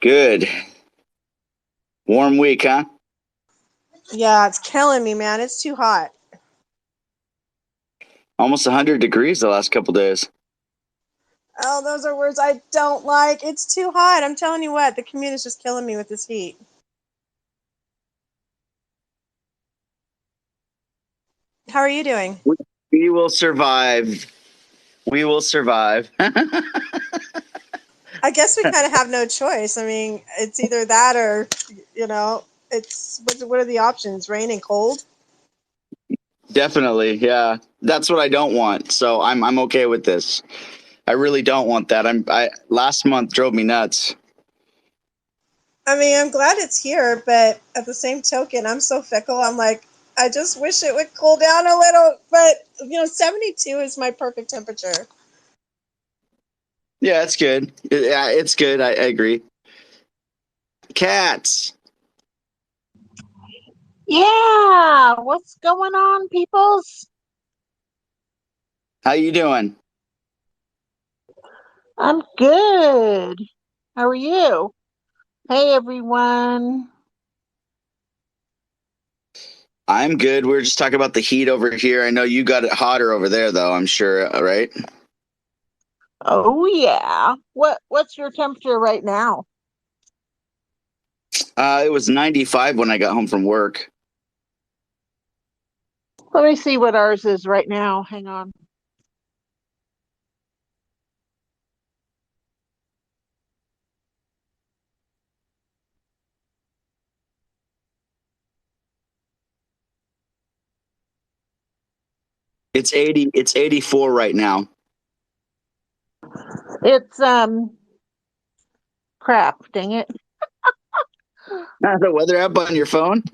Good. Warm week, huh? Yeah, it's killing me, man. It's too hot. Almost 100 degrees the last couple days. Oh, those are words I don't like. It's too hot. I'm telling you what, the commute is just killing me with this heat. How are you doing? We will survive. We will survive. I guess we kind of have no choice. I mean, it's either that or, it's what are the options? Rain and cold? Definitely, yeah. That's what I don't want. So I'm okay with this. I really don't want that. I last month drove me nuts. I mean, I'm glad it's here, but at the same token, I'm so fickle. I'm like, I just wish it would cool down a little. But, 72 is my perfect temperature. Yeah, it's good. Yeah, it's good. I agree. Cats. Yeah, what's going on, peoples? How you doing? I'm good. How are you? Hey, everyone. I'm good. We were just talking about the heat over here. I know you got it hotter over there, though. I'm sure, right? Oh yeah. What's your temperature right now? It was 95 when I got home from work. Let me see what ours is right now. Hang on. It's 80. It's 84 right now. It's crap, dang it. The weather app on your phone?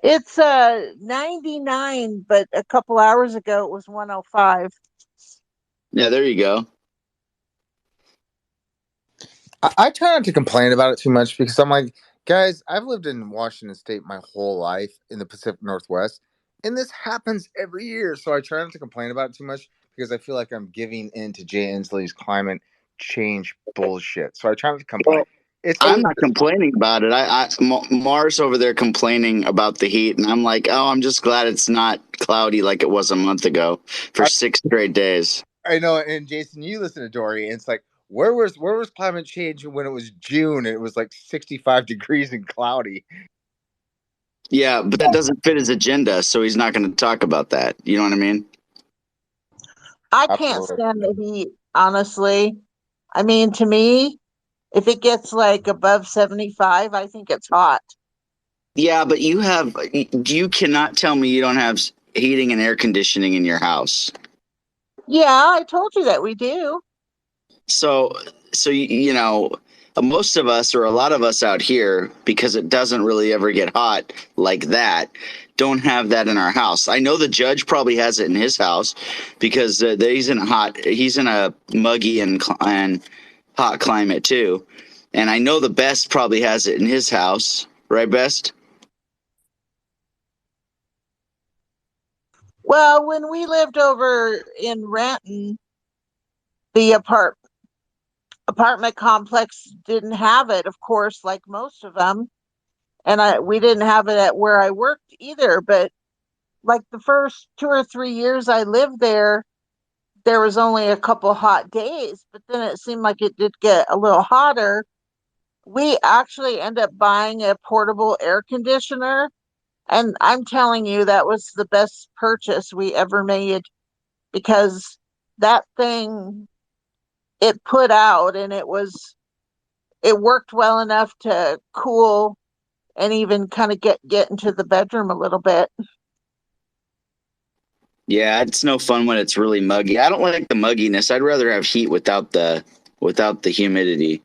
It's 99, but a couple hours ago it was 105. Yeah, there you go. I try not to complain about it too much because I'm like, guys, I've lived in Washington State my whole life in the Pacific Northwest, and this happens every year. So I try not to complain about it too much because I feel like I'm giving in to Jay Inslee's climate change bullshit. So I try not to complain. Well, It's I'm always not complaining about it. Mars over there complaining about the heat, and I'm like, oh, I'm just glad it's not cloudy like it was a month ago for 6 straight days. I know, and Jason, you listen to Dory, and it's like, where was climate change when it was June and it was like 65 degrees and cloudy? Yeah, but that doesn't fit his agenda, so he's not going to talk about that. You know what I mean? I can't Absolutely. stand the heat, honestly. I mean, to me, if it gets like above 75, I think it's hot. Yeah, but you cannot tell me you don't have heating and air conditioning in your house. Yeah, I told you that we do. So, most of us or a lot of us out here, because it doesn't really ever get hot like that, don't have that in our house. I know the judge probably has it in his house because he's in a muggy and hot climate too. And I know the Best probably has it in his house, right, Best? Well, when we lived over in Renton, the apartment complex didn't have it, of course, like most of them. And we didn't have it at where I worked either. But like the first 2 or 3 years I lived there, there was only a couple hot days, but then it seemed like it did get a little hotter. We actually ended up buying a portable air conditioner. And I'm telling you, that was the best purchase we ever made because that thing, it put out and it worked well enough to cool and even kind of get into the bedroom a little bit. Yeah, it's no fun when it's really muggy. I don't like the mugginess. I'd rather have heat without the humidity.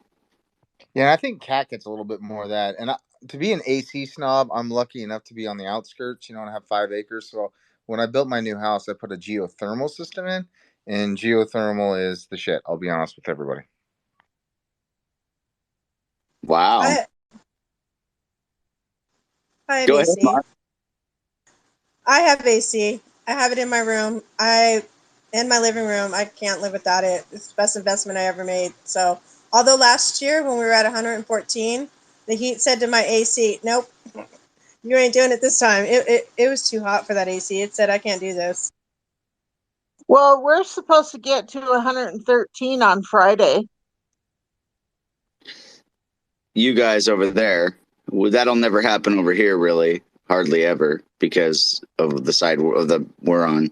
Yeah, I think Cat gets a little bit more of that. And to be an AC snob, I'm lucky enough to be on the outskirts, and have 5 acres. So when I built my new house, I put a geothermal system in, and geothermal is the shit. I'll be honest with everybody. Wow. I I have Go ahead, AC. Mark. I have AC. I have it in my room. In my living room. I can't live without it. It's the best investment I ever made. So Although last year when we were at 114, the heat said to my AC, "Nope, you ain't doing it this time." It was too hot for that AC. It said, "I can't do this." Well, we're supposed to get to 113 on Friday. You guys over there, well, that'll never happen over here, really, hardly ever, because of the side of the we're on.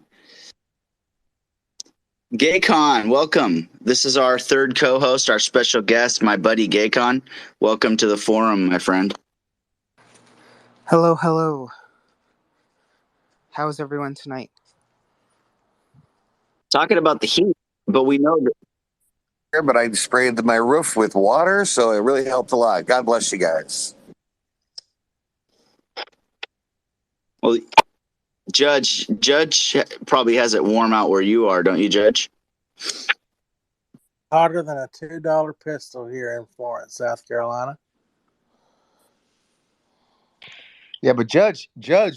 Gaycon, welcome. This is our third co-host, our special guest, my buddy Gaycon. Welcome to the forum, my friend. Hello, hello. How's everyone tonight? Talking about the heat, but we know that. But I sprayed my roof with water, so it really helped a lot. God bless you guys. Well, Judge probably has it warm out where you are, don't you, Judge? Hotter than a $2 pistol here in Florence, South Carolina. Yeah, but Judge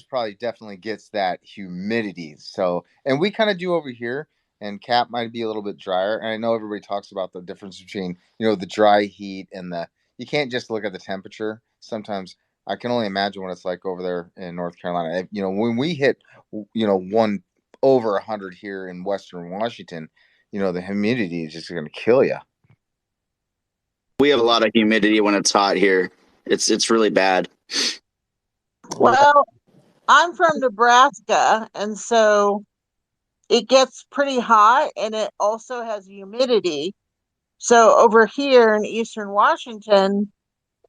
probably definitely gets that humidity. So, and we kind of do over here. And Cap might be a little bit drier. And I know everybody talks about the difference between, the dry heat and you can't just look at the temperature. Sometimes I can only imagine what it's like over there in North Carolina. When we hit, one over 100 here in Western Washington, the humidity is just going to kill you. We have a lot of humidity when it's hot here. It's really bad. Well, I'm from Nebraska, and so it gets pretty hot, and it also has humidity. So over here in Eastern Washington,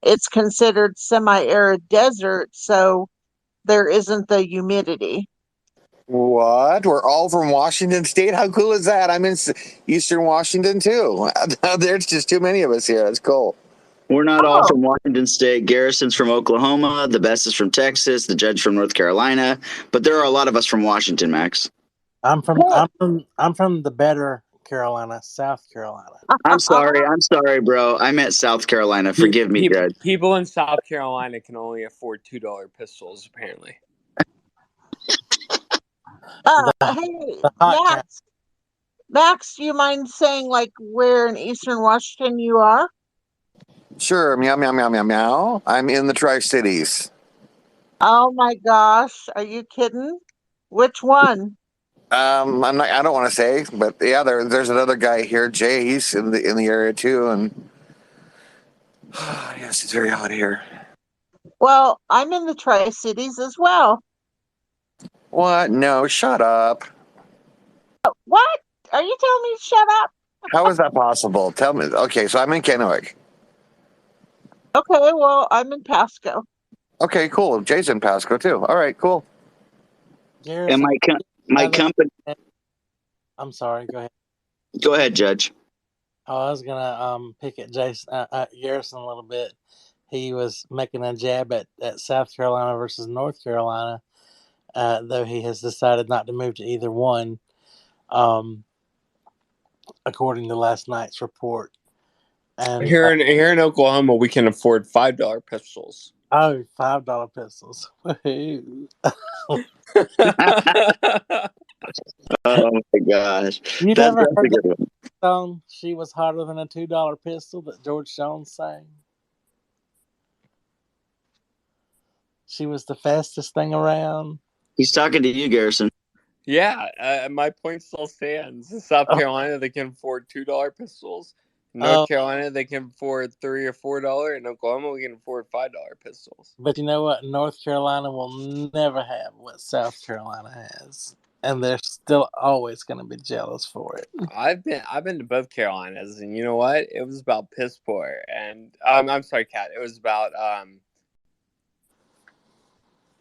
it's considered semi-arid desert, so there isn't the humidity. What? We're all from Washington State? How cool is that? I'm in Eastern Washington, too. There's just too many of us here. That's cool. We're not all from Washington State. Garrison's from Oklahoma. The Best is from Texas. The Judge from North Carolina. But there are a lot of us from Washington, Max. I'm from the better Carolina, South Carolina. I'm sorry, bro. I meant South Carolina. Forgive me, Judge. People in South Carolina can only afford $2 pistols, apparently. Hey, Max, do you mind saying like where in Eastern Washington you are? Sure. Meow, meow, meow, meow, meow. I'm in the Tri-Cities. Oh my gosh, are you kidding? Which one? I'm not. I don't want to say, but yeah, there's another guy here, Jay. He's in the area too, and yes, it's very hot here. Well, I'm in the Tri-Cities as well. What? No, shut up. What? Are you telling me to shut up? How is that possible? Tell me. Okay, so I'm in Kennewick. Okay, well, I'm in Pasco. Okay, cool. Jay's in Pasco too. All right, cool. And my company. I'm sorry. Go ahead. Go ahead, Judge. Oh, I was gonna pick at Garrison a little bit. He was making a jab at South Carolina versus North Carolina, though he has decided not to move to either one, according to last night's report. And Here in Oklahoma, we can afford $5 pistols. Oh, $5 pistols. Oh my gosh. You That's never a heard good that one. song, "She Was Hotter Than a $2 Pistol," that George Jones sang? She was the fastest thing around. He's talking to you, Garrison. Yeah, my point still stands. In South Carolina, they can afford $2 pistols. In North Carolina, they can afford $3 or $4. In Oklahoma, we can afford $5 pistols. But you know what? North Carolina will never have what South Carolina has, and they're still always going to be jealous for it. I've been to both Carolinas, and you know what? It was about piss poor, and I'm sorry, Kat. It was about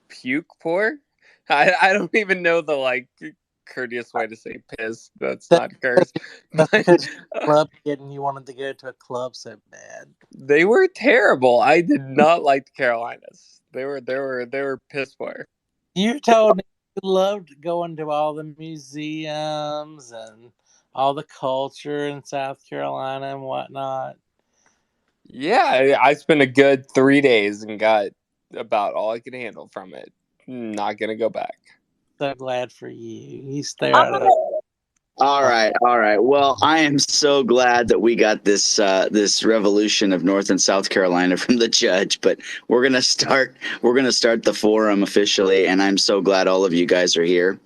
puke poor. I don't even know the courteous way to say piss. That's not curse. That's because you're a club kid and you wanted to go to a club so bad. They were terrible. I did not like the Carolinas. They were piss poor. You told me you loved going to all the museums and all the culture in South Carolina and whatnot. Yeah, I spent a good 3 days and got about all I could handle from it. Not gonna go back. So glad for you. You stay out of All right, all right. Well, I am so glad that we got this revolution of North and South Carolina from the judge. But we're gonna start the forum officially, and I'm so glad all of you guys are here.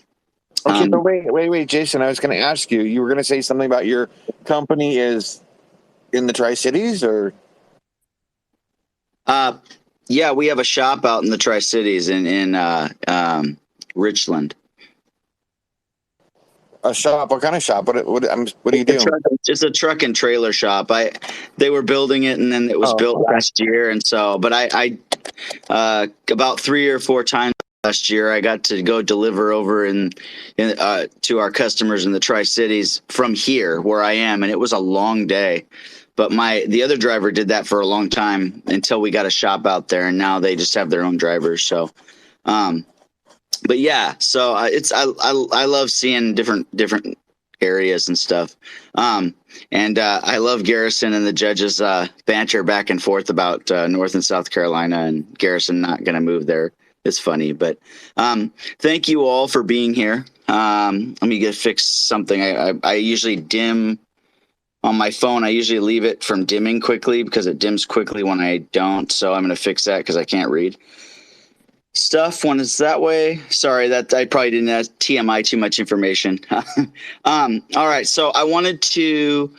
Okay, but wait, Jason. I was going to ask you. You were going to say something about your company is in the Tri-Cities, or Yeah, we have a shop out in the Tri Cities in Richland. a shop? What kind of shop? What do you do? It's a truck and trailer shop. They were building it, and then it was built last year, and so. But I about 3 or 4 times last year, I got to go deliver over to our customers in the Tri Cities from here where I am, and it was a long day. But the other driver did that for a long time until we got a shop out there, and now they just have their own drivers. So, but yeah, so I love seeing different areas and stuff. And I love Garrison and the judges banter back and forth about North and South Carolina, and Garrison not going to move there. It's funny, but thank you all for being here. Let me fix something. I usually dim on my phone. I usually leave it from dimming quickly because it dims quickly when I don't. So I'm going to fix that because I can't read stuff when it's that way. Sorry, that I probably didn't ask TMI too much information. All right, so I wanted to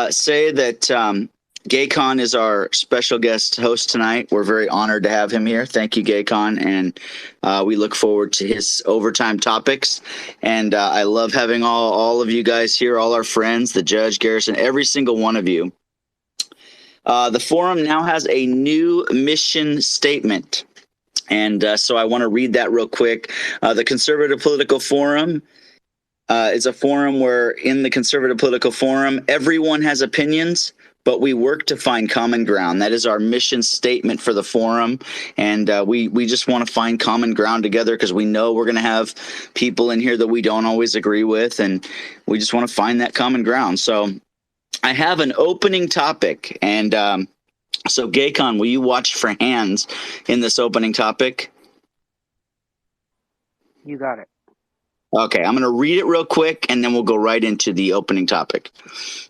say that Gaycon is our special guest host tonight. We're very honored to have him here. Thank you, Gaycon, and we look forward to his overtime topics. And I love having all of you guys here, all our friends, the judge, Garrison, every single one of you. The forum now has a new mission statement. And so I want to read that real quick. The Conservative Political Forum is a forum where in the Conservative Political Forum, everyone has opinions, but we work to find common ground. That is our mission statement for the forum. And we just want to find common ground together because we know we're going to have people in here that we don't always agree with. And we just want to find that common ground. So I have an opening topic, and so, Gaycon, will you watch for hands in this opening topic? You got it. Okay, I'm going to read it real quick, and then we'll go right into the opening topic.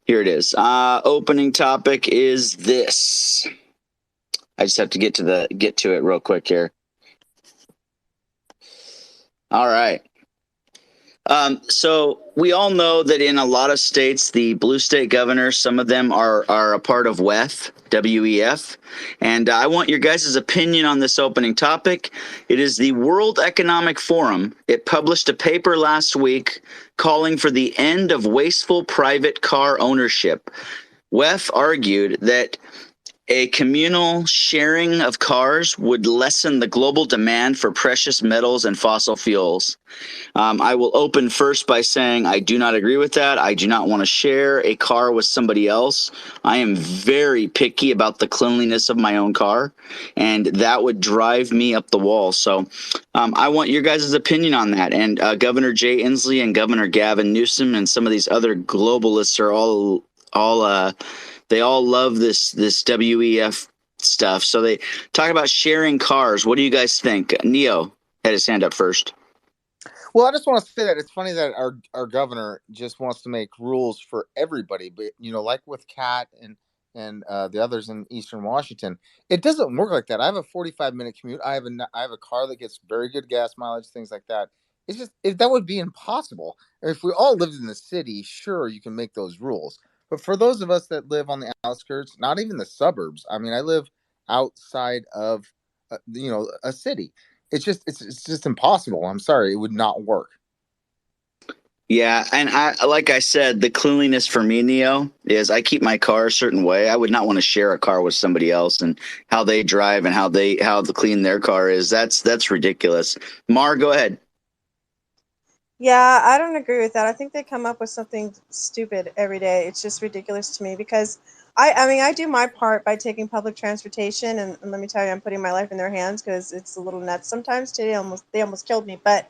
Here it is. Opening topic is this. I just have to get to it real quick here. All right. So we all know that in a lot of states, the blue state governors, some of them are a part of WEF. And I want your guys' opinion on this opening topic. It is the World Economic Forum. It published a paper last week calling for the end of wasteful private car ownership. WEF argued that a communal sharing of cars would lessen the global demand for precious metals and fossil fuels. I will open first by saying I do not agree with that. I do not want to share a car with somebody else. I am very picky about the cleanliness of my own car, and that would drive me up the wall. So I want your guys' opinion on that. And Governor Jay Inslee and Governor Gavin Newsom and some of these other globalists are all they all love this WEF stuff. So they talk about sharing cars. What do you guys think? Neo had his hand up first. Well, I just want to say that it's funny that our governor just wants to make rules for everybody, but like with Kat and the others in Eastern Washington, it doesn't work like that. I have a 45-minute commute. I have a car that gets very good gas mileage, things like that. It's just that would be impossible. If we all lived in the city, sure, you can make those rules. But for those of us that live on the outskirts, not even the suburbs. I mean, I live outside of a city. It's just impossible. I'm sorry, it would not work. Yeah, and like I said, the cleanliness for me, Neo, is I keep my car a certain way. I would not want to share a car with somebody else and how they drive and how the clean their car is. That's ridiculous. Mar, go ahead. Yeah, I don't agree with that. I think they come up with something stupid every day. It's just ridiculous to me because I mean, I do my part by taking public transportation, and let me tell you, I'm putting my life in their hands because it's a little nuts sometimes. Today, they almost killed me. But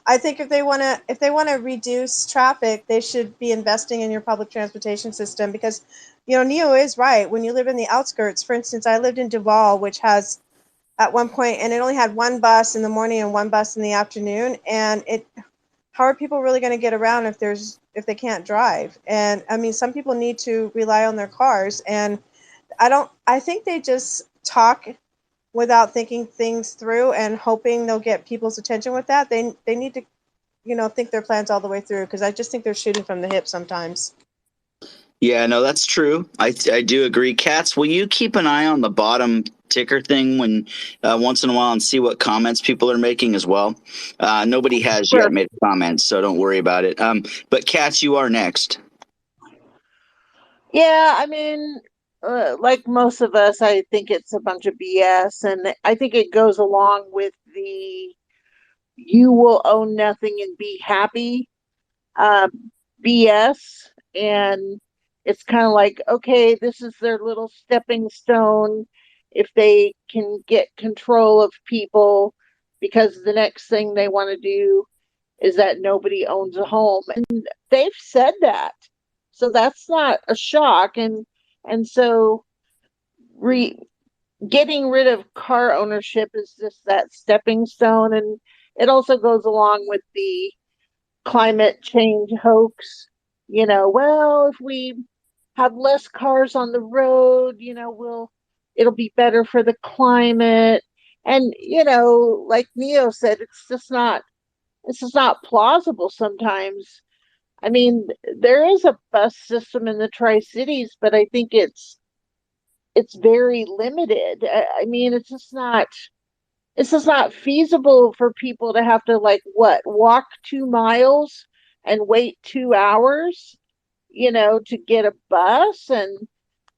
I think if they want to reduce traffic, they should be investing in your public transportation system because, Neo is right. When you live in the outskirts, for instance, I lived in Duval, which has at one point, and it only had one bus in the morning and one bus in the afternoon, and how are people really going to get around if they can't drive? And I mean, some people need to rely on their cars, and I think they just talk without thinking things through and hoping they'll get people's attention with that. They need to, think their plans all the way through, because I just think they're shooting from the hip sometimes. Yeah, no, that's true. I do agree. Katz, will you keep an eye on the bottom ticker thing when once in a while and see what comments people are making as well? Nobody has Sure. yet made comments, so don't worry about it. But Katz, you are next. Yeah, I mean, like most of us, I think it's a bunch of BS, and I think it goes along with the "you will own nothing and be happy" uh, BS. And it's kind of like, okay, this is their little stepping stone if they can get control of people, because the next thing they want to do is that nobody owns a home. And they've said that. So that's not a shock. And so re, getting rid of car ownership is just that stepping stone. And it also goes along with the climate change hoax. Well, if we have less cars on the road, it'll be better for the climate. And like Neo said, it's just not plausible sometimes. I mean, there is a bus system in the Tri-Cities, but I think it's very limited. I mean, it's just not feasible for people to have to, like, walk 2 miles and wait 2 hours, to get a bus, and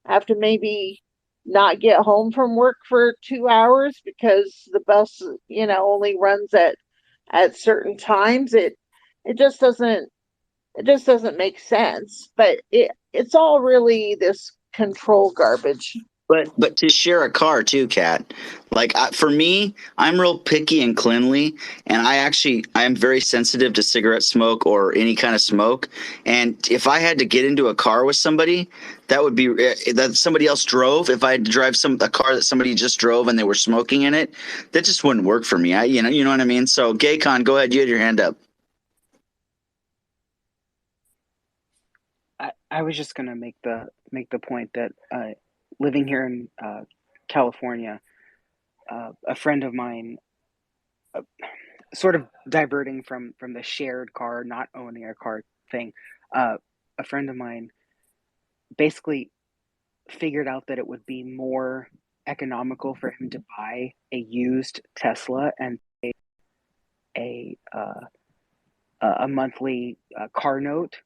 have to maybe not get home from work for 2 hours because the bus, only runs at certain times. It just doesn't make sense. But it's all really this control garbage. But to share a car too, Kat. Like for me, I'm real picky and cleanly, and I am very sensitive to cigarette smoke or any kind of smoke. And if I had to get into a car with somebody, that would be that somebody else drove. If I had to drive a car that somebody just drove and they were smoking in it, that just wouldn't work for me. You know what I mean. So Gaycon, go ahead. You had your hand up. I was just gonna make the point that living here in California, a friend of mine, uh, sort of diverting from the shared car, not owning a car thing, uh, a friend of mine basically figured out that it would be more economical for him to buy a used Tesla and pay a monthly car note.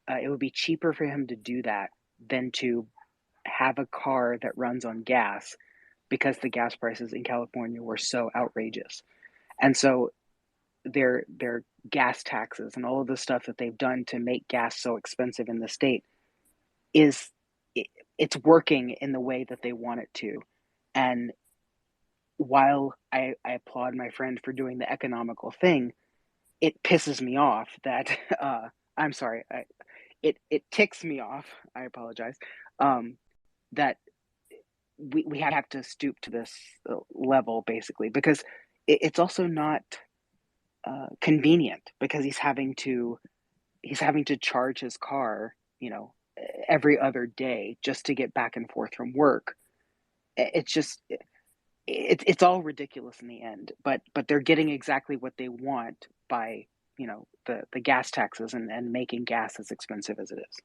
It would be cheaper for him to do that than to have a car that runs on gas, because the gas prices in California were so outrageous. And so their gas taxes and all of the stuff that they've done to make gas so expensive in the state is it's working in the way that they want it to. And while I applaud my friend for doing the economical thing, it pisses me off that I'm sorry, it ticks me off. I apologize. That we have to stoop to this level, basically, because it's also not convenient, because he's having to charge his car, every other day just to get back and forth from work. It's just it's all ridiculous in the end. But they're getting exactly what they want by the gas taxes and making gas as expensive as it is.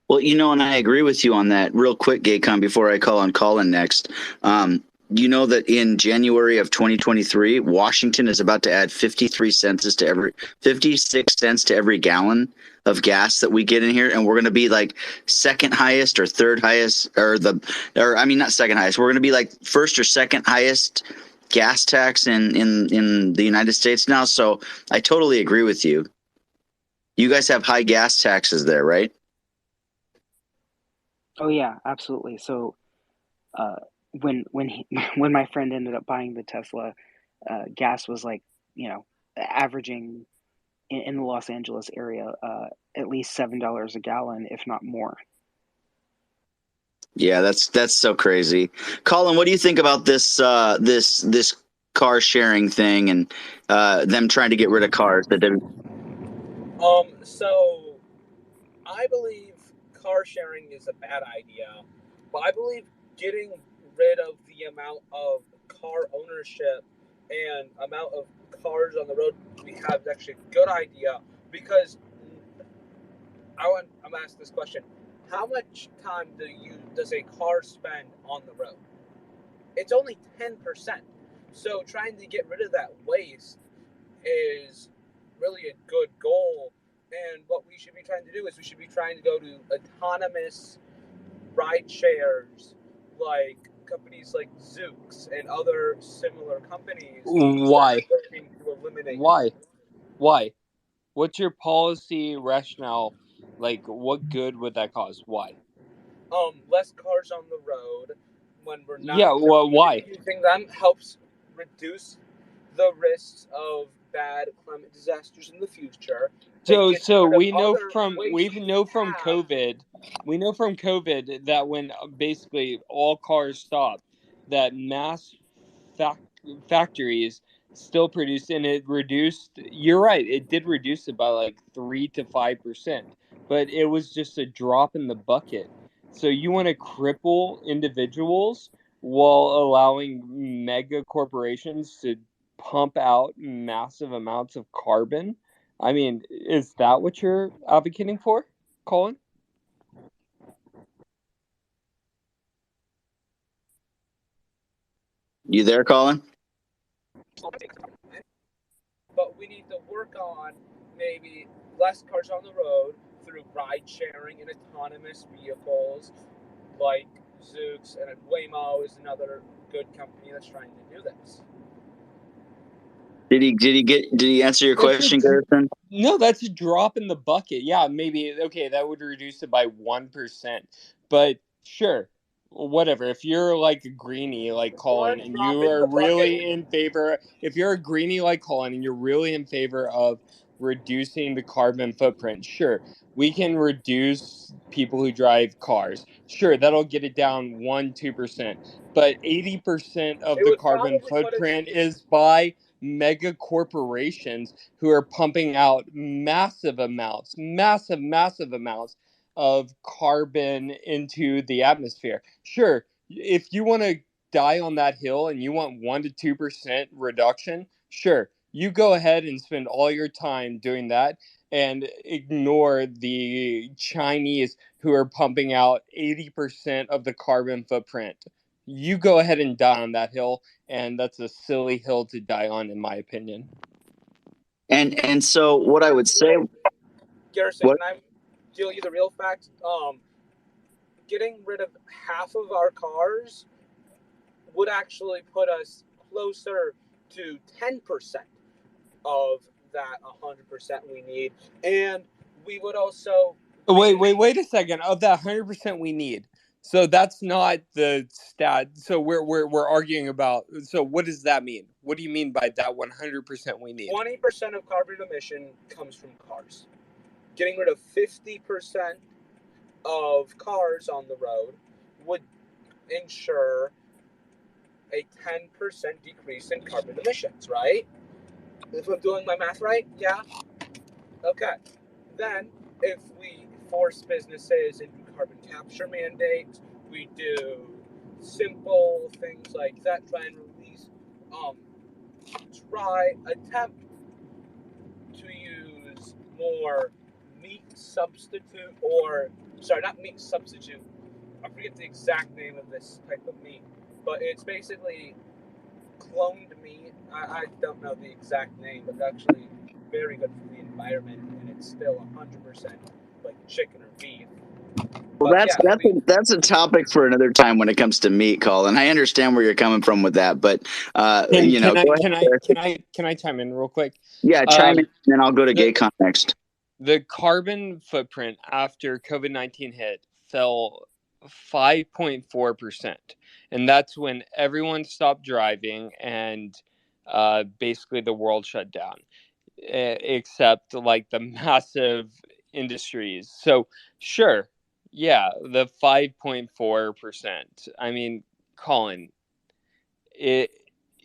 Well, and I agree with you on that. Real quick, Gaycon, before I call on Colin next. You know that in January of 2023, Washington is about to add 56 cents to every gallon of gas that we get in here, and we're going to be like second highest or third highest, or I mean, not second highest. We're going to be like first or second highest gas tax in the United States now. So I totally agree with you. You guys have high gas taxes there, right? Oh yeah, absolutely. So uh, when my friend ended up buying the Tesla, gas was like, averaging in the Los Angeles area, at least $7 a gallon, if not more. Yeah, that's so crazy. Colin, what do you think about this car sharing thing and them trying to get rid of cars? So I believe car sharing is a bad idea, but I believe getting rid of the amount of car ownership and amount of cars on the road we have is actually a good idea because I'm asking this question: how much time does a car spend on the road? It's only 10%. So trying to get rid of that waste is really a good goal. And what we should be trying to do is we should be trying to go to autonomous ride shares like companies like Zoox and other similar companies that Why? are working to eliminate. Why? What's your policy rationale? Like, what good would that cause? Why? Less cars on the road when we're not Yeah, well, why? using them helps reduce the risks of bad climate disasters in the future. It gets So rid of we know other from waste have. COVID that when basically all cars stopped, that mass fac- factories still produced, and it reduced. You're right, it did reduce it by like 3 to 5%, but it was just a drop in the bucket. So you want to cripple individuals while allowing mega corporations to pump out massive amounts of carbon? I mean, is that what you're advocating for, Colin? You there, Colin? But we need to work on maybe less cars on the road through ride sharing and autonomous vehicles like Zoox, and Waymo is another good company that's trying to do this. Did he answer your That's a question, Garrison? No, that's a drop in the bucket. Yeah, maybe okay, that would reduce it by 1%. But sure, whatever. If you're like a greenie like One Colin and drop you in are the bucket. really in favor, if you're a greenie like Colin and you're really in favor of reducing the carbon footprint, sure, we can reduce people who drive cars. Sure, that'll get it down 1-2%. But 80% of It the would carbon probably put us. footprint is by mega corporations who are pumping out massive amounts of carbon into the atmosphere. Sure, if you want to die on that hill and you want 1 to 2% reduction, sure, you go ahead and spend all your time doing that and ignore the Chinese who are pumping out 80% of the carbon footprint. You go ahead and die on that hill, and that's a silly hill to die on, in my opinion. And so what I would say, Garrison, what can I tell you the real fact? Getting rid of half of our cars would actually put us closer to 10% of that 100% we need, and we would also Wait a second. Of that 100% we need, so that's not the stat. So we're arguing about. So what does that mean? What do you mean by that 100% we need? 20% of carbon emission comes from cars. Getting rid of 50% of cars on the road would ensure a 10% decrease in carbon emissions, right? If I'm doing my math right, yeah? Okay. Then, if we force businesses into carbon capture mandates, we do simple things like that, try and release, um, attempt to use more meat substitute, or, sorry, not meat substitute, I forget the exact name of this type of meat, but it's basically cloned meat. I don't know the exact name, but it's actually very good for the environment, and it's still 100% like chicken or beef. well, But yeah, that's a topic for another time when it comes to meat, Colin. I understand where you're coming from with that, but Can you know, can I go can I ahead. can I can I chime in real quick? Yeah, chime in, Um, and then I'll go to the Gaycon next. the carbon footprint after COVID-19 hit fell 5.4%, and that's when everyone stopped driving and basically the world shut down, except like the massive industries. So sure, yeah, the 5.4%. I mean, Colin, it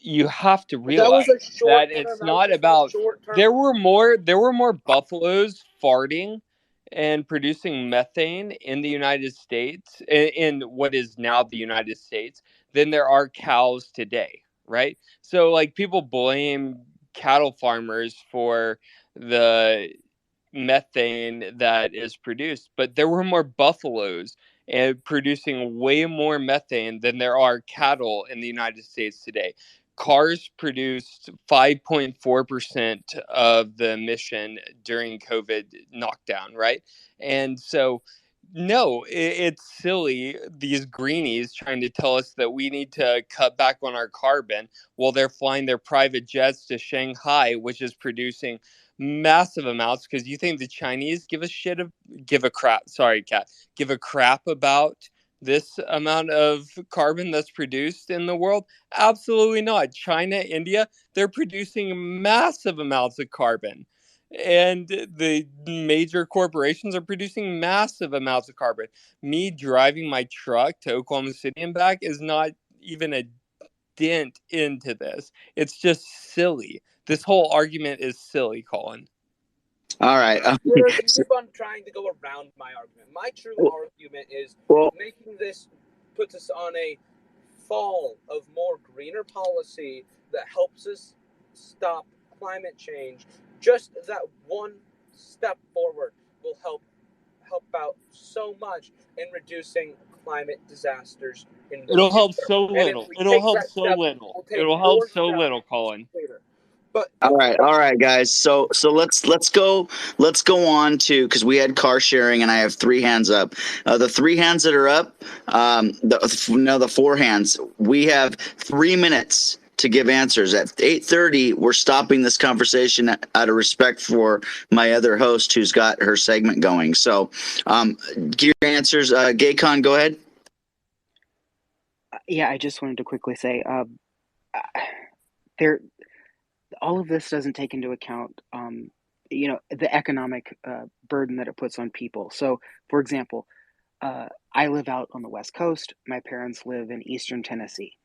you have to But that was realize a short that term. it's That was not just a about short term. there were more buffaloes farting and producing methane in the United States, in what is now the United States, than there are cows today, right? So like people blame cattle farmers for the methane that is produced, but there were more buffaloes and producing way more methane than there are cattle in the United States today. Cars produced 5.4% of the emission during COVID knockdown, right? And so, no, it's silly, these greenies trying to tell us that we need to cut back on our carbon while they're flying their private jets to Shanghai, which is producing massive amounts. Because you think the Chinese give a crap, sorry, Kat, give a crap about this amount of carbon that's produced in the world? Absolutely not. China, India, they're producing massive amounts of carbon. And the major corporations are producing massive amounts of carbon. Me driving my truck to Oklahoma City and back is not even a dent into this. It's just silly. This whole argument is silly, Colin. All right. You keep on trying to go around my argument. My true argument is Well, making this puts us on a fall of more greener policy that helps us stop climate change. Just that one step forward will help out so much in reducing climate disasters in the It'll help future. so And if little. we It'll take help that so step, little. we'll take It'll help more so steps little, Colin. later. But all right, guys. So let's go on to, because we had car sharing, and I have three hands up. The three hands that are up, the four hands. We have 3 minutes to give answers. At 8:30, we're stopping this conversation out of respect for my other host who's got her segment going. So, give your answers. Gaycon, go ahead. Yeah, I just wanted to quickly say, there, all of this doesn't take into account, the economic burden that it puts on people. So, for example, I live out on the West Coast. My parents live in Eastern Tennessee.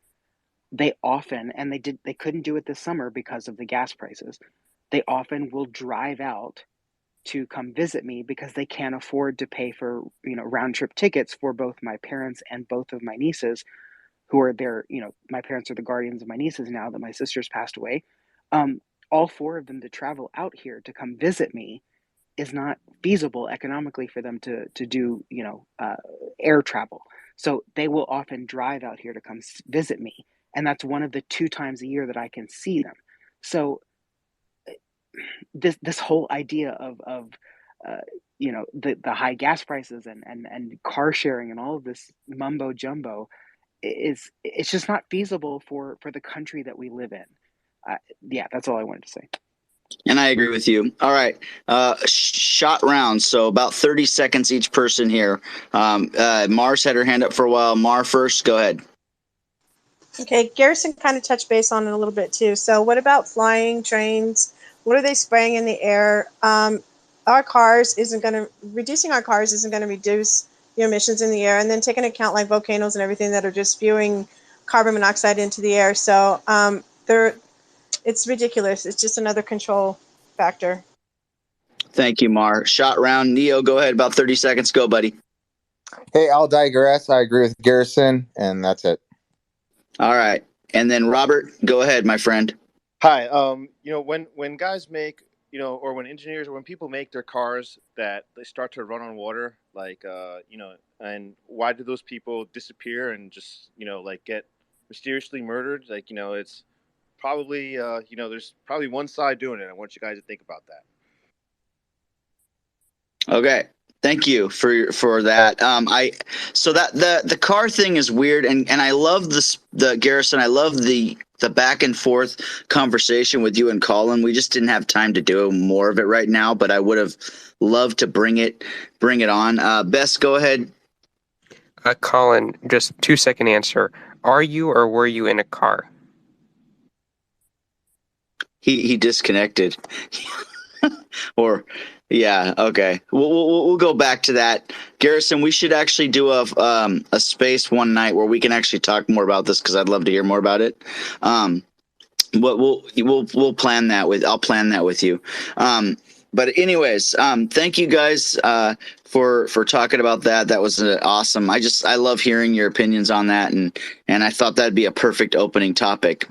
They often, and they couldn't do it this summer because of the gas prices. They often will drive out to come visit me because they can't afford to pay for, round trip tickets for both my parents and both of my nieces, who are there. My parents are the guardians of my nieces now that my sister's passed away. All four of them to travel out here to come visit me is not feasible economically for them to do, air travel. So they will often drive out here to come visit me, and that's one of the 2 times a year that I can see them. So this whole idea of the high gas prices and car sharing and all of this mumbo jumbo it's just not feasible for the country that we live in. Yeah, that's all I wanted to say. And I agree with you. All right. Shot rounds. So about 30 seconds each person here. Mar's had her hand up for a while. Mar first. Go ahead. Okay, Garrison kind of touched base on it a little bit too. So, what about flying trains? What are they spraying in the air? Reducing our cars isn't going to reduce the emissions in the air, and then take into account like volcanoes and everything that are just spewing carbon monoxide into the air. So, it's ridiculous. It's just another control factor. Thank you, Mar. Shot round. Neo, go ahead. About 30 seconds. Go, buddy. Hey, I'll digress. I agree with Garrison, and that's it. All right. And then Robert, go ahead, my friend. Hi. When guys make, or when engineers or when people make their cars that they start to run on water, like, and why do those people disappear and just, like get mysteriously murdered? Like, it's probably, there's probably one side doing it. I want you guys to think about that. Okay. Thank you for that. So that the car thing is weird, and I love the Garrison. I love the back and forth conversation with you and Colin. We just didn't have time to do more of it right now, but I would have loved to bring it on. Bess, go ahead. Colin, just 2-second answer. Are you or were you in a car? He disconnected. Or yeah, okay. We'll go back to that. Garrison, we should actually do a space one night where we can actually talk more about this, because I'd love to hear more about it. What we'll plan that with. I'll plan that with you. But anyways, thank you guys for talking about that. That was awesome. I love hearing your opinions on that, and I thought that'd be a perfect opening topic.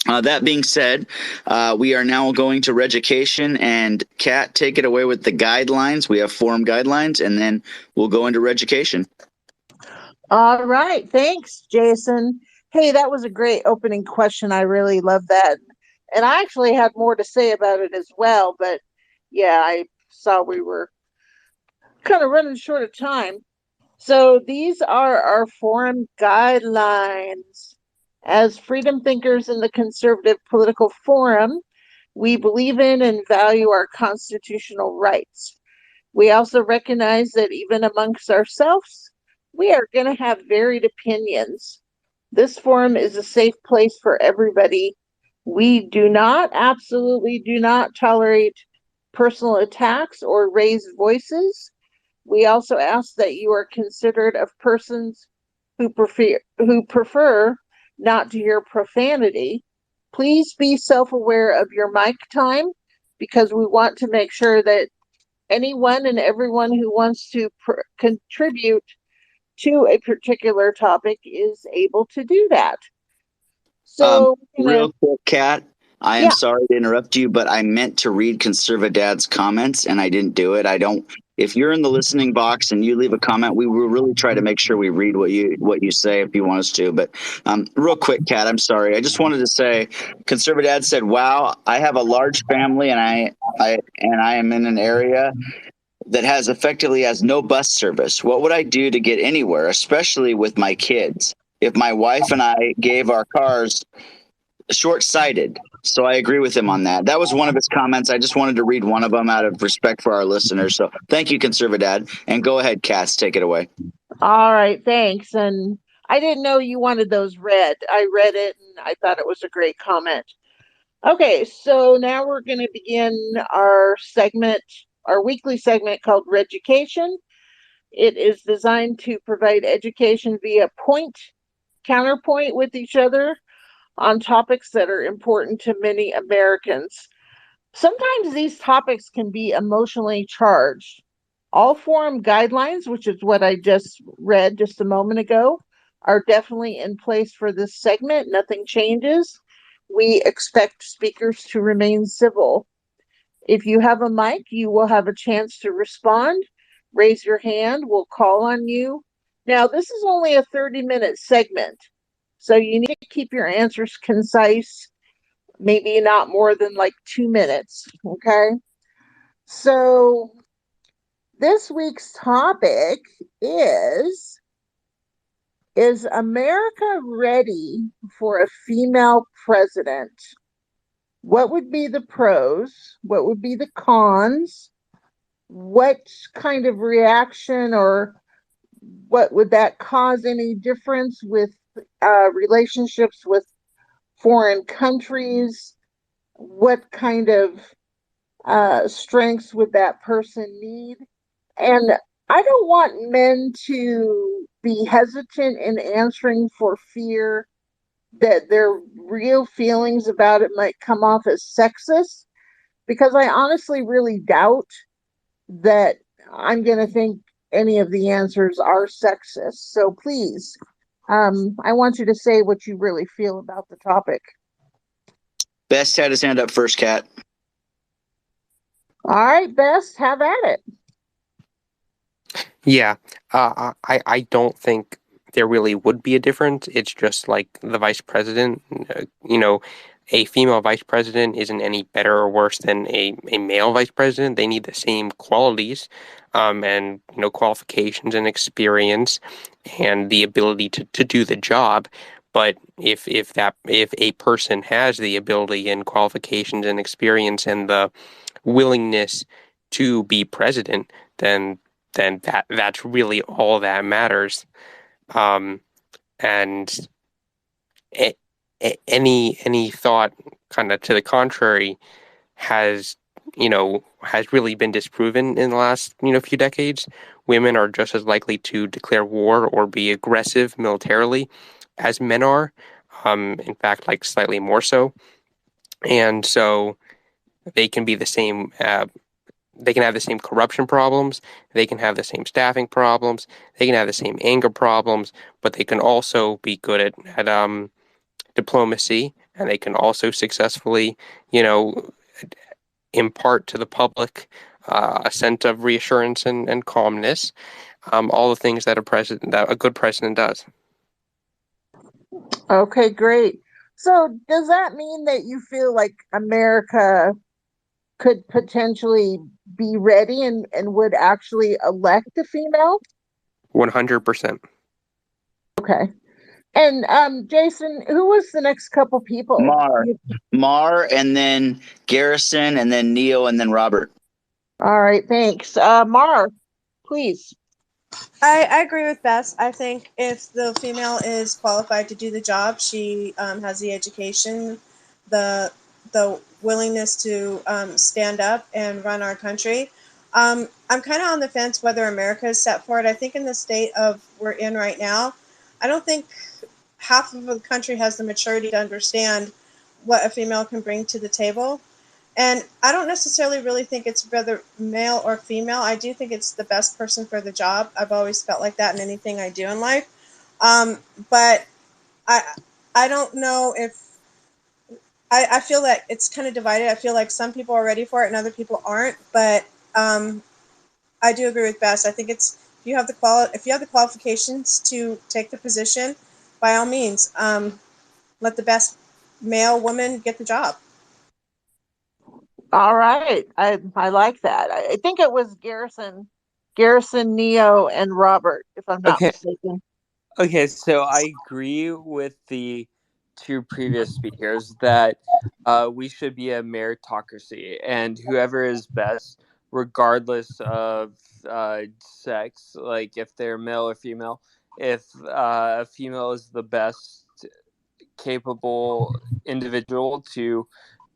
That being said, we are now going to Reducation, and Kat, take it away with the guidelines. We have forum guidelines, and then we'll go into Reducation. All right. Thanks, Jason. Hey, that was a great opening question. I really love that. And I actually had more to say about it as well, but yeah, I saw we were kind of running short of time. So these are our forum guidelines. As freedom thinkers in the conservative political forum, we believe in and value our constitutional rights. We also recognize that even amongst ourselves, we are going to have varied opinions. This forum is a safe place for everybody. We absolutely do not tolerate personal attacks or raised voices. We also ask that you are considerate of persons who prefer not to hear profanity. Please be self-aware of your mic time because we want to make sure that anyone and everyone who wants to contribute to a particular topic is able to do that. So, Real quick, Kat, I am yeah. sorry to interrupt you, but I meant to read Conservadad's comments and I didn't do it. I don't. If you're in the listening box and you leave a comment, we will really try to make sure we read what you say if you want us to. But real quick, Kat, I'm sorry. I just wanted to say, Conservadad said, "Wow, I have a large family and I am in an area that has no bus service. What would I do to get anywhere, especially with my kids? If my wife and I gave our cars short-sighted." So I agree with him on that. That was one of his comments. I just wanted to read one of them out of respect for our listeners. So thank you, Conservadad. And go ahead, Cass, take it away. All right, thanks. And I didn't know you wanted those read. I read it and I thought it was a great comment. Okay, so now we're going to begin our weekly segment called Reducation. It is designed to provide education via counterpoint with each other on topics that are important to many Americans. Sometimes these topics can be emotionally charged. All forum guidelines, which is what I just read just a moment ago, are definitely in place for this segment. Nothing changes. We expect speakers to remain civil. If you have a mic, you will have a chance to respond. Raise your hand, we'll call on you. Now, this is only a 30-minute segment, so you need to keep your answers concise, maybe not more than like 2 minutes, okay? So this week's topic is America ready for a female president? What would be the pros? What would be the cons? What kind of reaction or what would that cause any difference with relationships with foreign countries? What kind of strengths would that person need? And I don't want men to be hesitant in answering for fear that their real feelings about it might come off as sexist, because I honestly really doubt that I'm going to think any of the answers are sexist. So please, I want you to say what you really feel about the topic. Best had his hand up first, Kat. All right, Best, have at it. Yeah, I don't think there really would be a difference. It's just like the vice president. A female vice president isn't any better or worse than a male vice president. They need the same qualities, and qualifications and experience, and the ability to do the job. But if a person has the ability and qualifications and experience and the willingness to be president, then that's really all that matters. And any thought kind of to the contrary has really been disproven in the last few decades. Women are just as likely to declare war or be aggressive militarily as men are. In fact, like slightly more so. and so they can be the same. They can have the same corruption problems. They can have the same staffing problems. They can have the same anger problems, but they can also be good at diplomacy, and they can also successfully, you know, impart to the public a sense of reassurance and calmness. All the things that a good president does. Okay, great. So does that mean that you feel like America could potentially be ready and would actually elect a female? 100%. Okay. And Jason, who was the next couple people? Mar, Mar, and then Garrison, and then Neo, and then Robert. All right, thanks. Mar, please. I agree with Bess. I think if the female is qualified to do the job, she has the education, the willingness to stand up and run our country. I'm kind of on the fence whether America is set for it. I think in the state of we're in right now, I don't think half of the country has the maturity to understand what a female can bring to the table. And I don't necessarily really think it's whether male or female. I do think it's the best person for the job. I've always felt like that in anything I do in life. But I I don't know if I feel that it's kind of divided. I feel like some people are ready for it and other people aren't. But I do agree with Bess. I think it's if you have the qualifications to take the position, by all means, let the best male woman get the job. All right. I like that. I think it was Garrison, Neo, and Robert, if I'm not Okay. mistaken. Okay, so I agree with the two previous speakers that we should be a meritocracy, and whoever is best, regardless of sex, like if they're male or female, if a female is the best capable individual to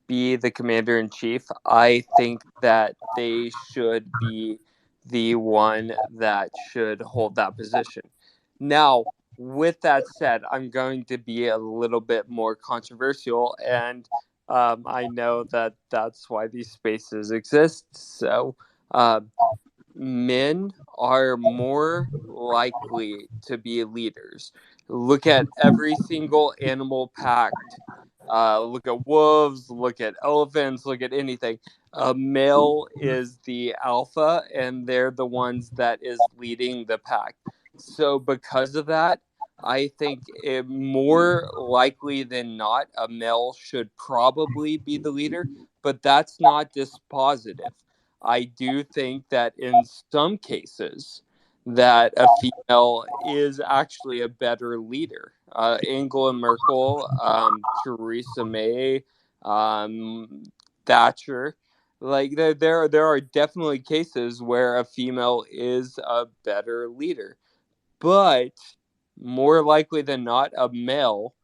be the commander in chief, I think that they should be the one that should hold that position. Now, with that said, I'm going to be a little bit more controversial, and I know that that's why these spaces exist. So, men are more likely to be leaders. Look at every single animal pact. Look at wolves, look at elephants, look at anything. A male is the alpha, and they're the ones that is leading the pack. So, because of that, I think more likely than not, a male should probably be the leader, but that's not dispositive. I do think that in some cases that a female is actually a better leader. Angela Merkel, Theresa May, um, Thatcher, like there are definitely cases where a female is a better leader, but more likely than not, a male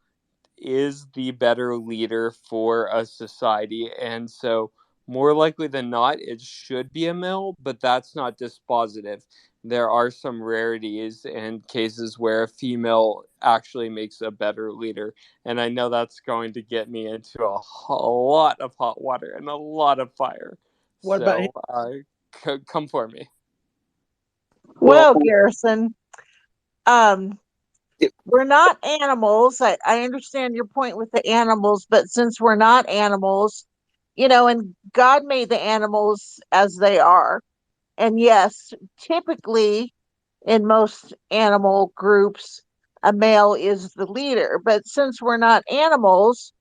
is the better leader for a society. And so, more likely than not, it should be a male, but that's not dispositive. There are some rarities and cases where a female actually makes a better leader. And I know that's going to get me into a lot of hot water and a lot of fire. What about him? So, come for me. Well, Well, Garrison, um, we're not animals. I understand your point with the animals, but since we're not animals, and God made the animals as they are. And yes, typically in most animal groups, a male is the leader. But since we're not animals,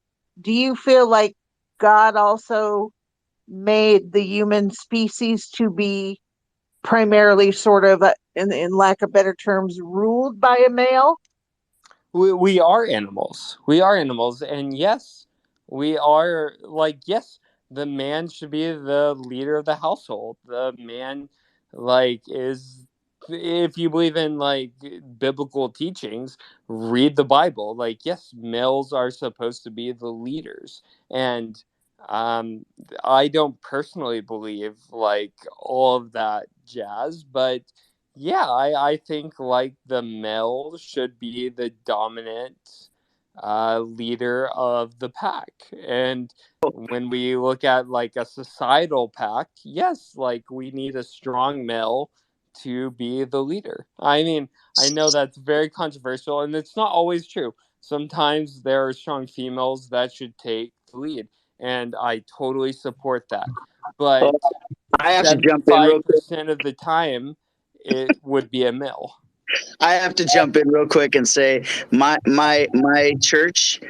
do you feel like God also made the human species to be primarily sort of, in lack of better terms, ruled by a male? We are animals. We are animals, and yes, we are like yes, the man should be the leader of the household. The man is if you believe in biblical teachings, read the Bible. Like yes, males are supposed to be the leaders. And um I don't personally believe all of that jazz, but yeah, I think like the male should be the dominant leader of the pack. And when we look at like a societal pack, yes, like we need a strong male to be the leader. I mean, I know that's very controversial, and it's not always true. Sometimes there are strong females that should take the lead, and I totally support that. But Well, I have to jump in real quick. 75% of the time, it would be a male. I have to jump in real quick and say my church,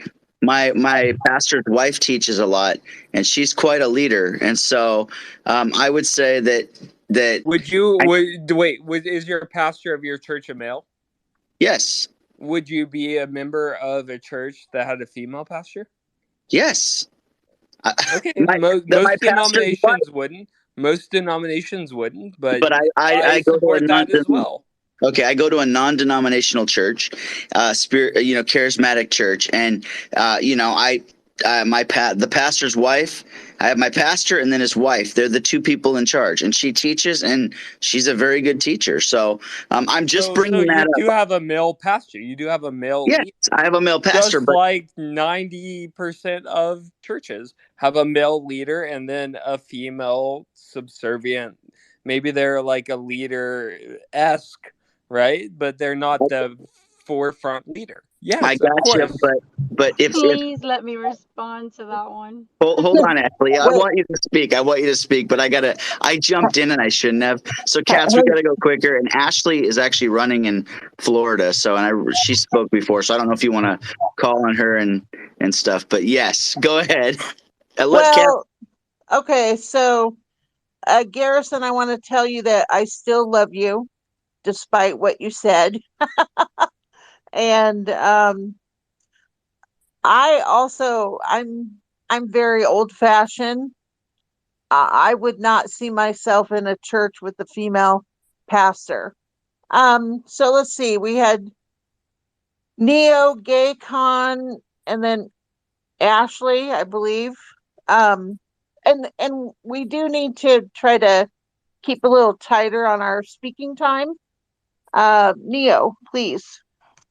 my pastor's wife teaches a lot, and she's quite a leader. And so I would say that Would you I, is your pastor of your church a male? yes, Would you be a member of a church that had a female pastor? yes. Okay, My my most pastor's wife, denominations wouldn't. Most denominations wouldn't, but but I I go to a support that as well. okay, I go to a non-denominational church, spirit, charismatic church, and the pastor's wife. I have my pastor and then his wife. They're the two people in charge, and she teaches, and she's a very good teacher. So I'm just So bringing you that do up. have a male pastor. You do have a male Yes, leader. I have a male pastor, Just but like 90% of churches have a male leader and then a female subservient. Maybe they're like a leader esque, right? But they're not the forefront leader. I Yes, of got you. course. But if Please let me respond to that one. hold on, Ashley. I Wait, want you to speak. I want you to speak, but I jumped in and I shouldn't have. So, Cats, we hey, got to go quicker. And Ashley is actually running in Florida. So, she spoke before. So, I don't know if you want to call on her and stuff. But yes, go ahead. Let Cats. well, okay, so Garrison, I want to tell you that I still love you despite what you said. And I'm very old fashioned. I would not see myself in a church with a female pastor. So let's see. We had Neo, Gaycon, and then Ashley, I believe. Um, and we do need to try to keep a little tighter on our speaking time. Neo, please.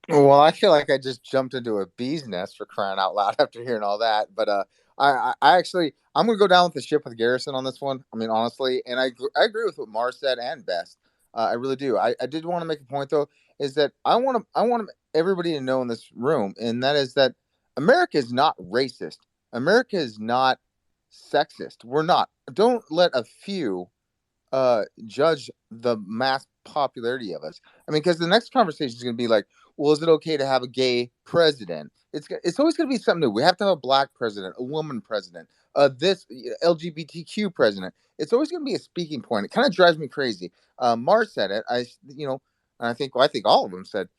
Well, I feel like I just jumped into a bee's nest for crying out loud after hearing all that. But I actually I'm gonna go down with the ship with Garrison on this one. I mean, honestly, and I agree with what Mars said and Best. I really do. I did want to make a point though, is that I want everybody to know in this room, and that is that America is not racist. America is not sexist. We're not. Don't let a few judge the mass popularity of us. I mean, because the next conversation is going to be like, well, is it okay to have a gay president? It's always going to be something new. We have to have a black president, a woman president, this LGBTQ president. It's always going to be a speaking point. It kind of drives me crazy. Mars said it. And I think all of them said,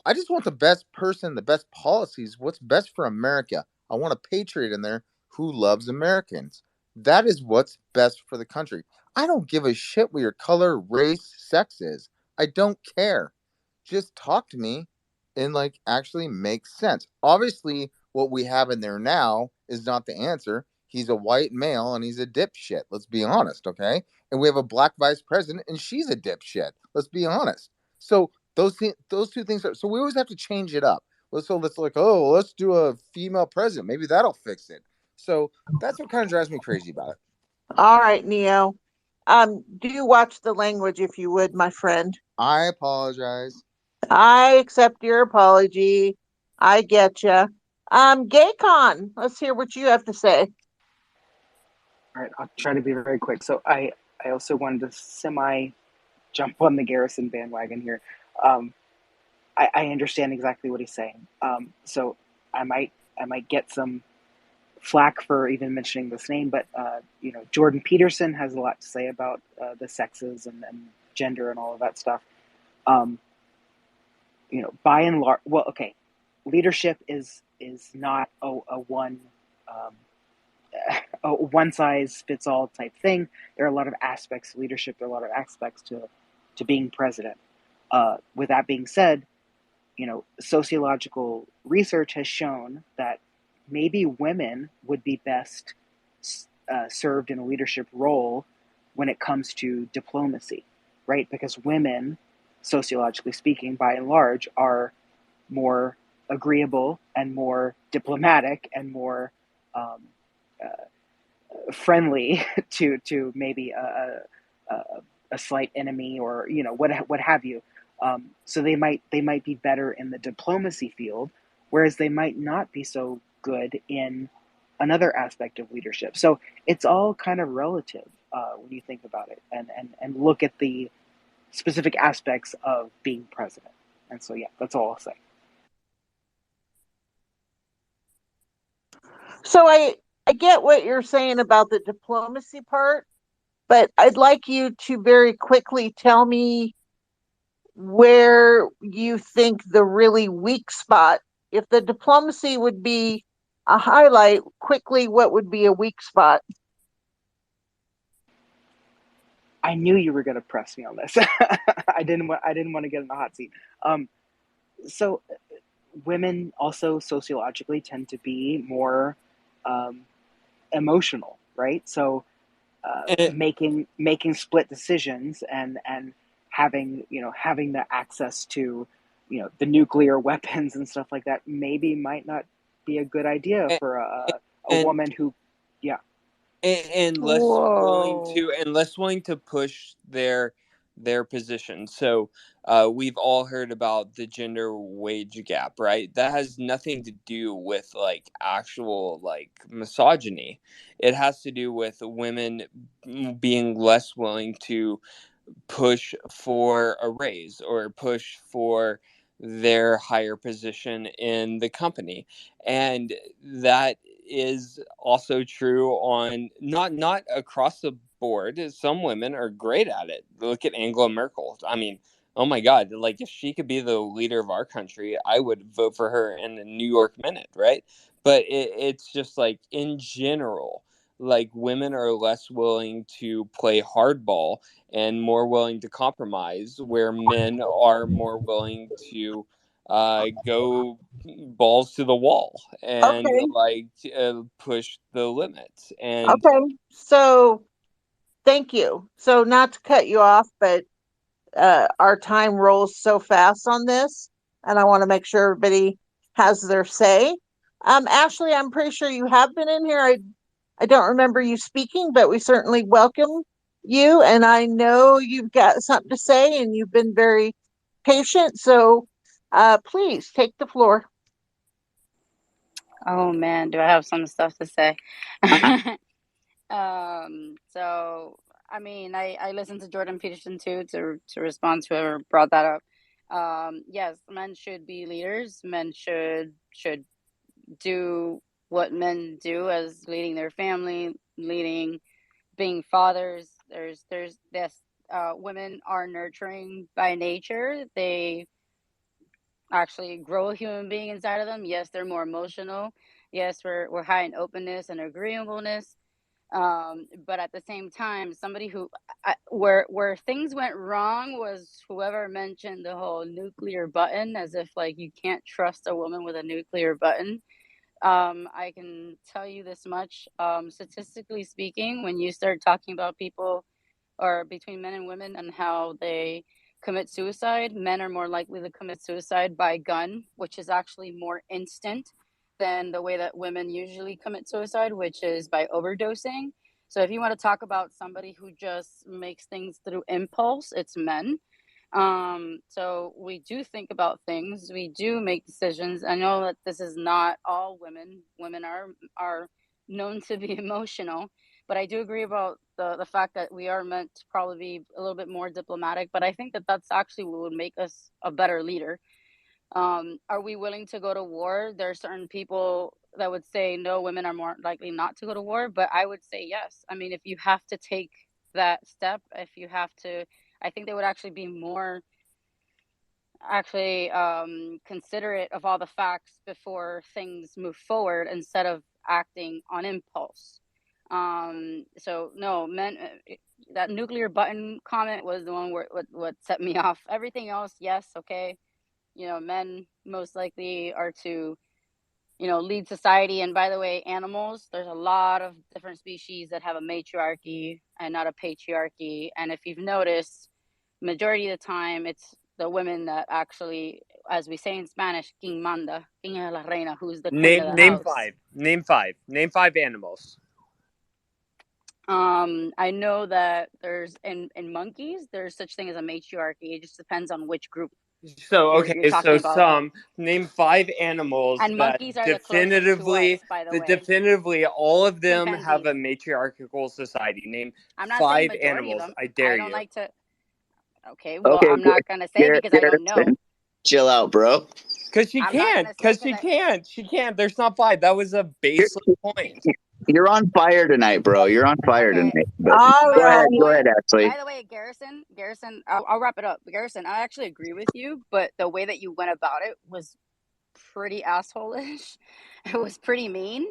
I just want the best person, the best policies. What's best for America? I want a patriot in there who loves Americans. That is what's best for the country. I don't give a shit what your color, race, sex is. I don't care. Just talk to me and like actually make sense. Obviously, what we have in there now is not the answer. He's a white male and he's a dipshit. Let's be honest, okay? And we have a black vice president and she's a dipshit. Let's be honest. So those two things are. So we always have to change it up. Let's like, oh, let's do a female president. Maybe that'll fix it. So that's what kind of drives me crazy about it. All right, Neo. Do watch the language if you would, my friend. I apologize. I accept your apology. I get you. Gaycon, let's hear what you have to say. All right, I'll try to be very quick. So I also wanted to semi jump on the Garrison bandwagon here. Um, I understand exactly what he's saying. So I might get some flack for even mentioning this name, but Jordan Peterson has a lot to say about the sexes and gender and all of that stuff. Um, by and large, well, okay, leadership is not a one a one size fits all type thing. There are a lot of aspects to leadership. There are a lot of aspects to being president. With that being said, sociological research has shown that maybe women would be best served in a leadership role when it comes to diplomacy, right? Because women, sociologically speaking, by and large, are more agreeable and more diplomatic and more um, friendly to maybe a slight enemy, or what have you. So they might be better in the diplomacy field, whereas they might not be so good in another aspect of leadership. So it's all kind of relative when you think about it, and look at the specific aspects of being president. And so, yeah, that's all I'll say. So I get what you're saying about the diplomacy part, but I'd like you to very quickly tell me where you think the really weak spot, if the diplomacy would be a highlight, quickly, what would be a weak spot? I knew you were going to press me on this. I didn't want to get in the hot seat. So women also sociologically tend to be more um, emotional, right? So And, making split decisions, and having the access to the nuclear weapons and stuff like that maybe might not be a good idea and, for a and woman who, yeah. and Whoa. less willing to push their position. So we've all heard about the gender wage gap, right? That has nothing to do with like actual like misogyny. It has to do with women being less willing to push for a raise or push for their higher position in the company. And that is also true on not across the board. Some women are great at it. Look at Angela Merkel. I mean, oh my god, like if she could be the leader of our country, I would vote for her in the New York Minute, right? But it's just like in general, like women are less willing to play hardball and more willing to compromise, where men are more willing to go balls to the wall and Okay, like push the limits. And okay. So thank you. So not to cut you off, but our time rolls so fast on this, and I want to make sure everybody has their say. Ashley, I'm pretty sure you have been in here. I don't remember you speaking, but we certainly welcome you, and I know you've got something to say, and you've been very patient. So please take the floor. Oh man, do I have some stuff to say? So I mean, I listened to Jordan Peterson too to respond to whoever brought that up. Yes, men should be leaders. Men should do what men do as leading their family, leading, being fathers. There's this. Women are nurturing by nature. They actually grow a human being inside of them. Yes, they're more emotional. Yes, we're high in openness and agreeableness. But at the same time, somebody where things went wrong was whoever mentioned the whole nuclear button, as if like you can't trust a woman with a nuclear button. I can tell you this much. Statistically speaking, when you start talking about people or between men and women and how they commit suicide, men are more likely to commit suicide by gun, which is actually more instant than the way that women usually commit suicide, which is by overdosing. So if you want to talk about somebody who just makes things through impulse, it's men. So we do think about things, we do make decisions. I know that this is not all women. Women are known to be emotional, but I do agree about the fact that we are meant to probably be a little bit more diplomatic. But I think that that's actually what would make us a better leader. Are we willing to go to war? There are certain people that would say no, women are more likely not to go to war, but I would say yes. I mean, if you have to take that step, if you have to, I think they would actually be more actually considerate of all the facts before things move forward instead of acting on impulse. So no, men. That nuclear button comment was the one where what set me off. Everything else, yes, okay. Men most likely are to lead society. And by the way, animals, there's a lot of different species that have a matriarchy and not a patriarchy. And if you've noticed, majority of the time, it's the women that actually, as we say in Spanish, quien manda, quien es la reina, who's the queen of the Name house. five. Name five. Name five animals. I know that there's in monkeys, there's such thing as a matriarchy. It just depends on which group So you're talking about. name five animals And that monkeys are the closest to us, by the way. definitively all of them have Chimpanzees. a matriarchal society. Name I'm not saying five majority of animals. them. I dare I don't you. like to. Okay, well, Okay, I'm not gonna say because I don't know. chill out, bro. Because she I'm not can't. gonna say Because she can't. She can't. There's not five. That was a You're, baseless point. you're on fire tonight, bro. You're on fire Okay. tonight. But All My right. whole go point, ahead, Ashley. by the way, Garrison, I'll wrap it up. Garrison, I actually agree with you, but the way that you went about it was pretty asshole-ish. It was pretty mean.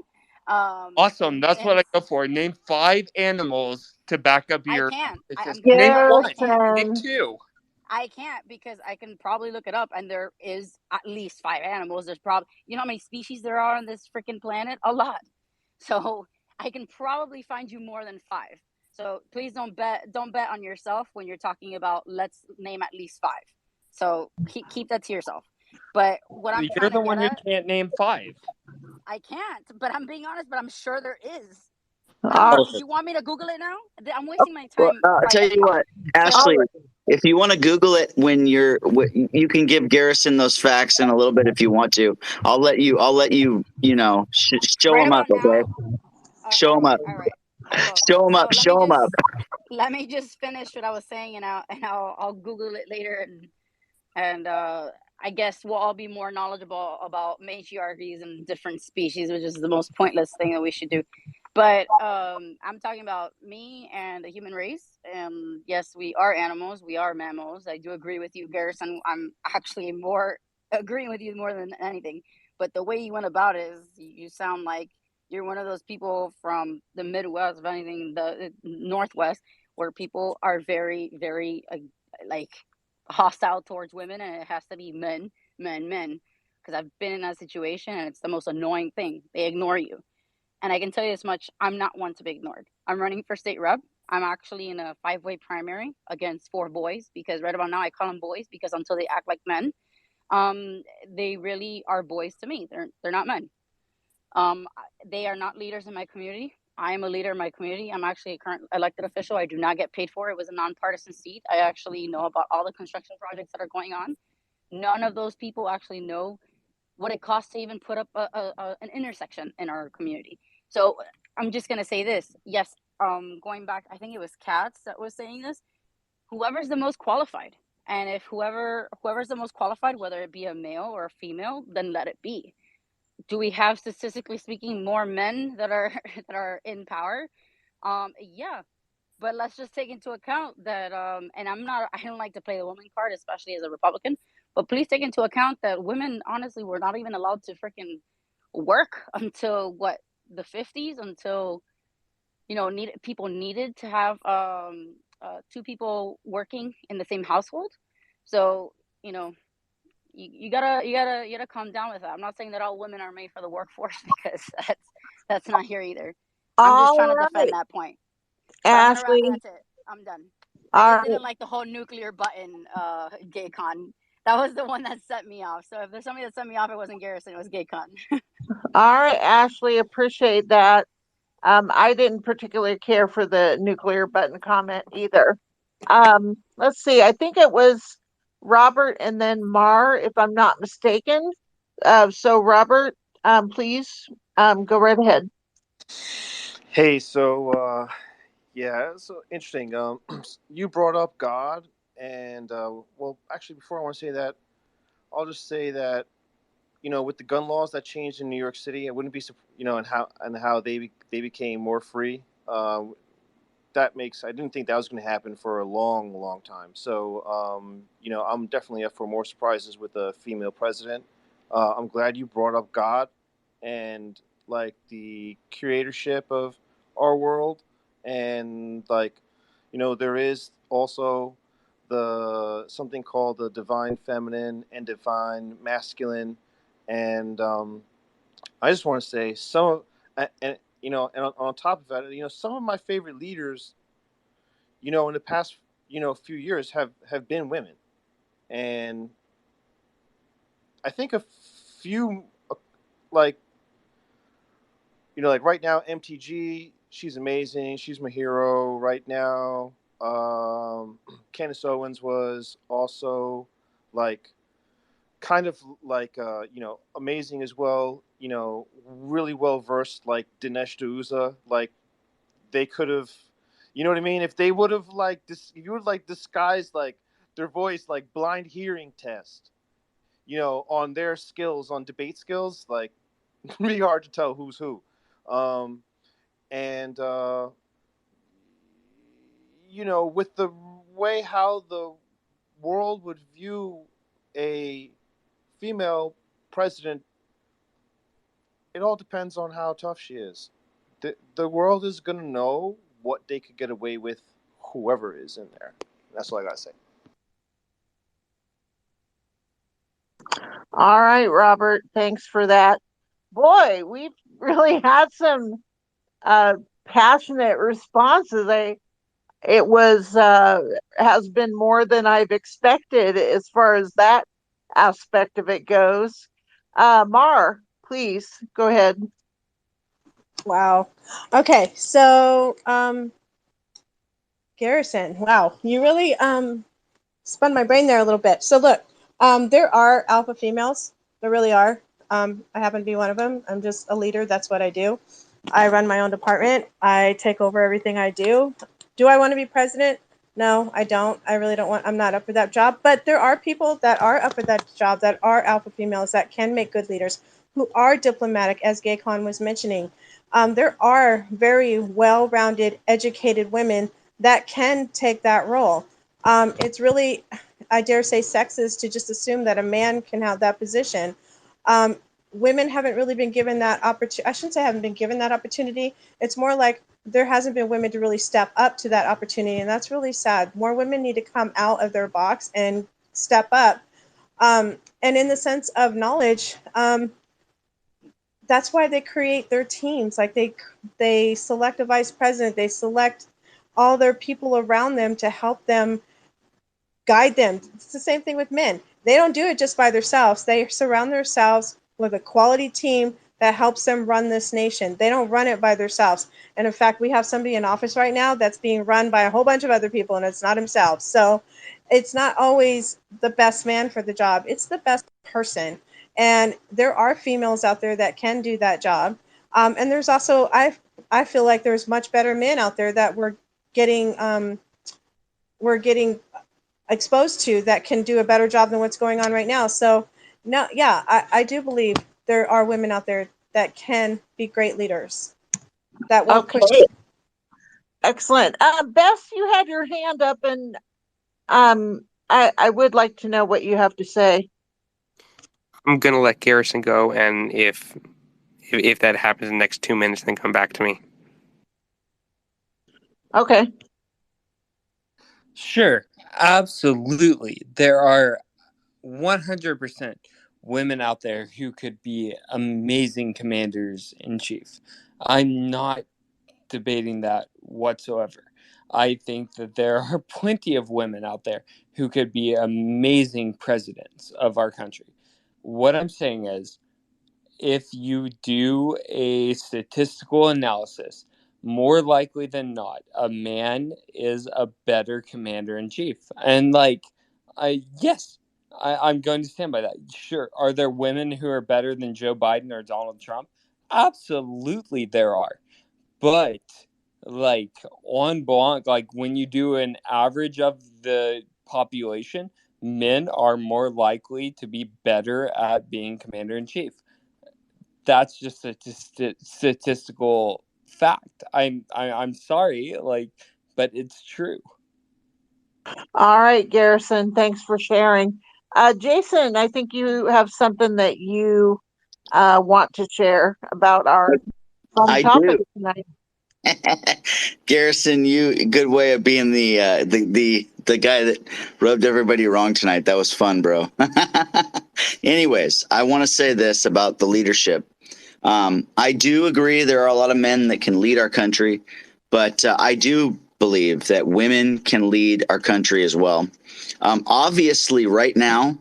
Awesome. And That's what I go for. Name five animals to back up I your. can't. I'm gonna Name tell you, I one. can't. Name Garrison. two. I can't because I can probably look it up, and there is at least 5 animals. There's probably, you know how many species there are on this freaking planet? A lot. So I can probably find you more than 5. So please don't bet on yourself when you're talking about let's name at least 5. So keep that to yourself. But what I'm You're trying to the get one who at, can't name five. I can't. But I'm being honest. But I'm sure there is. All You want me to Google it now? I'm right. wasting my Well, time I'll by tell you what, saying All Ashley. right. If you want to Google it when you can give Garrison those facts in a little bit if you want to. I'll let you. Show right him up. about Okay, now. show him up. All right. I will. Show him up. So Show him up. let me just finish what I was saying, and I'll Google it later, and I guess we'll all be more knowledgeable about matriarchies and different species, which is the most pointless thing that we should do. But I'm talking about me and the human race. Yes, we are animals. We are mammals. I do agree with you, Garrison. I'm actually more agreeing with you more than anything. But the way you went about it is you sound like you're one of those people from the Midwest, if anything, the Northwest, where people are very, very like hostile towards women, and it has to be men, men, men. Because I've been in that situation, and it's the most annoying thing. They ignore you. And I can tell you this much, I'm not one to be ignored. I'm running for state rep. I'm actually in a 5-way primary against 4 boys because right about now I call them boys because until they act like men, they really are boys to me. They're not men. Um, they are not leaders in my community. I am a leader in my community. I'm actually a current elected official. I do not get paid for it. It was a nonpartisan seat. I actually know about all the construction projects that are going on. None of those people actually know what it costs to even put up an intersection in our community. So I'm just gonna say this. Yes, going back, I think it was Katz that was saying this. Whoever's the most qualified, and if whoever's the most qualified, whether it be a male or a female, then let it be. Do we have, statistically speaking, more men that are that are in power? Yeah, but let's just take into account that, and I don't like to play the woman card, especially as a Republican, but please take into account that women, honestly, were not even allowed to freaking work until what, the 50s, until, people needed to have 2 people working in the same household. So, you know, you gotta calm down with that. I'm not saying that all women are made for the workforce because that's not here either. I'm just trying All to right. defend that point. But I'm gonna wrap. Ashley. That's it. I'm done. I All just right. didn't like the whole nuclear button, Gaycon. That was the one that set me off. So if there's somebody that set me off, it wasn't Garrison. It was Gaycon. All right, Ashley. Appreciate that. I didn't particularly care for the nuclear button comment either. Let's see. I think it was Robert and then Mar, if I'm not mistaken. So Robert, please, go right ahead. Hey, so yeah, so interesting. You brought up God, and well, actually, before I want to say that, I'll just say that with the gun laws that changed in New York City, it wouldn't be and how they became more free. That makes I didn't think that was going to happen for a long, long time. So I'm definitely up for more surprises with a female president. I'm glad you brought up God and like the creatorship of our world, and like there is also the something called the divine feminine and divine masculine, and I just want to say and on top of that, some of my favorite leaders, in the past, few years have been women, And I think a few, like, like right now, MTG, she's amazing. She's my hero right now. Candace Owens was also like kind of like amazing as well. Really well versed, like Dinesh D'Souza. Like they could have, you know what I mean? If they would have like this, if you would like disguised like their voice, like blind hearing test, on their skills, on debate skills, like really hard to tell who's who. Um, and with the way how the world would view a female president, it all depends on how tough she is. The world is gonna know what they could get away with, whoever is in there. That's all I gotta say. All right, Robert, thanks for that. Boy, we've really had some uh, passionate responses. It was has been more than I've expected as far as that aspect of it goes. Mar, please go ahead. Wow. Okay, so Garrison, wow, you really spun my brain there a little bit. So look, there are alpha females. There really are. I happen to be one of them. I'm just a leader. That's what I do. I run my own department. I take over everything I do. Do I want to be president? No, I don't. I really don't want. I'm not up for that job. But there are people that are up for that job that are alpha females that can make good leaders, who are diplomatic, as Gaycon was mentioning. There are very well-rounded, educated women that can take that role. It's really, I dare say, sexist to just assume that a man can have that position. Um, Women haven't really been given that opportunity. I shouldn't say haven't been given that opportunity. It's more like there hasn't been women to really step up to that opportunity, and that's really sad. More women need to come out of their box and step up. And in the sense of knowledge, that's why they create their teams. Like they select a vice president, they select all their people around them to help them guide them. It's the same thing with men. They don't do it just by themselves. They surround themselves with a quality team that helps them run this nation. They don't run it by themselves. And in fact, we have somebody in office right now that's being run by a whole bunch of other people, and it's not himself. So it's not always the best man for the job. It's the best person. And there are females out there that can do that job. And there's also, I feel like there's much better men out there that we're getting exposed to that can do a better job than what's going on right now. So, no, yeah, I do believe there are women out there that can be great leaders that won't push. Okay, excellent. Bess, you had your hand up, and I would like to know what you have to say. I'm gonna let Garrison go, and if that happens in the next 2 minutes, then come back to me. Okay. Sure, absolutely. There are 100% women out there who could be amazing commanders in chief. I'm not debating that whatsoever. I think that there are plenty of women out there who could be amazing presidents of our country. What I'm saying is, if you do a statistical analysis, more likely than not, a man is a better commander in chief. And yes, I'm going to stand by that. Sure. Are there women who are better than Joe Biden or Donald Trump? Absolutely, there are. But like on blanc, like when you do an average of the population, men are more likely to be better at being commander in chief. That's just a statistical fact. I'm sorry, but it's true. All right, Garrison, thanks for sharing. Jason, I think you have something that you want to share about our fun I topic do. tonight. Garrison, you good way of being the guy that rubbed everybody wrong tonight. That was fun, bro. Anyways, I want to say this about the leadership. I do agree there are a lot of men that can lead our country, but I do believe that women can lead our country as well. Obviously, right now,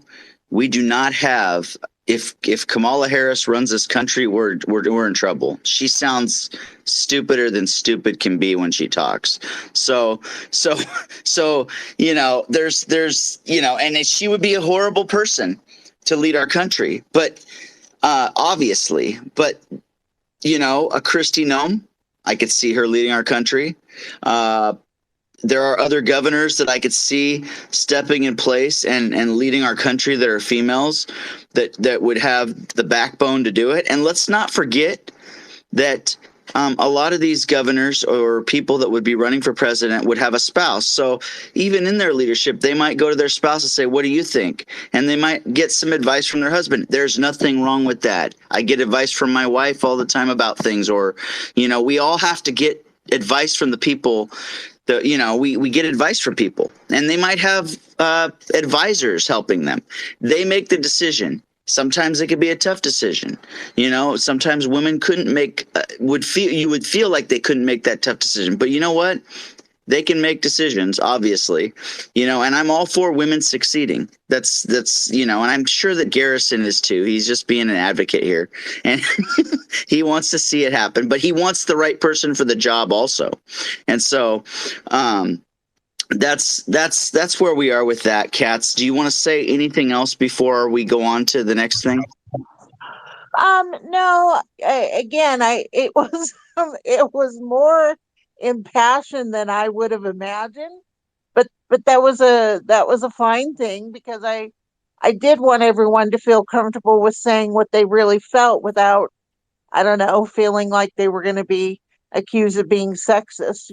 we do not have. If Kamala Harris runs this country, we're in trouble. She sounds stupider than stupid can be when she talks. So so so there's and she would be a horrible person to lead our country. But obviously, but a Kristi Noem, I could see her leading our country. There are other governors that I could see stepping in place and leading our country that are females that would have the backbone to do it. And let's not forget that a lot of these governors or people that would be running for president would have a spouse. So even in their leadership, they might go to their spouse and say, "What do you think?" And they might get some advice from their husband. There's nothing wrong with that. I get advice from my wife all the time about things, or, we all have to get advice from the people. We get advice from people, and they might have advisors helping them. They make the decision. Sometimes it could be a tough decision. Sometimes women couldn't make you would feel like they couldn't make that tough decision. But you know what? They can make decisions, obviously, and I'm all for women succeeding. That's and I'm sure that Garrison is too. He's just being an advocate here, and he wants to see it happen, but he wants the right person for the job also. And so that's where we are with that. Katz, do you want to say anything else before we go on to the next thing? No, it was it was more impassioned than I would have imagined, but that was a fine thing, because I did want everyone to feel comfortable with saying what they really felt without, I don't know, feeling like they were going to be accused of being sexist.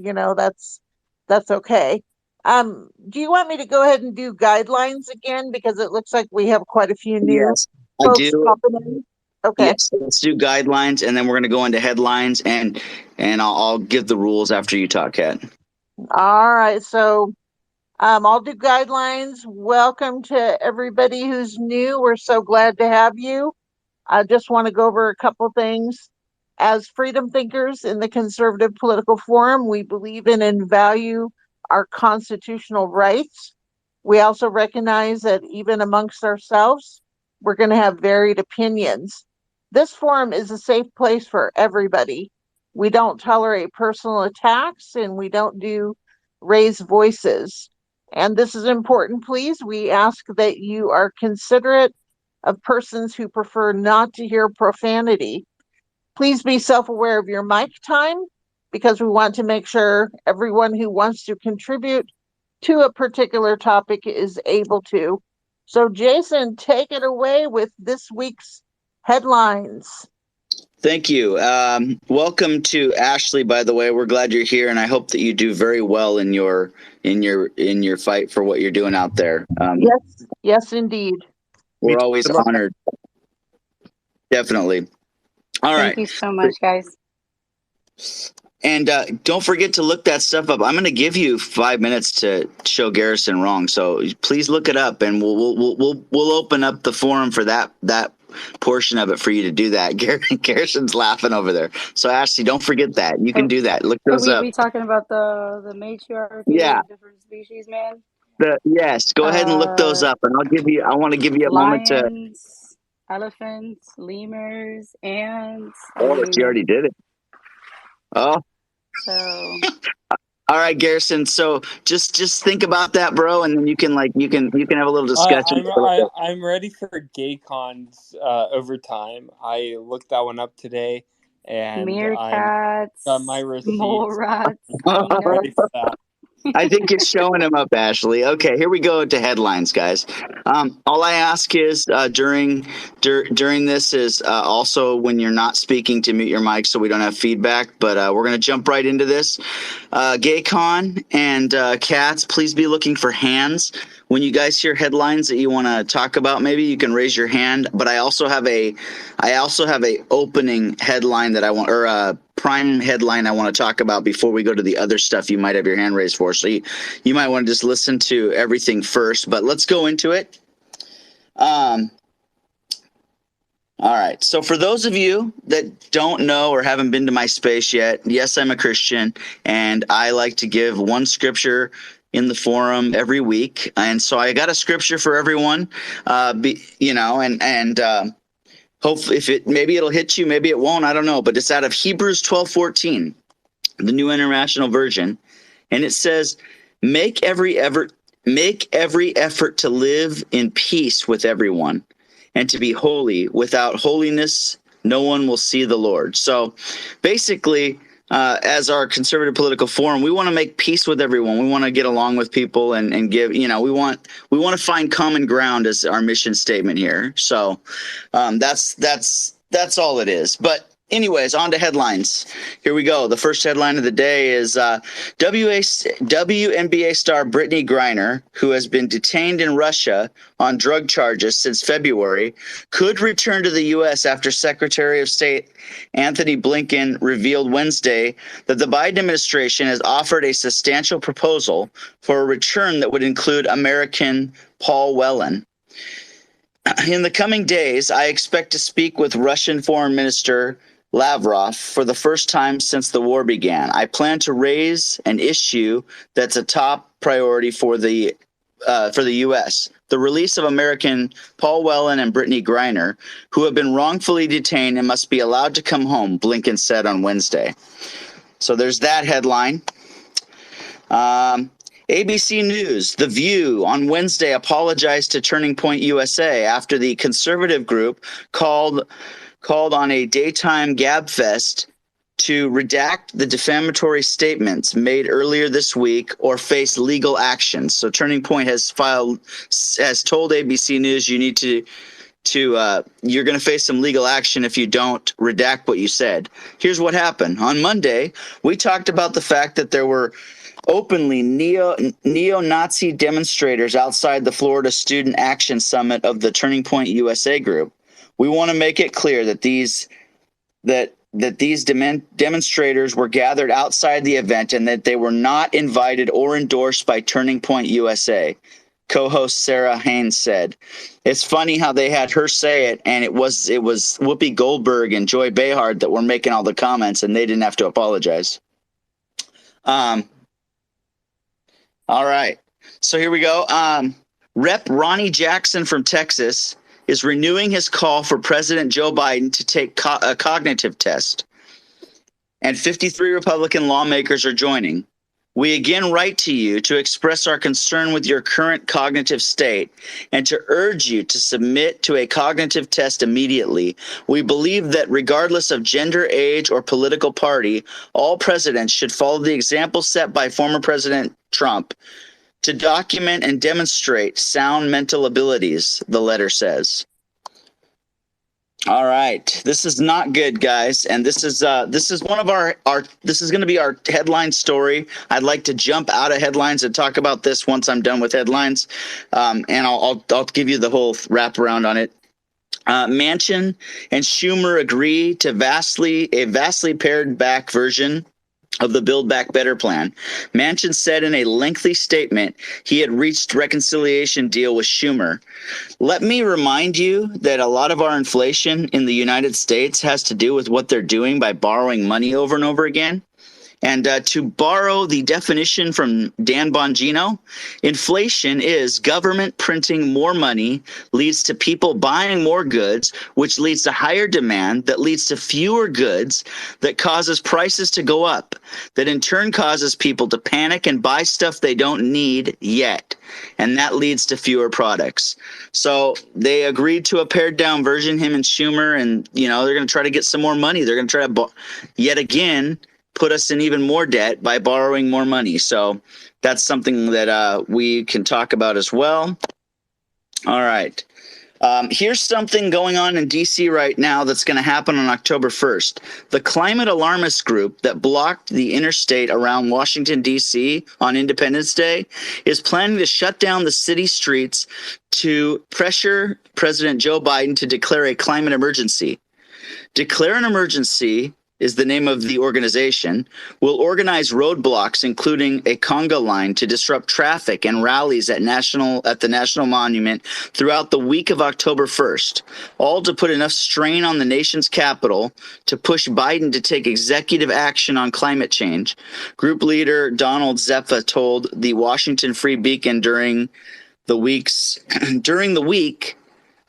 That's okay. Do you want me to go ahead and do guidelines again, because it looks like we have quite a few new Yes, I folks do. popping in? Okay. Yes, let's do guidelines, and then we're going to go into headlines, and I'll give the rules after you talk, Kat. All right. So I'll do guidelines. Welcome to everybody who's new. We're so glad to have you. I just want to go over a couple things. As freedom thinkers in the conservative political forum, we believe in and value our constitutional rights. We also recognize that even amongst ourselves, we're going to have varied opinions. This forum is a safe place for everybody. We don't tolerate personal attacks, and we don't do raised voices. And this is important, please. We ask that you are considerate of persons who prefer not to hear profanity. Please be self-aware of your mic time, because we want to make sure everyone who wants to contribute to a particular topic is able to. So Jason, take it away with this week's headlines. Thank you. Welcome to Ashley, by the way. We're glad you're here, and I hope that you do very well in your fight for what you're doing out there. Yes, indeed. We're always honored. Definitely. All right. Thank you so much, guys. And don't forget to look that stuff up. I'm going to give you 5 minutes to show Garrison wrong. So please look it up, and we'll open up the forum for that portion of it for you to do that. Garrison's laughing over there. So Ashley, don't forget that. You can do that. Look those up. We talking about the matriarchy Yeah. of different species, man? Yes. Go ahead and look those up, and I want to give you a moment to. Lions, elephants, lemurs, ants. She already did it. Oh. So. All right, Garrison. So just think about that, bro, and then you can have a little discussion. I'm ready for Gaycon's overtime. I looked that one up today, and Meerkats, got my receipts. mole rats. I'm ready for that. I think you're showing him up, Ashley. Okay, here we go to headlines, guys. All I ask is during this is also when you're not speaking to mute your mic so we don't have feedback. But we're going to jump right into this. Gaycon and Cats, please be looking for hands. When you guys hear headlines that you want to talk about, maybe you can raise your hand. But I also have a opening headline that I want, or a prime headline I want to talk about before we go to the other stuff you might have your hand raised for. So you might want to just listen to everything first. But let's go into it. All right. right. So for those of you that don't know or haven't been to my space yet, yes, I'm a Christian, and I like to give one scripture in the forum every week. And so I got a scripture for everyone, hopefully maybe it'll hit you, maybe it won't. I don't know. But it's out of Hebrews 12:14, the New International Version. And it says, make every effort to live in peace with everyone and to be holy. Without holiness, no one will see the Lord. So basically, as our conservative political forum, we want to make peace with everyone. We want to get along with people and give, we want to find common ground as our mission statement here. So that's all it is. But anyways, on to headlines. Here we go. The first headline of the day is WNBA star Brittany Griner, who has been detained in Russia on drug charges since February, could return to the U.S. after Secretary of State Anthony Blinken revealed Wednesday that the Biden administration has offered a substantial proposal for a return that would include American Paul Whelan. In the coming days, I expect to speak with Russian Foreign Minister Lavrov for the first time since the war began. I plan to raise an issue that's a top priority for the U.S. The release of American Paul Whelan and Brittany Griner, who have been wrongfully detained and must be allowed to come home, Blinken said on Wednesday. So there's that headline. ABC News, The View, on Wednesday apologized to Turning Point USA after the conservative group called on a daytime gabfest to redact the defamatory statements made earlier this week or face legal actions. So Turning Point has told ABC News you need to you're going to face some legal action if you don't redact what you said. Here's what happened. On Monday, we talked about the fact that there were openly neo-Nazi demonstrators outside the Florida Student Action Summit of the Turning Point USA group. We want to make it clear that these demonstrators were gathered outside the event and that they were not invited or endorsed by Turning Point USA. Co-host Sarah Haynes said. It's funny how they had her say it, and it was Whoopi Goldberg and Joy Behar that were making all the comments, and they didn't have to apologize. All right. So here we go. Rep. Ronnie Jackson from Texas is renewing his call for President Joe Biden to take a cognitive test. And 53 Republican lawmakers are joining. We again write to you to express our concern with your current cognitive state and to urge you to submit to a cognitive test immediately. We believe that regardless of gender, age, or political party, all presidents should follow the example set by former President Trump to document and demonstrate sound mental abilities, the letter says. All right, this is not good, guys, and this is one of our this is going to be our headline story. I'd like to jump out of headlines and talk about this once I'm done with headlines, and I'll give you the whole wraparound on it. Manchin and Schumer agree to a vastly pared back version of the Build Back Better plan. Manchin said in a lengthy statement he had reached reconciliation deal with Schumer. Let me remind you that a lot of our inflation in the United States has to do with what they're doing by borrowing money over and over again. And to borrow the definition from Dan Bongino, inflation is government printing more money leads to people buying more goods, which leads to higher demand, that leads to fewer goods, that causes prices to go up, that in turn causes people to panic and buy stuff they don't need yet. And that leads to fewer products. So they agreed to a pared down version, him and Schumer, and they're going to try to get some more money. They're going to try to yet again put us in even more debt by borrowing more money. So that's something that we can talk about as well. All right. Here's something going on in D.C. right now that's going to happen on October 1st. The climate alarmist group that blocked the interstate around Washington, D.C. on Independence Day is planning to shut down the city streets to pressure President Joe Biden to declare a climate emergency. Declare an emergency is the name of the organization, will organize roadblocks, including a conga line, to disrupt traffic and rallies at the National Monument throughout the week of October 1st, all to put enough strain on the nation's capital to push Biden to take executive action on climate change. Group leader Donald Zeppa told the Washington Free Beacon during the week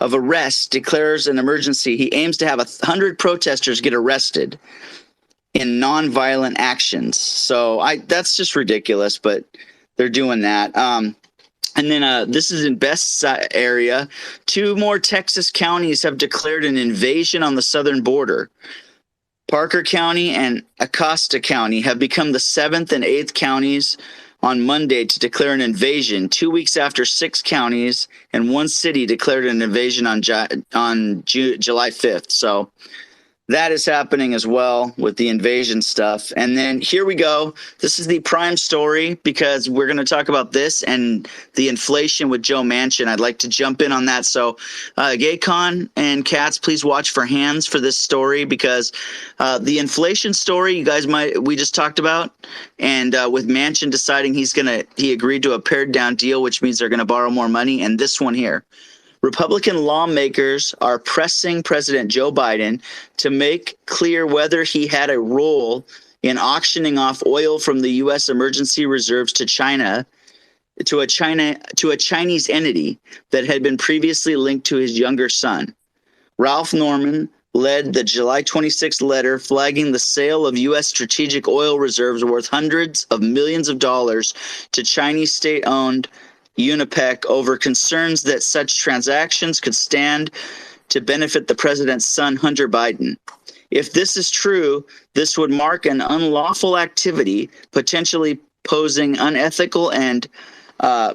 of arrest declares an emergency. He aims to have 100 protesters get arrested in nonviolent actions. So that's just ridiculous, but they're doing that. And then this is in Best's area. 2 more Texas counties have declared an invasion on the southern border. Parker County and Acosta County have become the 7th and 8th counties on Monday to declare an invasion, 2 weeks after 6 counties and 1 city declared an invasion on July 5th. So that is happening as well with the invasion stuff. And then here we go. This is the prime story because we're going to talk about this and the inflation with Joe Manchin. I'd like to jump in on that. So Gaycon and Katz, please watch for hands for this story because the inflation story we just talked about, and with Manchin deciding he agreed to a pared down deal, which means they're going to borrow more money. And this one here. Republican lawmakers are pressing President Joe Biden to make clear whether he had a role in auctioning off oil from the U.S. emergency reserves to a Chinese entity that had been previously linked to his younger son. Ralph Norman led the July 26th letter flagging the sale of U.S. strategic oil reserves worth hundreds of millions of dollars to Chinese state-owned Unipec over concerns that such transactions could stand to benefit the president's son, Hunter Biden. If this is true, this would mark an unlawful activity, potentially posing unethical and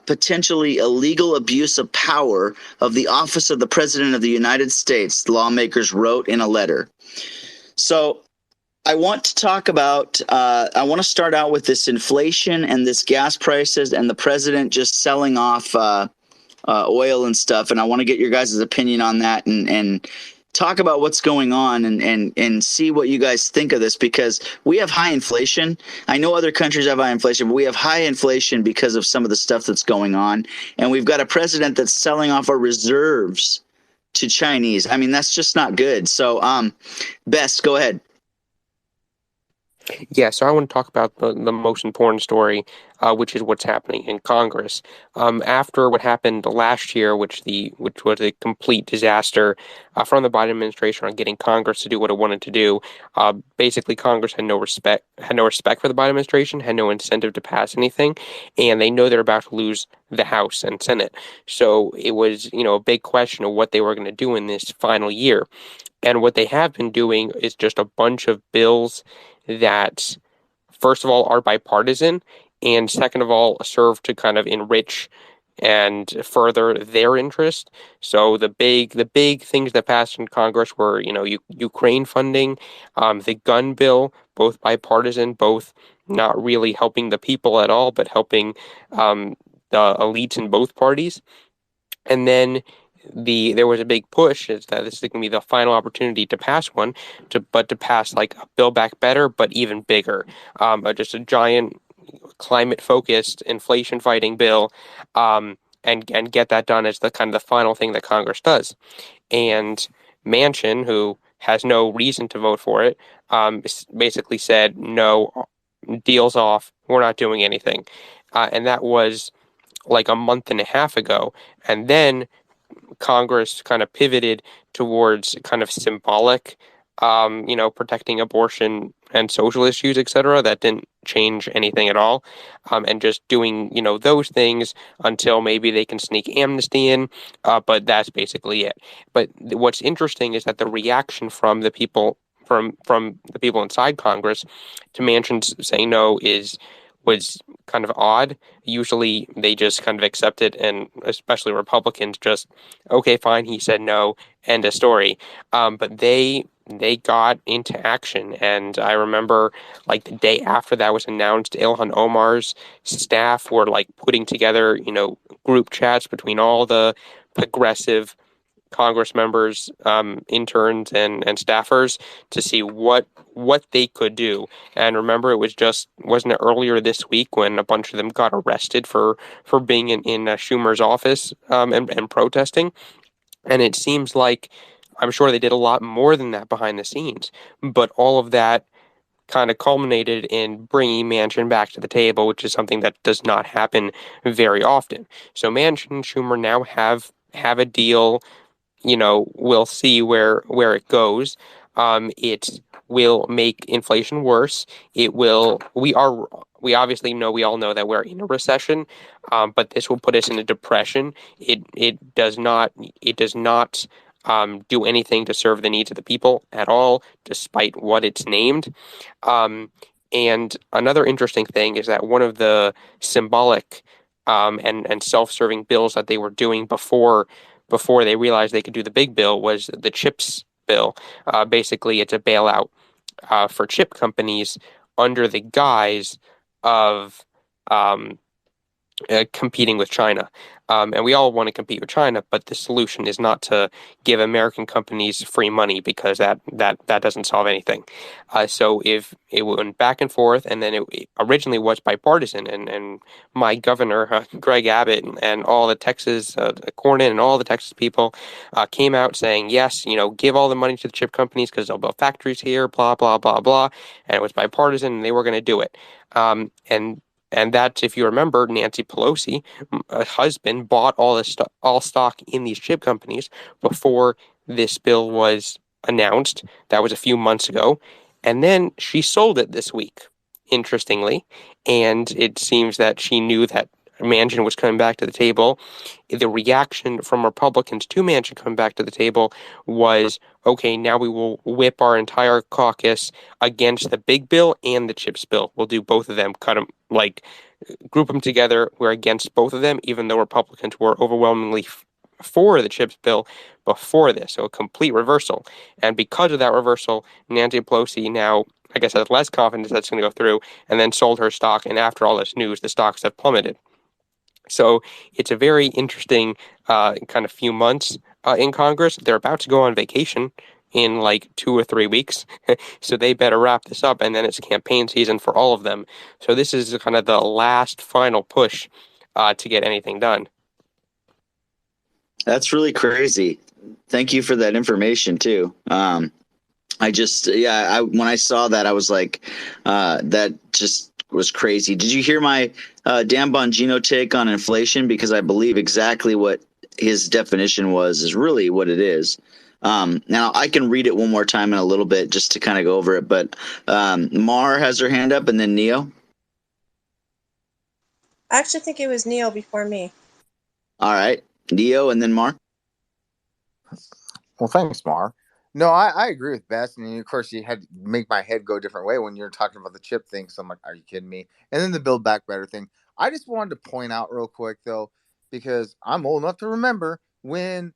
potentially illegal abuse of power of the office of the President of the United States, lawmakers wrote in a letter. So I want to talk about, I want to start out with this inflation and this gas prices and the president just selling off oil and stuff. And I want to get your guys' opinion on that and talk about what's going on and see what you guys think of this, because we have high inflation. I know other countries have high inflation, but we have high inflation because of some of the stuff that's going on. And we've got a president that's selling off our reserves to Chinese. I mean, that's just not good. So, Best, go ahead. Yeah, so I want to talk about the most important story, which is what's happening in Congress. After what happened last year, which was a complete disaster from the Biden administration on getting Congress to do what it wanted to do. Basically, Congress had no respect for the Biden administration, had no incentive to pass anything, and they know they're about to lose the House and Senate. So it was, a big question of what they were going to do in this final year. And what they have been doing is just a bunch of bills that, first of all, are bipartisan, and second of all, serve to kind of enrich and further their interest. So the big things that passed in Congress were, Ukraine funding, the gun bill, both bipartisan, both not really helping the people at all, but helping the elites in both parties. And then there was a big push is that this is going to be the final opportunity to pass one, to pass like a Build Back Better, but even bigger, just a giant climate-focused inflation-fighting bill, and get that done as the kind of the final thing that Congress does. And Manchin, who has no reason to vote for it, basically said, no, deals off, we're not doing anything. And that was like a month and a half ago. And then Congress kind of pivoted towards kind of symbolic, protecting abortion and social issues, etc. That didn't change anything at all. And just doing, those things until maybe they can sneak amnesty in. But that's basically it. But what's interesting is that the reaction from the people, from the people inside Congress to Manchin's saying no was kind of odd. Usually they just kind of accept it, and especially Republicans just, okay, fine, he said no, end of story. But they got into action, and I remember like the day after that was announced, Ilhan Omar's staff were like putting together, group chats between all the progressive Congress members, interns, and staffers to see what they could do. And remember, wasn't it earlier this week when a bunch of them got arrested for being in Schumer's office, and protesting. And it seems like, I'm sure they did a lot more than that behind the scenes, but all of that kind of culminated in bringing Manchin back to the table, which is something that does not happen very often. So Manchin and Schumer now have a deal. We'll see where it goes. It will make inflation worse. It will. We obviously know. We all know that we're in a recession, but this will put us in a depression. It does not. It does not. Do anything to serve the needs of the people at all, despite what it's named. Um, and another interesting thing is that one of the symbolic, and self-serving bills that they were doing before they realized they could do the big bill was the CHIPS bill. Basically, it's a bailout, for chip companies under the guise of, um, competing with China. And we all want to compete with China, but the solution is not to give American companies free money, because that doesn't solve anything. So if it went back and forth, and then it originally was bipartisan, and my governor, Greg Abbott, and all the Texas, Cornyn, and all the Texas people came out saying, yes, give all the money to the chip companies because they'll build factories here, blah, blah, blah, blah. And it was bipartisan, and they were going to do it. And that, if you remember, Nancy Pelosi, husband, bought all stock in these chip companies before this bill was announced. That was a few months ago. And then she sold it this week, interestingly. And it seems that she knew that Manchin was coming back to the table. The reaction from Republicans to Manchin coming back to the table was, okay, now we will whip our entire caucus against the big bill and the CHIPS bill. We'll do both of them, cut them, group them together. We're against both of them, even though Republicans were overwhelmingly for the CHIPS bill before this. So a complete reversal. And because of that reversal, Nancy Pelosi now, I guess, has less confidence that's going to go through, and then sold her stock. And after all this news, the stocks have plummeted. So it's a very interesting, kind of few months in Congress. They're about to go on vacation in like 2 or 3 weeks. So they better wrap this up, and then it's campaign season for all of them. So this is kind of the last final push to get anything done. That's really crazy. Thank you for that information too. When I saw that, I was like, that just was crazy. Did you hear my Dan Bongino take on inflation? Because I believe exactly what his definition is really what it is. Now I can read it one more time in a little bit just to kind of go over it. But Mar has her hand up, and then Neo. I actually think it was Neil before me. All right, Neo, and then Mar. Well, thanks, Mar. No, I agree with Bess. And of course, you had to make my head go a different way when you're talking about the chip thing. So I'm like, are you kidding me? And then the Build Back Better thing. I just wanted to point out real quick, though, because I'm old enough to remember when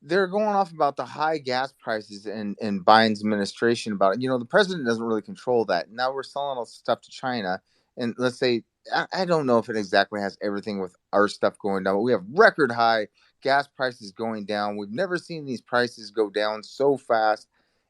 they're going off about the high gas prices and Biden's administration about it. The president doesn't really control that. Now we're selling all stuff to China. And let's say, I don't know if it exactly has everything with our stuff going down, but we have record high gas prices going down. We've never seen these prices go down so fast.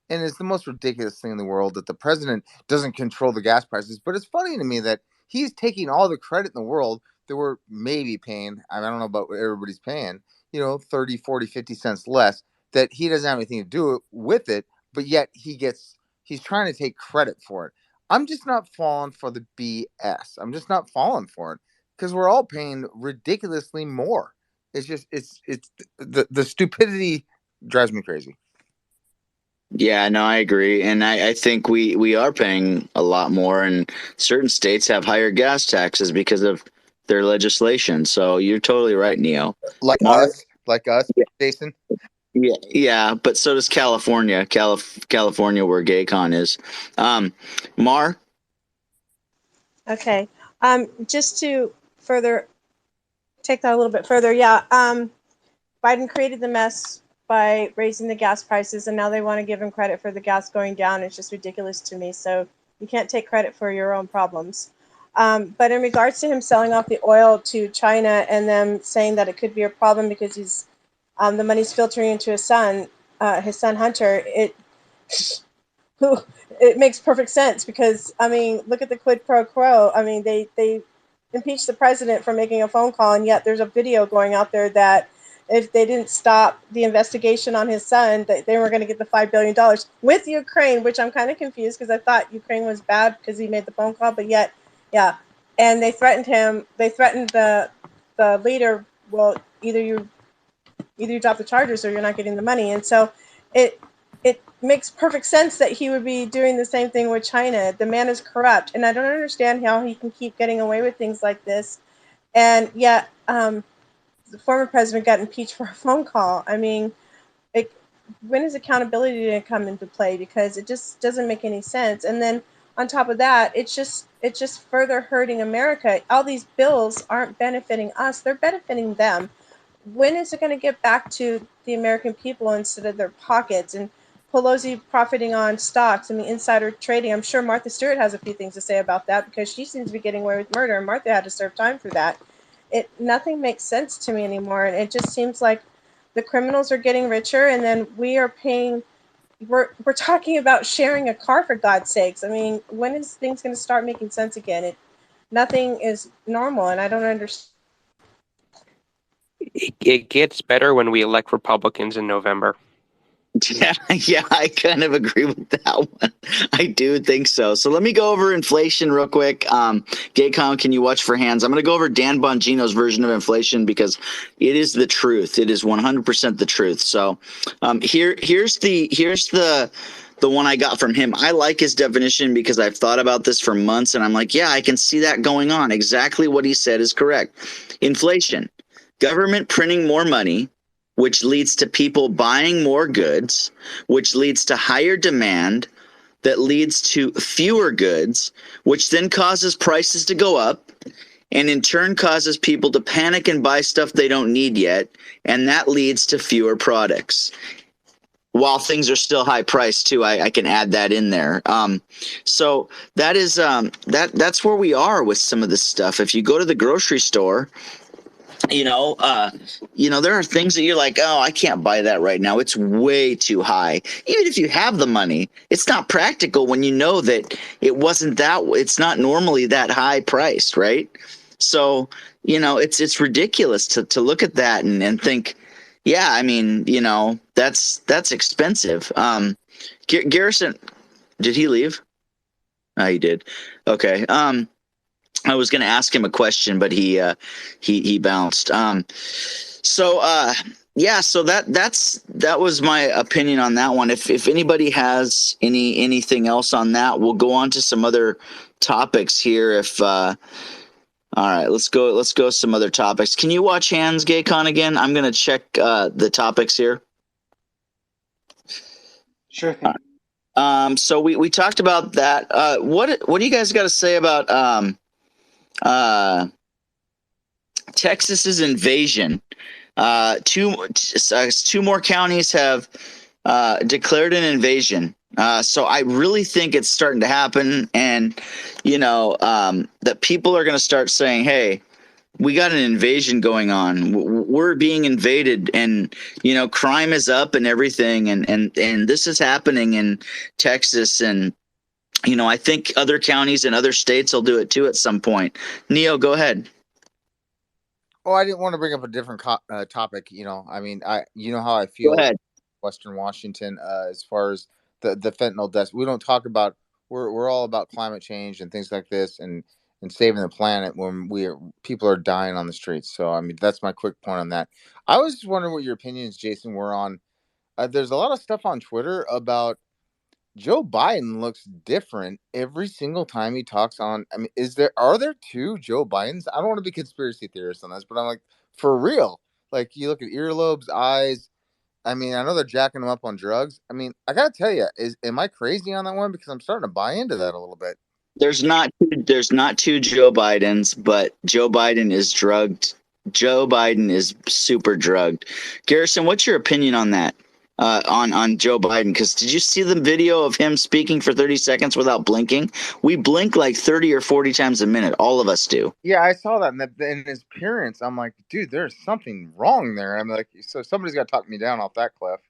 And it's the most ridiculous thing in the world that the president doesn't control the gas prices. But it's funny to me that he's taking all the credit in the world that we're maybe paying. I don't know about what everybody's paying, 30, 40, 50 cents less, that he doesn't have anything to do with it. But yet he's trying to take credit for it. I'm just not falling for the BS. I'm just not falling for it because we're all paying ridiculously more. It's just, it's the stupidity drives me crazy. Yeah, no, I agree. And I think we are paying a lot more, and certain states have higher gas taxes because of their legislation. So you're totally right, Neo. Like Mark? us, Yeah, Jason. yeah, but so does California. California, where Gaycon is. Mar? Okay. Just to further take that a little bit further, Biden created the mess by raising the gas prices, and now they want to give him credit for the gas going down. It's just ridiculous to me. So you can't take credit for your own problems. But in regards to him selling off the oil to China and them saying that it could be a problem because he's the money's filtering into his son Hunter. Who it makes perfect sense because I mean, look at the quid pro quo. I mean, they impeached the president for making a phone call, and yet there's a video going out there that if they didn't stop the investigation on his son, that they were going to get the $5 billion with Ukraine, which I'm kind of confused because I thought Ukraine was bad because he made the phone call, but yet, yeah, and they threatened him. They threatened the leader. Well, either you drop the charges or you're not getting the money. And so it it makes perfect sense that he would be doing the same thing with China. The man is corrupt, and I don't understand how he can keep getting away with things like this. And yet, the former president got impeached for a phone call. I mean, it, when is accountability going to come into play? Because it just doesn't make any sense. And then on top of that, it's just further hurting America. All these bills aren't benefiting us; they're benefiting them. When is it going to get back to the American people instead of their pockets? And Pelosi profiting on stocks and the insider trading. I'm sure Martha Stewart has a few things to say about that because she seems to be getting away with murder, and Martha had to serve time for that. It nothing makes sense to me anymore, and it just seems like the criminals are getting richer, and then we are paying. We're talking about sharing a car for God's sakes. I mean, when is things going to start making sense again? Nothing is normal, and I don't understand. It gets better when we elect Republicans in November. Yeah, yeah, I kind of agree with that one. I do think so. So let me go over inflation real quick. Gaycon, can you watch for hands? I'm going to go over Dan Bongino's version of inflation because it is the truth. It is 100% the truth. So here's the one I got from him. I like his definition because I've thought about this for months, and I'm like, yeah, I can see that going on. Exactly what he said is correct. Inflation, government printing more money, which leads to people buying more goods, which leads to higher demand, that leads to fewer goods, which then causes prices to go up, and in turn causes people to panic and buy stuff they don't need yet, and that leads to fewer products. While things are still high priced too, I can add that in there. So that is that's where we are with some of this stuff. If you go to the grocery store, there are things that you're like, oh, I can't buy that right now. It's way too high. Even if you have the money, it's not practical when you know that it's not normally that high priced, right? So, it's ridiculous to look at that and think, yeah, I mean, that's expensive. Garrison, did he leave? Oh, he did. Okay. I was going to ask him a question, but he bounced. So that was my opinion on that one. If anybody has anything else on that, we'll go on to some other topics here. All right, let's go some other topics. Can you watch hands, Gaycon, again? I'm going to check the topics here. Sure thing. So we talked about that. What do you guys got to say about Texas's invasion? Two more counties have declared an invasion. So I really think it's starting to happen, and that people are going to start saying, "Hey, we got an invasion going on. We're being invaded, and crime is up and everything, and this is happening in Texas, and I think other counties and other states will do it too at some point." Neo, go ahead. Oh, I didn't want to bring up a different topic. I mean, how I Go feel ahead. Western Washington as far as the fentanyl deaths. We don't talk about. We're all about climate change and things like this, and saving the planet when people are dying on the streets. So I mean, that's my quick point on that. I was just wondering what your opinions, Jason, were on. There's a lot of stuff on Twitter about Joe Biden looks different every single time he talks on. I mean, are there two Joe Bidens? I don't want to be conspiracy theorist on this, but I'm like, for real. Like, you look at earlobes, eyes. I mean, I know they're jacking them up on drugs. I mean, I gotta tell you, am I crazy on that one? Because I'm starting to buy into that a little bit. There's not two Joe Bidens, but Joe Biden is drugged. Joe Biden is super drugged. Garrison, what's your opinion on that? on Joe Biden. Because did you see the video of him speaking for 30 seconds without blinking? We blink like 30 or 40 times a minute. All of us do. Yeah, I saw that, and his appearance. I'm like, dude, there's something wrong there. I'm like, so somebody's got to talk me down off that cliff.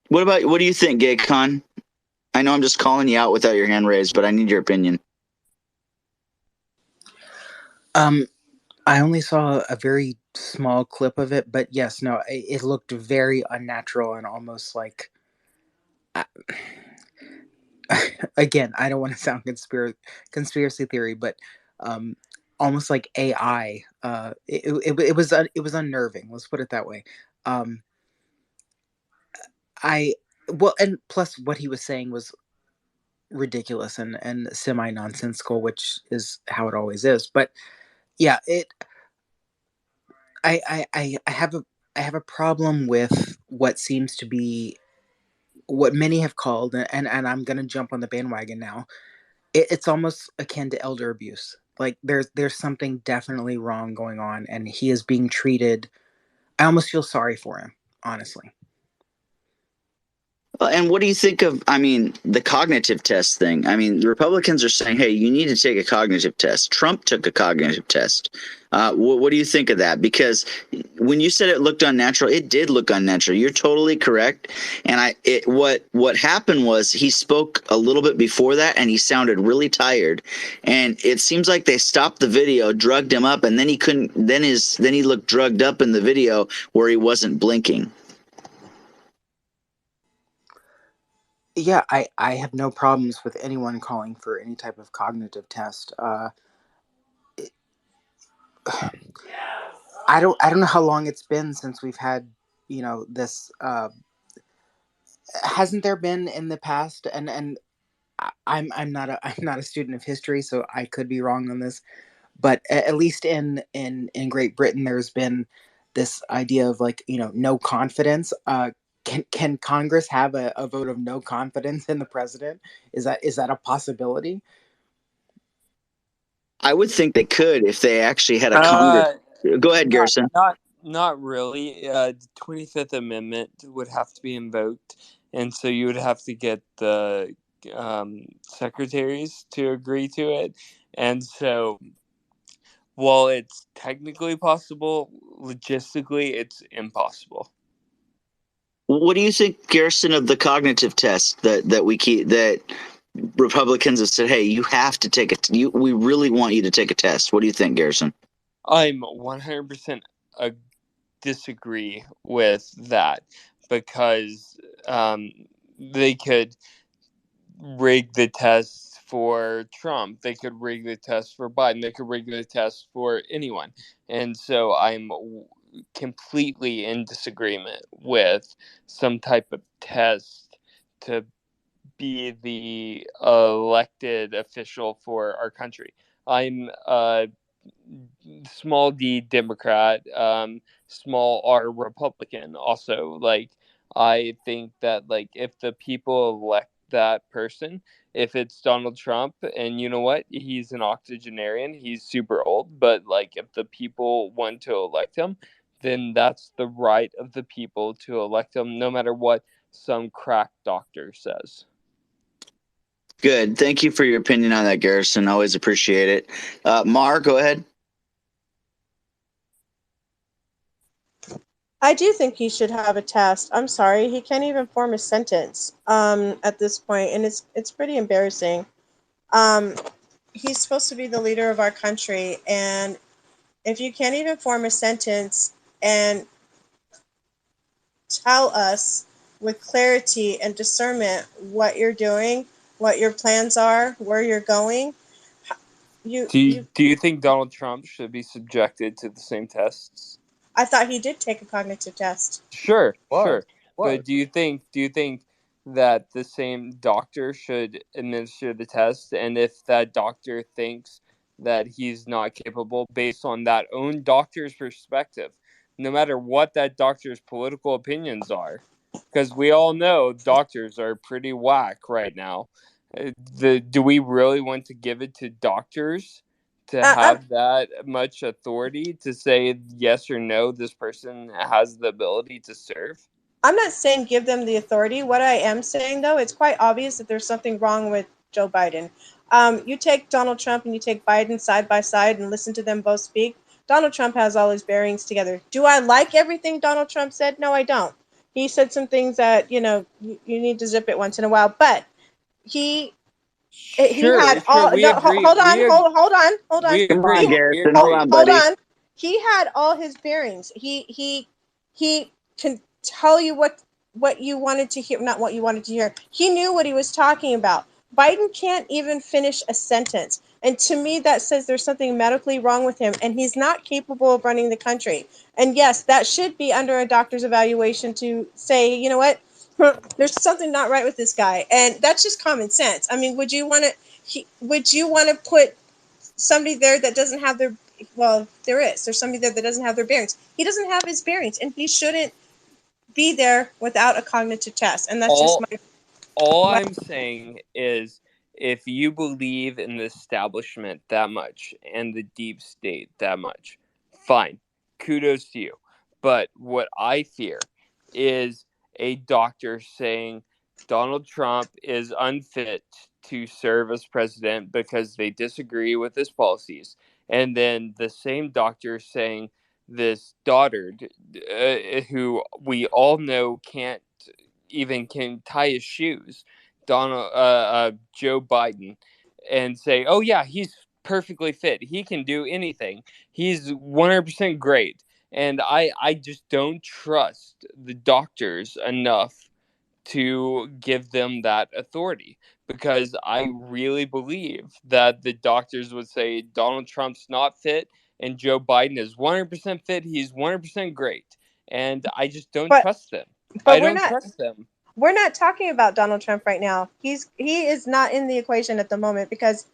What do you think, Gaycon? I know I'm just calling you out without your hand raised, but I need your opinion. I only saw a very small clip of it, but yes, no, it looked very unnatural and almost like. Again, I don't want to sound conspiracy theory, but almost like AI. It was unnerving. Let's put it that way. Um, I well, and plus what he was saying was ridiculous and semi nonsensical, which is how it always is. But yeah, I have a problem with what seems to be what many have called, and I'm gonna jump on the bandwagon now. It's almost akin to elder abuse. Like there's something definitely wrong going on, and he is being treated. I almost feel sorry for him, honestly. And what do you think of, I mean, the cognitive test thing? I mean, the Republicans are saying, hey, you need to take a cognitive test. Trump took a cognitive test. What do you think of that? Because when you said it looked unnatural, it did look unnatural. You're totally correct. And what happened was he spoke a little bit before that, and he sounded really tired. And it seems like they stopped the video, drugged him up, and then he couldn't. Then he looked drugged up in the video where he wasn't blinking. Yeah, I have no problems with anyone calling for any type of cognitive test. I don't know how long it's been since we've had this. Hasn't there been in the past? And I'm not I'm not a student of history, so I could be wrong on this. But at least in Great Britain, there's been this idea of like no confidence. Can Congress have a vote of no confidence in the president? Is that a possibility? I would think they could if they actually had a Congress. Go ahead, Not Garrison. not really. The 25th Amendment would have to be invoked, and so you would have to get the secretaries to agree to it. And so, while it's technically possible, logistically it's impossible. What do you think, Garrison, of the cognitive test that we keep that Republicans have said, hey, you have to take it. We really want you to take a test. What do you think, Garrison? I'm 100% disagree with that because they could rig the tests for Trump. They could rig the tests for Biden. They could rig the tests for anyone. And so I'm completely in disagreement with some type of test to be the elected official for our country. I'm a small d Democrat, small r Republican. Also, like I think that like if the people elect that person, if it's Donald Trump, and you know what, he's an octogenarian, he's super old, but like if the people want to elect him, then that's the right of the people to elect him, no matter what some crack doctor says. Good. Thank you for your opinion on that, Garrison. Always appreciate it. Mar, go ahead. I do think he should have a test. I'm sorry, he can't even form a sentence at this point, and it's pretty embarrassing. Um, he's supposed to be the leader of our country, and if you can't even form a sentence and tell us with clarity and discernment what you're doing, what your plans are, where you're going, Do you think Donald Trump should be subjected to the same tests? I thought he did take a cognitive test. Sure, What? sure. But do you think that the same doctor should administer the test, and if that doctor thinks that he's not capable based on that own doctor's perspective, no matter what that doctor's political opinions are, because we all know doctors are pretty whack right now. Do we really want to give it to doctors to I'm have that much authority to say yes or no, this person has the ability to serve? I'm not saying give them the authority. What I am saying, though, it's quite obvious that there's something wrong with Joe Biden. You take Donald Trump and you take Biden side by side and listen to them both speak. Donald Trump has all his bearings together. Do I like everything Donald Trump said? No, I don't. He said some things that, you need to zip it once in a while. But he he Sure, had sure. all We no agree. hold on, hold on. We Come on, He agree. We Garrison. Hold agree. on, hold buddy. on. He had all his bearings. He can tell you what you wanted to hear, not what you wanted to hear. He knew what he was talking about. Biden can't even finish a sentence. And to me, that says there's something medically wrong with him, and he's not capable of running the country. And yes, that should be under a doctor's evaluation to say, you know what, there's something not right with this guy, and that's just common sense. I mean, would you want to put somebody there that doesn't have their, well, there's somebody there that doesn't have their bearings. He doesn't have his bearings, and he shouldn't be there without a cognitive test. And that's just All all my I'm saying is if you believe in the establishment that much and the deep state that much, fine. Kudos to you. But what I fear is a doctor saying Donald Trump is unfit to serve as president because they disagree with his policies. And then the same doctor saying this daughter, who we all know can't even can tie his shoes, Joe Biden, and say, "Oh yeah, he's perfectly fit. He can do anything. He's 100% great." And I just don't trust the doctors enough to give them that authority because I really believe that the doctors would say Donald Trump's not fit and Joe Biden is 100% fit. He's 100% great. And I just don't but trust them. I but don't trust them. we're not talking about Donald Trump right now. He is not in the equation at the moment because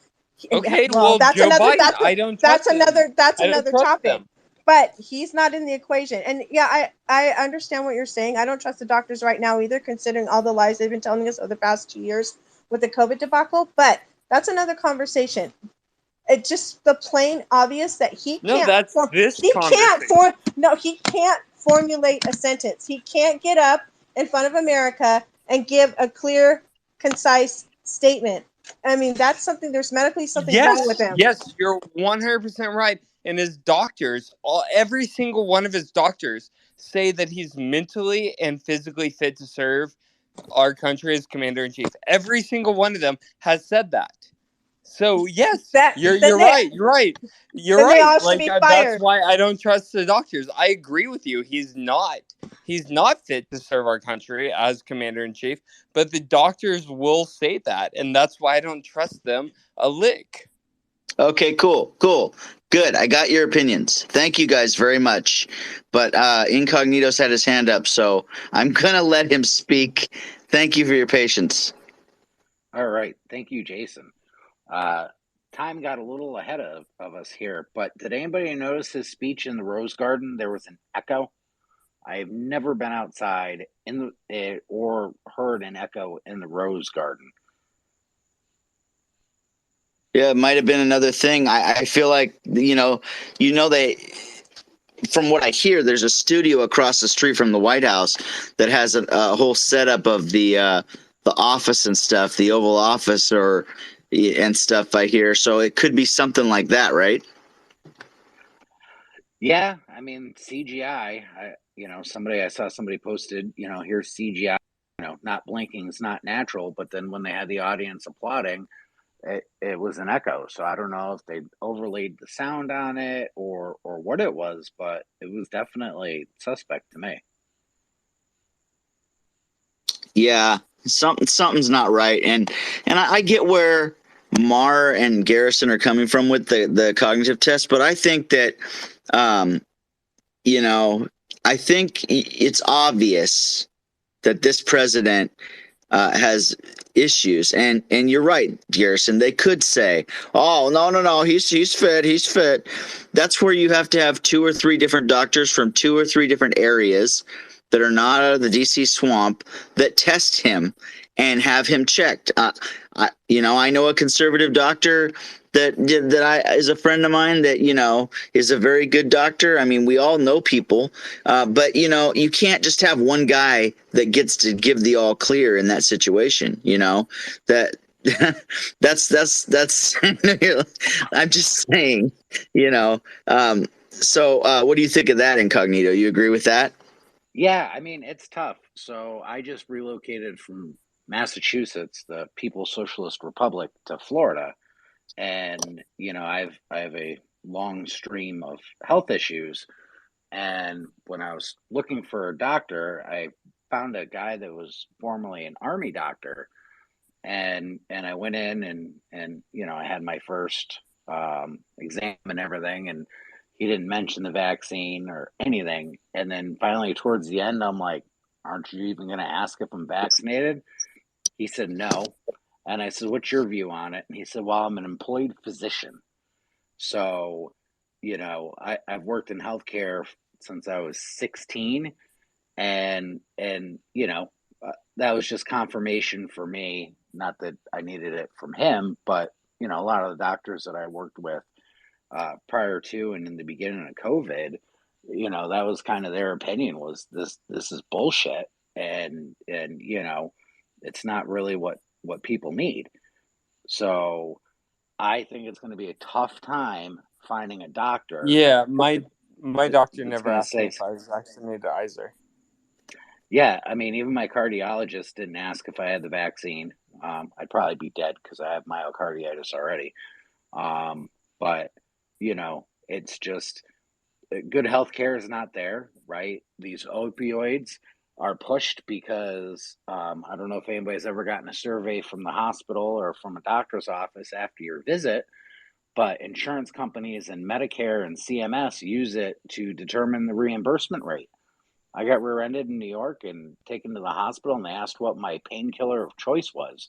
Okay, well, well, Joe Biden, I don't trust them. that's I don't another trust topic. them. But he's not in the equation. And yeah, I understand what you're saying. I don't trust the doctors right now either, considering all the lies they've been telling us over the past 2 years with the COVID debacle. But that's another conversation. It's just the plain obvious that No, that's this conversation. he can't formulate a sentence. He can't get up in front of America and give a clear, concise statement. I mean, that's something, there's medically something wrong with Yes, him. yes, you're 100% right. And his doctors, every single one of his doctors, say that he's mentally and physically fit to serve our country as commander in chief. Every single one of them has said that. So yes, That you're right. You're right. You're then they right. all should Like be that's fired. why I don't trust the doctors. I agree with you. He's not. He's not fit to serve our country as commander in chief. But the doctors will say that, and that's why I don't trust them a lick. Okay, cool, cool. Good. I got your opinions. Thank you guys very much. But Incognito's had his hand up, so I'm going to let him speak. Thank you for your patience. All right. Thank you, Jason. Time got a little ahead of us here, but did anybody notice his speech in the Rose Garden? There was an echo. I've never been outside or heard an echo in the Rose Garden. Yeah, it might have been another thing. I feel like, they, from what I hear, there's a studio across the street from the White House that has a whole setup of the office and stuff, the Oval Office and stuff I hear. So it could be something like that, right? Yeah, I mean CGI. I saw somebody posted. Here's CGI. Not blinking is not natural. But then when they had the audience applauding, it was an echo. So I don't know if they overlaid the sound on it or what it was, but it was definitely suspect to me. Yeah, something's not right, and I get where Marr and Garrison are coming from with the cognitive test, but I think that, um, you know, I think it's obvious that this president has issues, and you're right, Garrison. They could say, "Oh, no, he's fit, he's fit." That's where you have to have two or three different doctors from two or three different areas that are not out of the DC swamp that test him and have him checked. I know a conservative doctor that I is a friend of mine that is a very good doctor. I mean, we all know people, but you can't just have one guy that gets to give the all clear in that situation. That that's I'm just saying. So what do you think of that, Incognito? You agree with that? Yeah, I mean, it's tough. So I just relocated from Massachusetts, the People's Socialist Republic, to Florida. And, I have a long stream of health issues. And when I was looking for a doctor, I found a guy that was formerly an army doctor. And I went in and I had my first exam and everything, and he didn't mention the vaccine or anything. And then finally, towards the end, I'm like, "Aren't you even going to ask if I'm vaccinated?" He said no. And I said, "What's your view on it?" And he said, "Well, I'm an employed physician, so I've worked in healthcare since I was 16, and that was just confirmation for me. Not that I needed it from him, but a lot of the doctors that I worked with prior to and in the beginning of COVID, that was kind of their opinion, was this is bullshit, and it's not really what people need. So I think it's going to be a tough time finding a doctor Yeah, my doctor that's never going to asked me say, if I was vaccinated either. yeah, I mean, even my cardiologist didn't ask if I had the vaccine. I'd probably be dead because I have myocarditis already. But it's just good health care is not there, right? These opioids are pushed because I don't know if anybody's ever gotten a survey from the hospital or from a doctor's office after your visit, but insurance companies and Medicare and CMS use it to determine the reimbursement rate. I got rear-ended in New York and taken to the hospital, and they asked what my painkiller of choice was.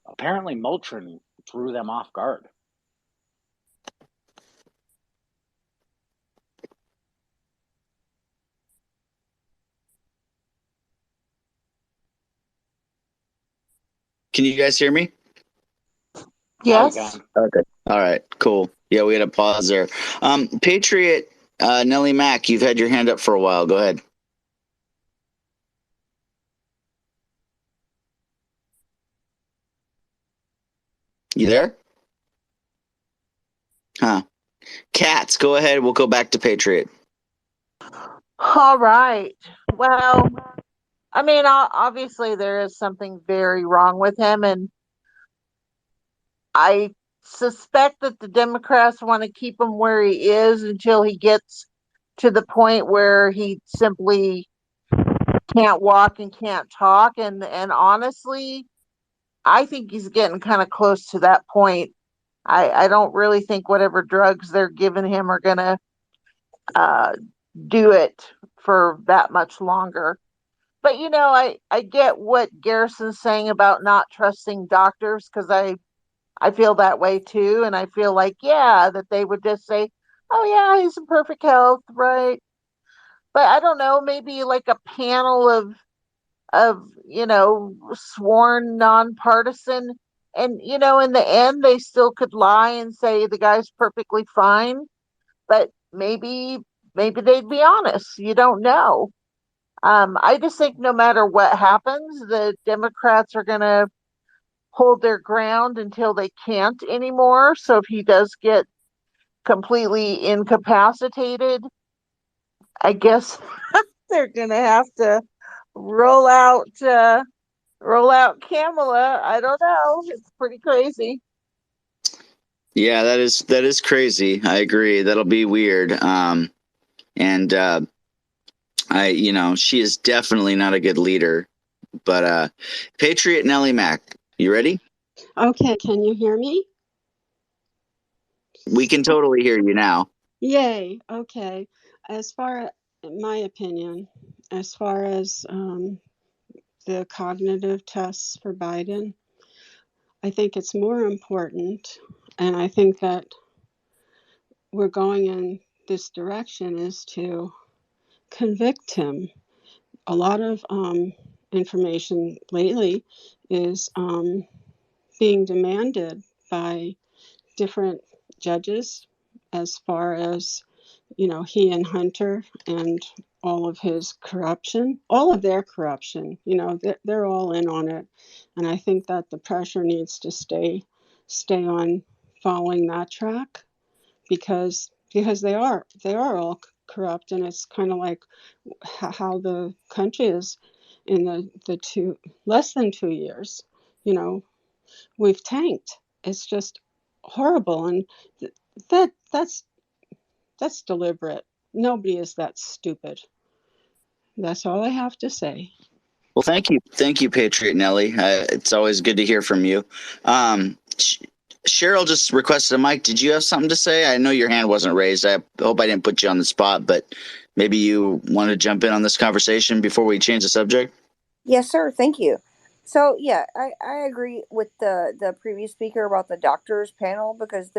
Apparently, Motrin threw them off guard. Can you guys hear me? Now we Yes. can. Okay. All right. Cool. Yeah, we had a pause there. Patriot Nellie Mack, you've had your hand up for a while. Go ahead. You there? Huh. Cats, go ahead. We'll go back to Patriot. All right. Well, I mean, obviously there is something very wrong with him, and I suspect that the Democrats want to keep him where he is until he gets to the point where he simply can't walk and can't talk. And honestly, I think he's getting kind of close to that point. I don't really think whatever drugs they're giving him are gonna uh, do it for that much longer. But I get what Garrison's saying about not trusting doctors, because I feel that way too, and I feel like, yeah, that they would just say, "Oh yeah, he's in perfect health," right? But I don't know, maybe like a panel of sworn nonpartisan, and in the end they still could lie and say the guy's perfectly fine, but maybe they'd be honest. You don't know. I just think no matter what happens, the Democrats are going to hold their ground until they can't anymore. So if he does get completely incapacitated, I guess they're going to have to roll out roll out Kamala. I don't know. It's pretty crazy. Yeah, that is crazy. I agree. That'll be weird. And she is definitely not a good leader. But Patriot Nellie Mack, you ready? Okay, can you hear me? We can totally hear you now. Yay. Okay. As far, in my opinion, as far as the cognitive tests for Biden, I think it's more important, and I think that we're going in this direction, is to convict him. A lot of information lately is being demanded by different judges as far as, he and Hunter and all of his corruption, all of their corruption, they're all in on it. And I think that the pressure needs to stay on following that track, because they are all corrupt. And it's kind of like how the country is in the two less than 2 years. You know, we've tanked. It's just horrible, and that's deliberate. Nobody is that stupid. That's all I have to say. Well, thank you, Patriot Nelly. It's always good to hear from you. Cheryl just requested a mic. Did you have something to say? I know your hand wasn't raised. I hope I didn't put you on the spot, but maybe you want to jump in on this conversation before we change the subject. Yes, sir. Thank you. So yeah, I agree with the previous speaker about the doctors panel, because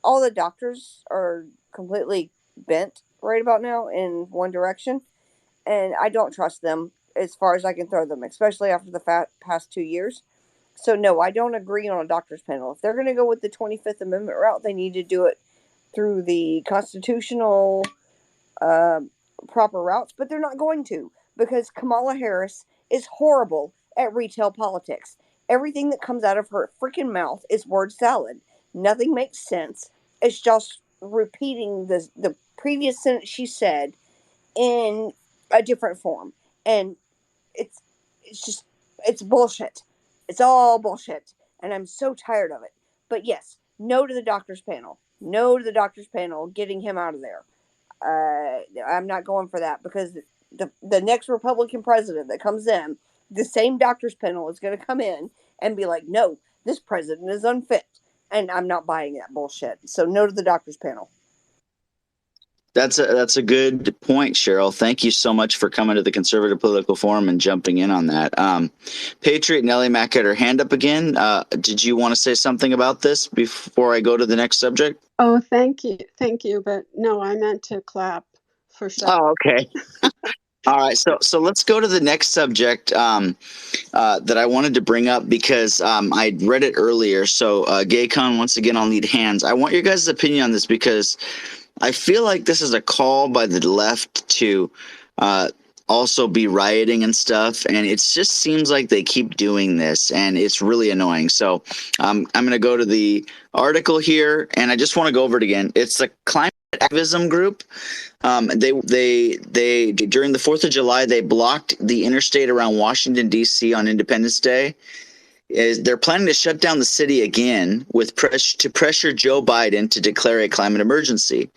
all the doctors are completely bent right about now in one direction, and I don't trust them as far as I can throw them, especially after the past 2 years. So no, I don't agree on a doctors panel. If they're going to go with the 25th Amendment route, they need to do it through the constitutional uh, proper routes, but they're not going to, because Kamala Harris is horrible at retail politics. Everything that comes out of her freaking mouth is word salad. Nothing makes sense. It's just repeating the previous sentence she said in a different form, and it's it's just it's bullshit. It's all bullshit, and I'm so tired of it. But yes, no to the doctors panel. No to the doctors panel. Getting him out of there. I'm not going for that, because the next Republican president that comes in, the same doctors panel is going to come in and be like, no, this president is unfit, and I'm not buying that bullshit. So no to the doctors panel. That's a good point, Cheryl. Thank you so much for coming to the Conservative Political Forum and jumping in on that. Patriot Nellie Mack had her hand up again. Did you want to say something about this before I go to the next subject? Oh, thank you. But no, I meant to clap for sure. Oh, okay. All right, so let's go to the next subject that I wanted to bring up, because I read it earlier. So Gaycon, once again, I'll need hands. I want your guys' opinion on this, because I feel like this is a call by the left to also be rioting and stuff, and it just seems like they keep doing this, and it's really annoying. So I'm going to go to the article here, and I just want to go over it again. It's a climate activism group. They during the 4th of July, they blocked the interstate around Washington, D.C. on Independence Day. They're planning to shut down the city again to pressure Joe Biden to declare a climate emergency.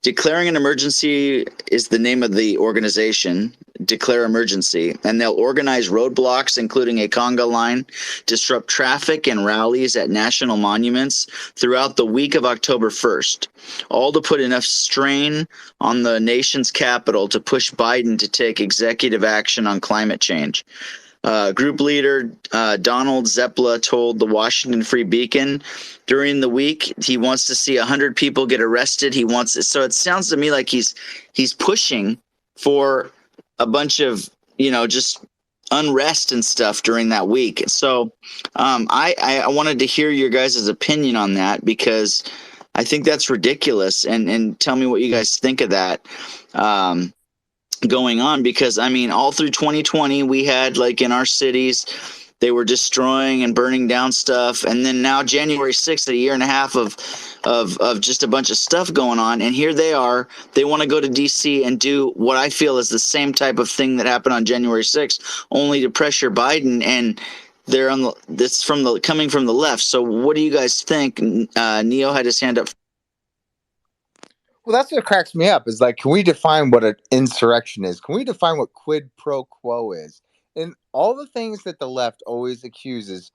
Declaring an emergency is the name of the organization, Declare Emergency, and they'll organize roadblocks, including a conga line, disrupt traffic and rallies at national monuments throughout the week of October 1st, all to put enough strain on the nation's capital to push Biden to take executive action on climate change. Group leader Donald Zeppela told the Washington Free Beacon during the week he wants to see 100 people get arrested. So it sounds to me like he's pushing for a bunch of just unrest and stuff during that week. So I wanted to hear your guys' opinion on that, because I think that's ridiculous, and tell me what you guys think of that. Going on, because I mean, all through 2020 we had, like, in our cities, they were destroying and burning down stuff, and then now January 6th, a year and a half of just a bunch of stuff going on, and here they want to go to DC and do what I feel is the same type of thing that happened on January 6th, only to pressure Biden, and they're coming from the left. So what do you guys think? Neo had his hand up. Well, that's what cracks me up, is like, can we define what an insurrection is? Can we define what quid pro quo is? And all the things that the left always accuses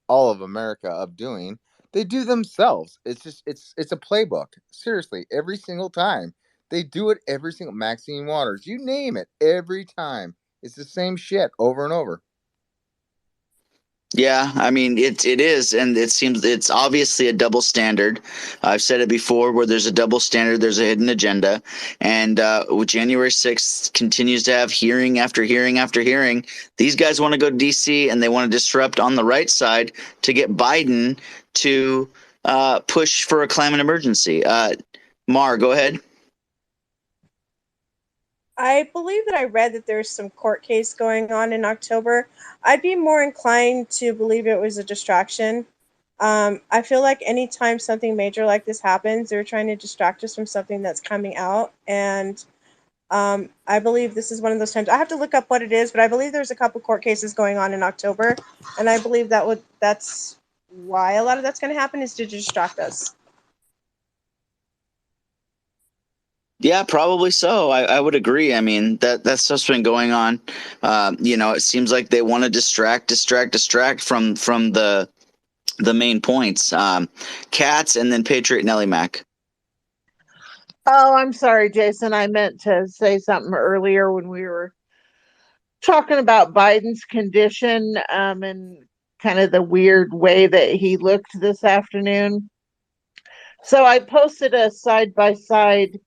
all of America of doing, they do themselves. It's just it's a playbook. Seriously, every single time. They do it every single Maxine Waters, you name it, every time. It's the same shit over and over. Yeah, I mean, it is, and it seems it's obviously a double standard. I've said it before, where there's a double standard, there's a hidden agenda, and with January 6th continues to have hearing after hearing after hearing. These guys want to go to DC, and they want to disrupt on the right side to get Biden to push for a climate emergency. Mar, go ahead. I believe that I read that there's some court case going on in October. I'd be more inclined to believe it was a distraction. I feel like anytime something major like this happens, they're trying to distract us from something that's coming out. And I believe this is one of those times. I have to look up what it is, but I believe there's a couple court cases going on in October, and I believe that's why a lot of that's going to happen is to distract us. Yeah, probably so. I would agree. I mean, that stuff's been going on. It seems like they want to distract from the main points. Cats and then Patriot Nelly Mac. Oh, I'm sorry, Jason. I meant to say something earlier when we were talking about Biden's condition, and kind of the weird way that he looked this afternoon. So I posted a side by side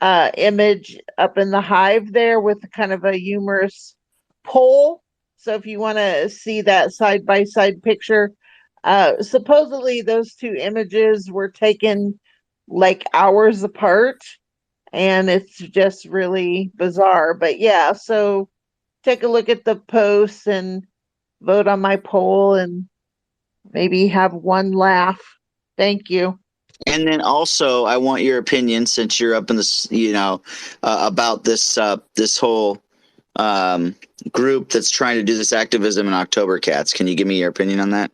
image up in the Hive there with kind of a humorous poll. So if you want to see that side by side picture, supposedly those two images were taken like hours apart, and it's just really bizarre. But yeah, so take a look at the posts and vote on my poll and maybe have one laugh. Thank you. And then also, I want your opinion since you're up in this, about this whole group that's trying to do this activism in October. Cats, can you give me your opinion on that?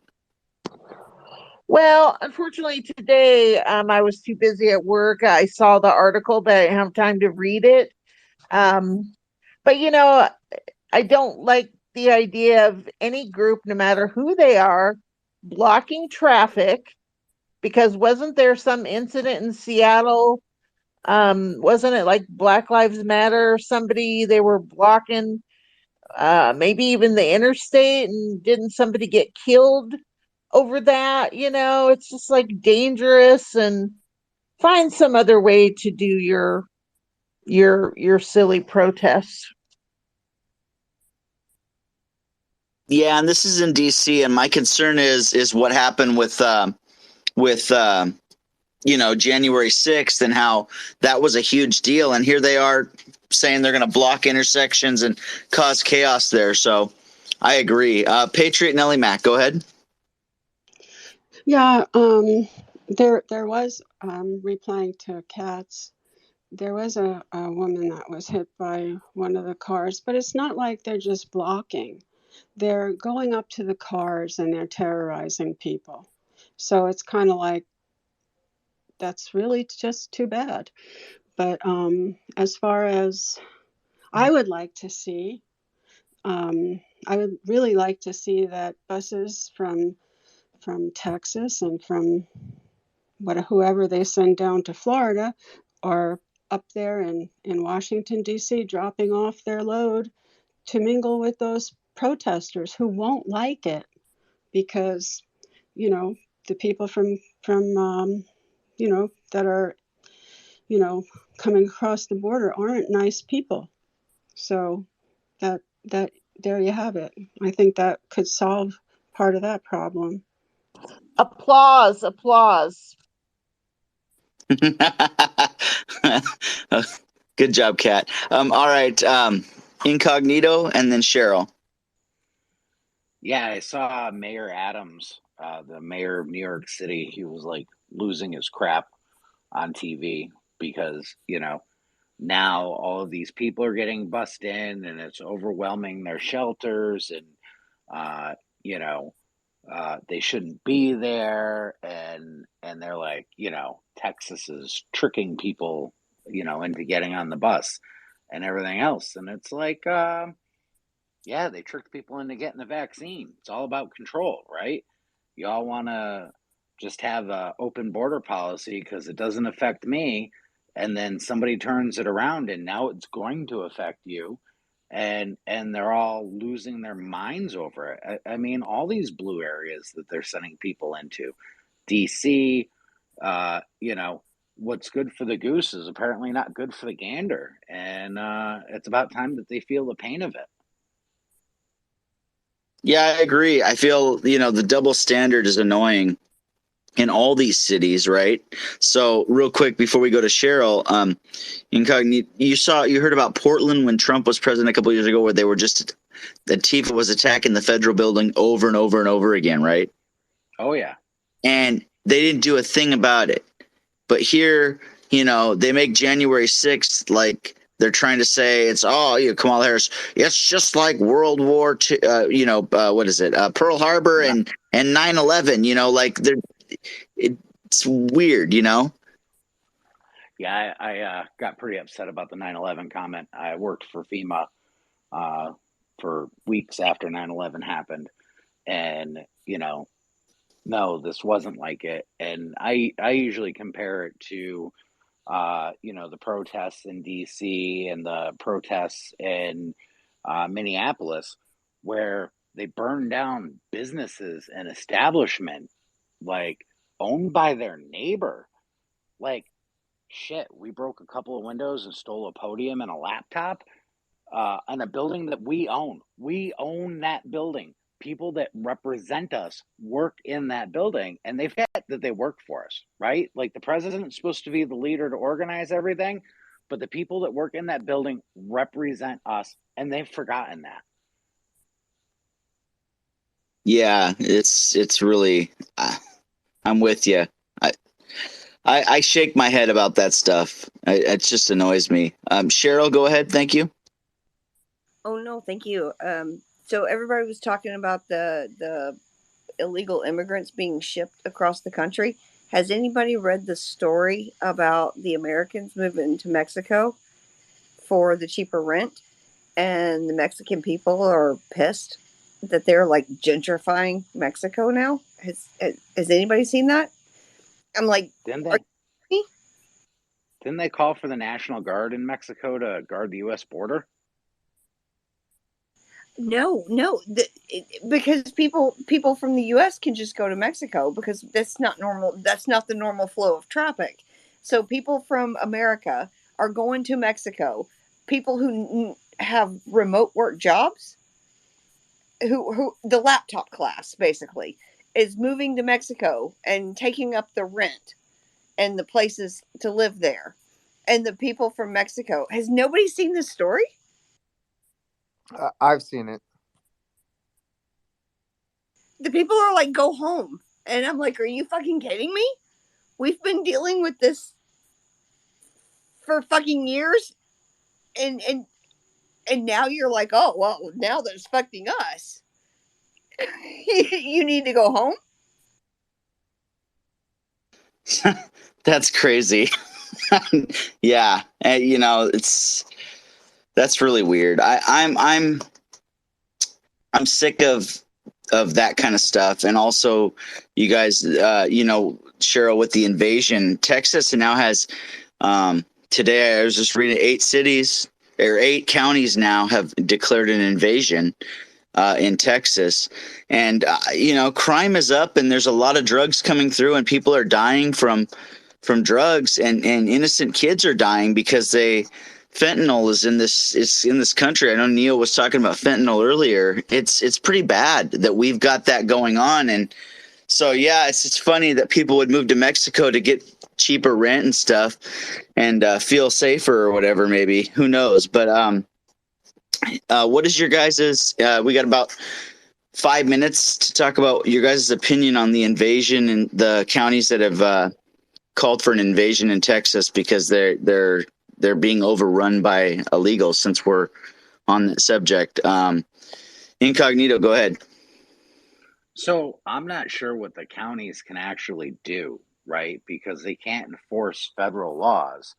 Well, unfortunately, today I was too busy at work. I saw the article, but I didn't have time to read it. But I don't like the idea of any group, no matter who they are, blocking traffic. Because wasn't there some incident in Seattle? Wasn't it like Black Lives Matter? Somebody they were blocking, maybe even the interstate, and didn't somebody get killed over that? It's just like dangerous, and find some other way to do your silly protests. Yeah, and this is in D.C. and my concern is what happened with January 6th and how that was a huge deal, and here they are saying they're going to block intersections and cause chaos there. So I agree. Patriot Nelly Mac, go ahead. Yeah, there was, replying to Cats, there was a woman that was hit by one of the cars, but it's not like they're just blocking. They're going up to the cars and they're terrorizing people. So it's kind of like, that's really just too bad. But as far as I would like to see, I would really like to see that buses from Texas and from whoever they send down to Florida are up there in Washington, D.C., dropping off their load to mingle with those protesters who won't like it because, the people that are, coming across the border aren't nice people. So that there you have it. I think that could solve part of that problem. Applause, applause. Good job, Kat. All right, Incognito and then Cheryl. Yeah, I saw Mayor Adams, the mayor of New York City. He was like losing his crap on TV because, now all of these people are getting bussed in and it's overwhelming their shelters and, you know, they shouldn't be there. And they're like, Texas is tricking people, into getting on the bus and everything else. And it's like, yeah, they tricked people into getting the vaccine. It's all about control, right? You all want to just have an open border policy because it doesn't affect me. And then somebody turns it around and now it's going to affect you. And they're all losing their minds over it. I mean, all these blue areas that they're sending people into, DC, what's good for the goose is apparently not good for the gander. And it's about time that they feel the pain of it. Yeah, I agree. I feel, the double standard is annoying. in all these cities, right? So real quick before we go to Cheryl, you heard about Portland when Trump was president a couple of years ago, where they were just Antifa was attacking the federal building over and over and over again, right? Oh yeah. And they didn't do a thing about it. But here, they make January 6th like they're trying to say it's Kamala Harris. It's just like World War II. What is it? Pearl Harbor and 9/11. Like it's weird. Yeah, I got pretty upset about the 9/11 comment. I worked for FEMA for weeks after 9/11 happened, and no, this wasn't like it. And I usually compare it to the protests in DC and the protests in Minneapolis, where they burned down businesses and establishment like owned by their neighbor. Like, shit, we broke a couple of windows and stole a podium and a laptop on a building that we own. We own that building. People that represent us work in that building, and they forget that they work for us, right? Like the president's supposed to be the leader to organize everything, but the people that work in that building represent us, and they've forgotten that. Yeah, it's really. I'm with you. I shake my head about that stuff. It just annoys me. Cheryl, go ahead. Thank you. Oh no, thank you. So everybody was talking about the illegal immigrants being shipped across the country. Has anybody read the story about the Americans moving to Mexico for the cheaper rent? And the Mexican people are pissed that they're like gentrifying Mexico now. Has anybody seen that? I'm like, Didn't are they? you kidding me? Didn't they call for the National Guard in Mexico to guard the U.S. border? No, because people from the U.S. can just go to Mexico because that's not normal. That's not the normal flow of traffic. So people from America are going to Mexico. People who have remote work jobs, who the laptop class basically is moving to Mexico and taking up the rent and the places to live there. And the people from Mexico, has nobody seen this story? I've seen it. The people are like, go home. And I'm like, are you fucking kidding me? We've been dealing with this for fucking years. And now you're like, oh, well, now that it's affecting us. You need to go home? That's crazy. Yeah, that's really weird. I'm sick of that kind of stuff, and also you guys, Cheryl, with the invasion, Texas now has. Today, I was just reading 8 counties now have declared an invasion in Texas, and crime is up, and there's a lot of drugs coming through, and people are dying from drugs, and innocent kids are dying because fentanyl is in this country. I know Neil was talking about fentanyl earlier. It's pretty bad that we've got that going on, and so yeah, it's funny that people would move to Mexico to get cheaper rent and stuff, and feel safer or whatever. Maybe, who knows? But what is your guys's? We got about 5 minutes to talk about your guys' opinion on the invasion and the counties that have called for an invasion in Texas because they're being overrun by illegals. Since we're on that subject, Incognito, go ahead. So I'm not sure what the counties can actually do, right? Because they can't enforce federal laws.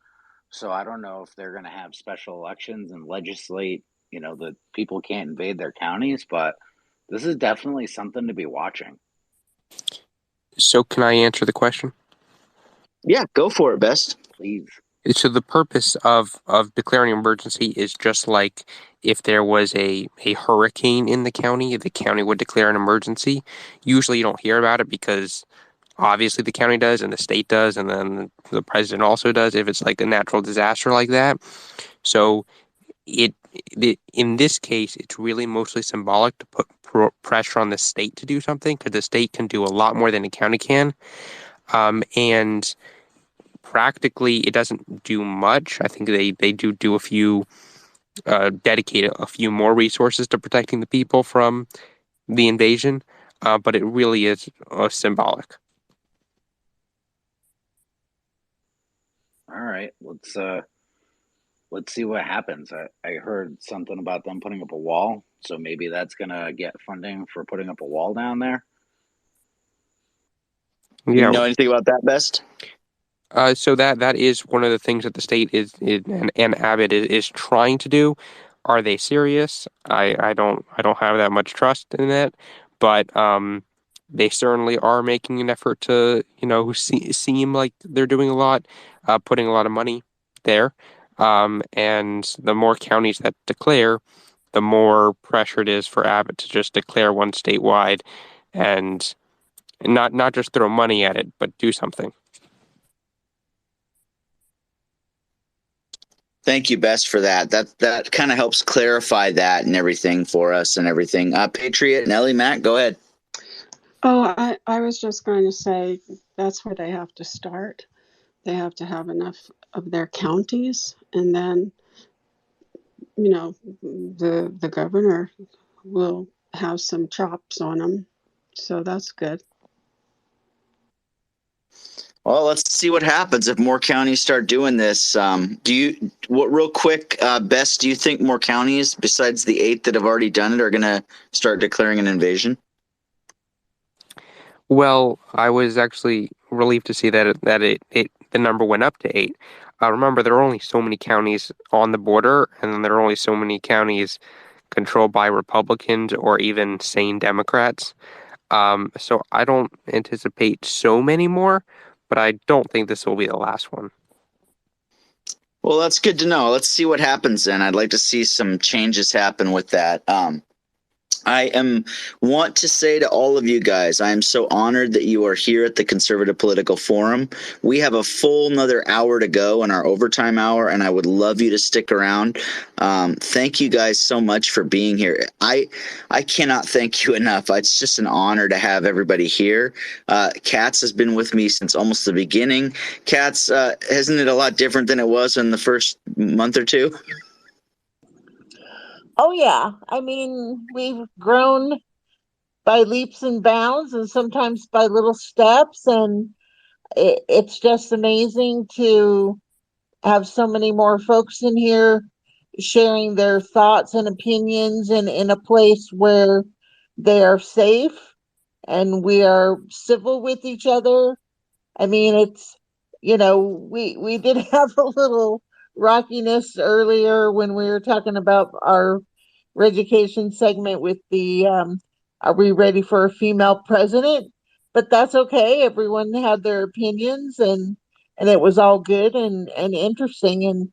So I don't know if they're going to have special elections and legislate, that people can't invade their counties, but this is definitely something to be watching. So can I answer the question? Yeah, go for it, Best. Please. So the purpose of declaring an emergency is just like if there was a hurricane in the county would declare an emergency. Usually you don't hear about it because obviously the county does and the state does and then the president also does if it's like a natural disaster like that. So in this case, it's really mostly symbolic to put pressure on the state to do something because the state can do a lot more than the county can. And practically it doesn't do much. I think they do a few dedicate a few more resources to protecting the people from the invasion, but it really is symbolic. All right, let's see what happens. I heard something about them putting up a wall, so maybe that's gonna get funding for putting up a wall down there. You Yeah. know anything about that, Best? So that is one of the things that the state and Abbott is trying to do. Are they serious? I don't have that much trust in that, but they certainly are making an effort to seem like they're doing a lot, putting a lot of money there. And the more counties that declare, the more pressure it is for Abbott to just declare one statewide, and not just throw money at it, but do something. Thank you, Best, for that. That kind of helps clarify that and everything for us and everything. Patriot and Ellie Mac, go ahead. Oh, I was just going to say that's where they have to start. They have to have enough of their counties, and then, the governor will have some chops on them. So that's good. Well, let's see what happens if more counties start doing this. Real quick, Best, do you think more counties besides the 8 that have already done it are going to start declaring an invasion? Well, I was actually relieved to see that the number went up to 8. Remember, there are only so many counties on the border, and then there are only so many counties controlled by Republicans or even sane Democrats. So I don't anticipate so many more, but I don't think this will be the last one. Well, that's good to know. Let's see what happens then. I'd like to see some changes happen with that. Want to say to all of you guys, I am so honored that you are here at the Conservative Political Forum. We have a full another hour to go in our overtime hour, and I would love you to stick around. Thank you guys so much for being here. I cannot thank you enough. It's just an honor to have everybody here. Katz has been with me since almost the beginning. Katz, isn't it a lot different than it was in the first month or two? Oh, yeah. I mean, we've grown by leaps and bounds and sometimes by little steps. And it's just amazing to have so many more folks in here sharing their thoughts and opinions and in a place where they are safe and we are civil with each other. I mean, we did have a little rockiness earlier when we were talking about our education segment with the are we ready for a female president? But that's okay. Everyone had their opinions, and it was all good and interesting. And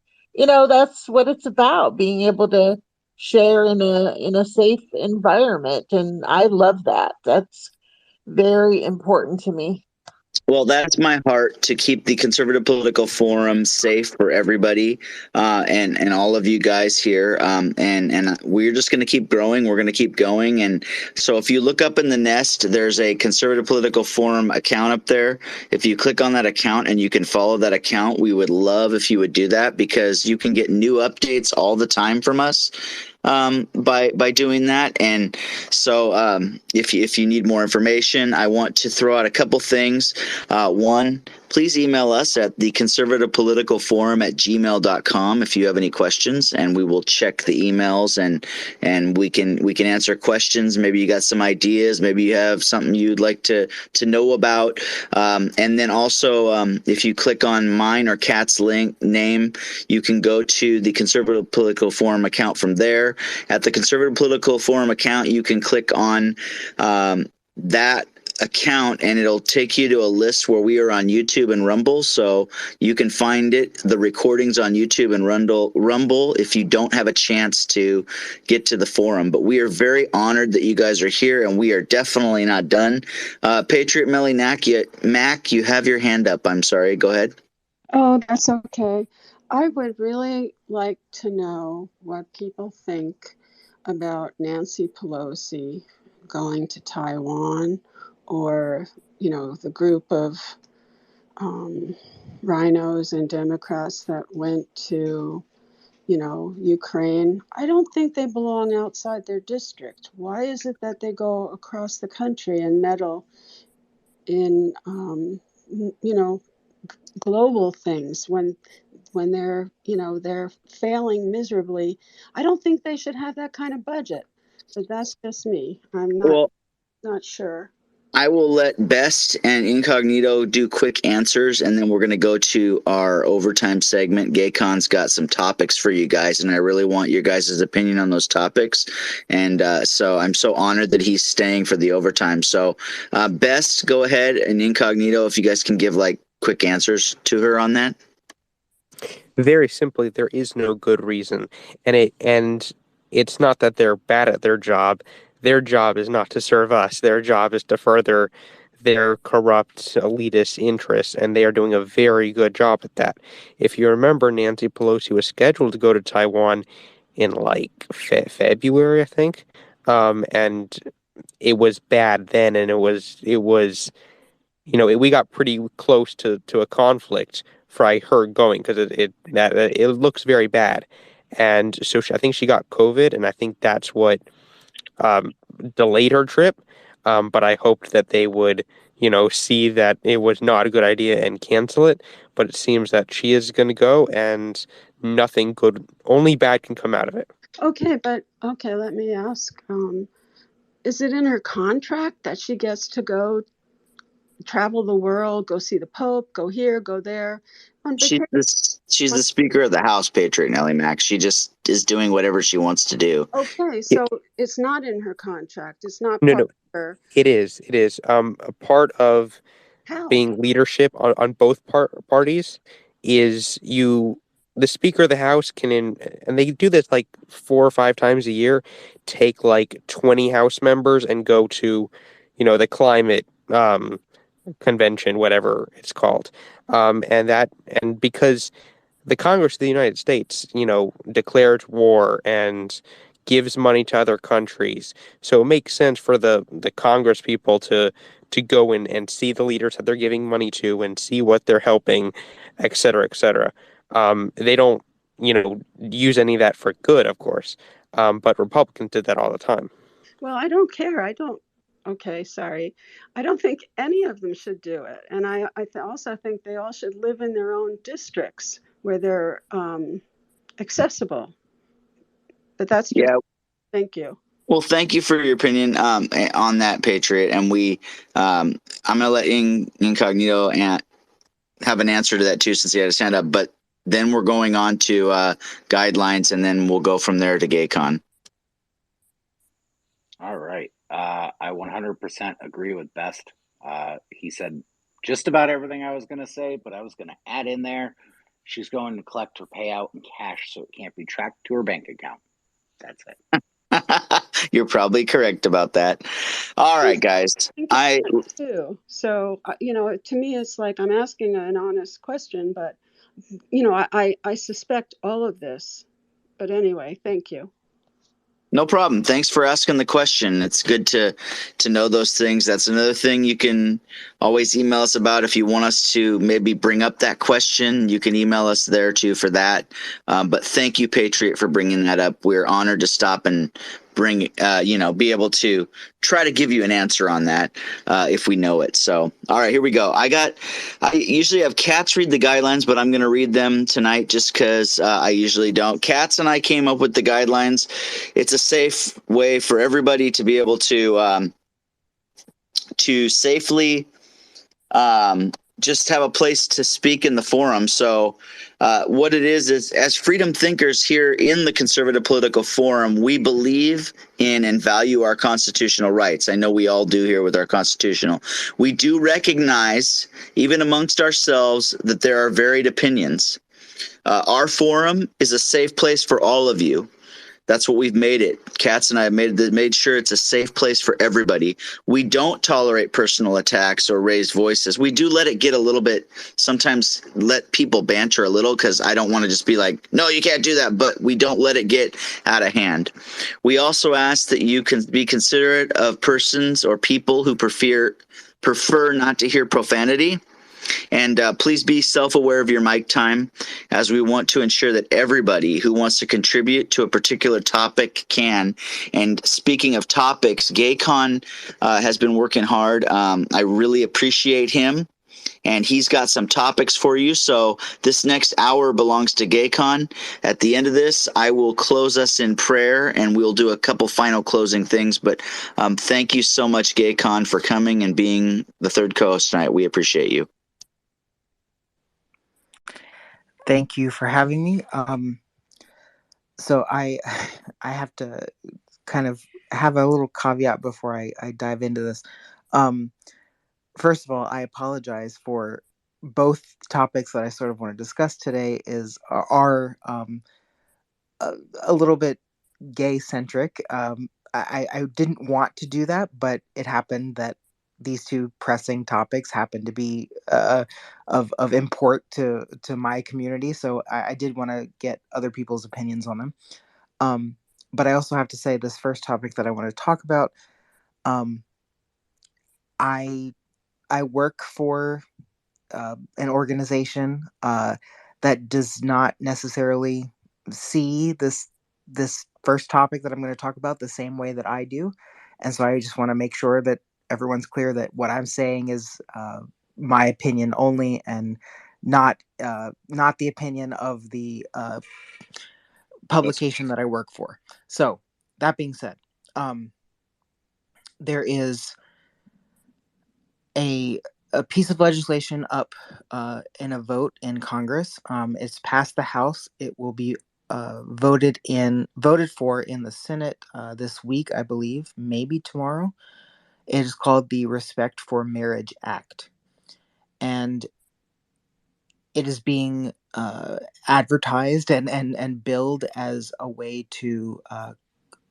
that's what it's about, being able to share in a safe environment. And I love that. That's very important to me. Well, that's my heart, to keep the Conservative Political Forum safe for everybody, and all of you guys here. And we're just going to keep growing. We're going to keep going. And so, if you look up in the Nest, there's a Conservative Political Forum account up there. If you click on that account and you can follow that account, we would love if you would do that, because you can get new updates all the time from us by doing that. And so if you need more information, I want to throw out a couple things. One, please email us at the Conservative Political Forum at gmail.com if you have any questions, and we will check the emails and we can answer questions. Maybe you got some ideas, maybe you have something you'd like to know about. And then also, if you click on mine or Kat's name, you can go to the Conservative Political Forum account from there. At the Conservative Political Forum account, you can click on that account and it'll take you to a list where we are on YouTube and Rumble, so you can find the recordings on YouTube and Rumble if you don't have a chance to get to the forum. But we are very honored that you guys are here, and we are definitely not done. Patriot Melly Mac, you have your hand up. I'm sorry, go ahead. Oh, that's okay. I would really like to know what people think about Nancy Pelosi going to Taiwan, or, the group of rhinos and Democrats that went to, Ukraine. I don't think they belong outside their district. Why is it that they go across the country and meddle in, global things when they're failing miserably? I don't think they should have that kind of budget. But that's just me. I'm Well, not sure. I will let Best and Incognito do quick answers, and then we're going to go to our overtime segment. Gaycon's got some topics for you guys, and I really want your guys' opinion on those topics. And so I'm so honored that he's staying for the overtime. So, Best, go ahead, and Incognito, if you guys can give like quick answers to her on that. Very simply, there is no good reason, and it's not that they're bad at their job. Their job is not to serve us. Their job is to further their corrupt elitist interests, and they are doing a very good job at that. If you remember, Nancy Pelosi was scheduled to go to Taiwan in like February, I think, and it was bad then, and it was we got pretty close to a conflict for her going because it looks very bad, and so I think she got COVID, and I think that's what um, delayed her trip. But I hoped that they would see that it was not a good idea and cancel it. But it seems that she is going to go, and nothing good, only bad can come out of it. Okay, let me ask. Is it in her contract that she gets to go travel the world, go see the Pope, go here, go there on vacation? She's the Speaker of the House, Patriot Nellie Mac. She just is doing whatever she wants to do. Okay, so it's not in her contract. It's not No, part no, of her. it is. It is. A part of How? being leadership on both parties is the Speaker of the House and they do this like 4 or 5 times a year, take like 20 House members and go to the climate convention, whatever it's called, and because the Congress of the United States, declared war and gives money to other countries. So it makes sense for the Congress people to go in and see the leaders that they're giving money to and see what they're helping, et cetera, et cetera. They don't, use any of that for good, of course. But Republicans did that all the time. Well, I don't care. Okay, sorry. I don't think any of them should do it. And also think they all should live in their own districts where they're accessible. But that's just, Yeah. thank you. Well, thank you for your opinion on that, Patriot. And I'm going to let Incognito have an answer to that too, since he had his hand up. But then we're going on to guidelines, and then we'll go from there to Gaycon. All right. I 100% agree with Best. He said just about everything I was going to say, but I was going to add in there, she's going to collect her payout in cash so it can't be tracked to her bank account. That's it. You're probably correct about that. All right, guys. Too. So, to me, it's like I'm asking an honest question, but, I suspect all of this. But anyway, thank you. No problem. Thanks for asking the question. It's good to know those things. That's another thing you can always email us about. If you want us to maybe bring up that question, you can email us there too for that. But thank you, Patriot, for bringing that up. We're honored to stop and bring, be able to try to give you an answer on that if we know it. So, all right, here we go. I usually have Katz read the guidelines, but I'm going to read them tonight just because I usually don't. Katz and I came up with the guidelines. It's a safe way for everybody to be able to safely just have a place to speak in the forum. So what it is as freedom thinkers here in the Conservative Political Forum, we believe in and value our constitutional rights. I know we all do here with our constitutional. We do recognize, even amongst ourselves, that there are varied opinions. Our forum is a safe place for all of you. That's what we've made it. Katz and I have made sure it's a safe place for everybody. We don't tolerate personal attacks or raised voices. We do let it get a little bit, sometimes let people banter a little because I don't want to just be like, no, you can't do that. But we don't let it get out of hand. We also ask that you can be considerate of persons or people who prefer not to hear profanity. And please be self-aware of your mic time, as we want to ensure that everybody who wants to contribute to a particular topic can. And speaking of topics, Gaycon has been working hard. I really appreciate him. And he's got some topics for you. So this next hour belongs to Gaycon. At the end of this, I will close us in prayer, and we'll do a couple final closing things. But thank you so much, Gaycon, for coming and being the third co-host tonight. We appreciate you. Thank you for having me. So I have to kind of have a little caveat before I dive into this. Um, First of all, I apologize for both topics that I sort of want to discuss today are a little bit gay centric. I didn't want to do that, but it happened that these two pressing topics happen to be of import to my community. So I did want to get other people's opinions on them. Um, but I also have to say, this first topic that I want to talk about, um, I I work for an organization that does not necessarily see this first topic that I'm going to talk about the same way that I do, and so I just want to make sure that everyone's clear that what I'm saying is my opinion only, and not the opinion of the publication that I work for. So that being said, um, there is a a piece of legislation up in a vote in Congress. It's passed the House. It will be voted for in the Senate this week, I believe, maybe tomorrow. It is called the Respect for Marriage Act, and it is being advertised and billed as a way to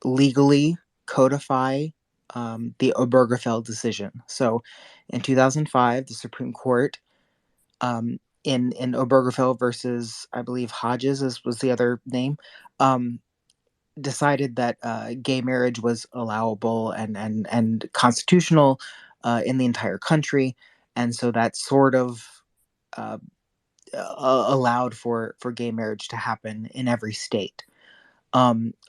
legally codify the Obergefell decision. So, in 2005, the Supreme Court, in Obergefell versus, I believe, Hodges was the other name, um, decided that gay marriage was allowable and constitutional in the entire country, and so that sort of uh, allowed for gay marriage to happen in every state.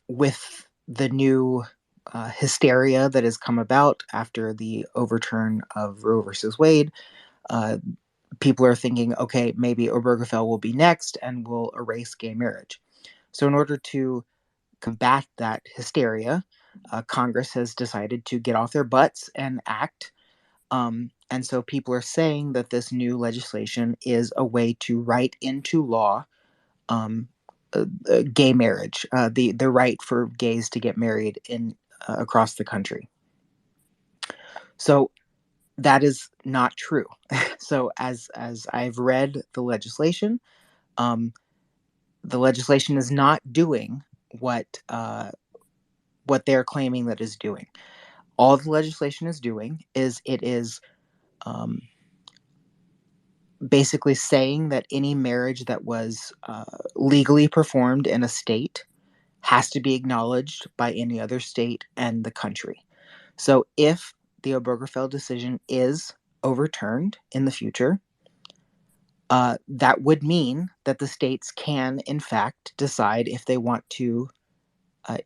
With the new hysteria that has come about after the overturn of Roe versus Wade, uh, people are thinking, okay, maybe Obergefell will be next and will erase gay marriage. So, in order to combat that hysteria, Congress has decided to get off their butts and act. And so, people are saying that this new legislation is a way to write into law um, gay marriage, the right for gays to get married in across the country. So that is not true. So as I've read um, the legislation is not doing what they're claiming that is doing. All the legislation is doing is it is um, basically saying that any marriage that was legally performed in a state has to be acknowledged by any other state and the country. So if the Obergefell decision is overturned in the future, that would mean that the states can, in fact, decide if they want to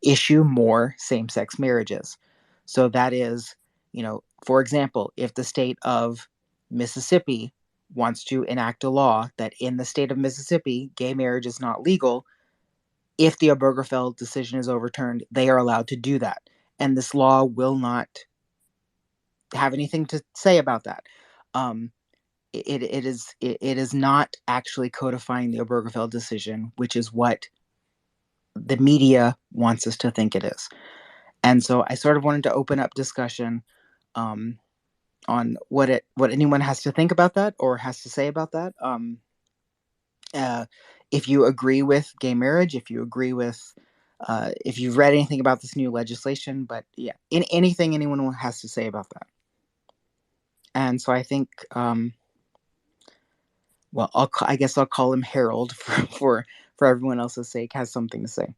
issue more same sex marriages. So that is, for example, if the state of Mississippi wants to enact a law that in the state of Mississippi, gay marriage is not legal, if the Obergefell decision is overturned, they are allowed to do that. And this law will not have anything to say about that. Um, it is not actually codifying the Obergefell decision, which is what the media wants us to think it is. And so I sort of wanted to open up discussion um, on what anyone has to think about that or has to say about that. Uh, if you agree with gay marriage, if you agree with if you've read anything about this new legislation, but yeah, anything anyone has to say about that. And so I think, well, I guess I'll call him Harold for everyone else's sake, has something to say.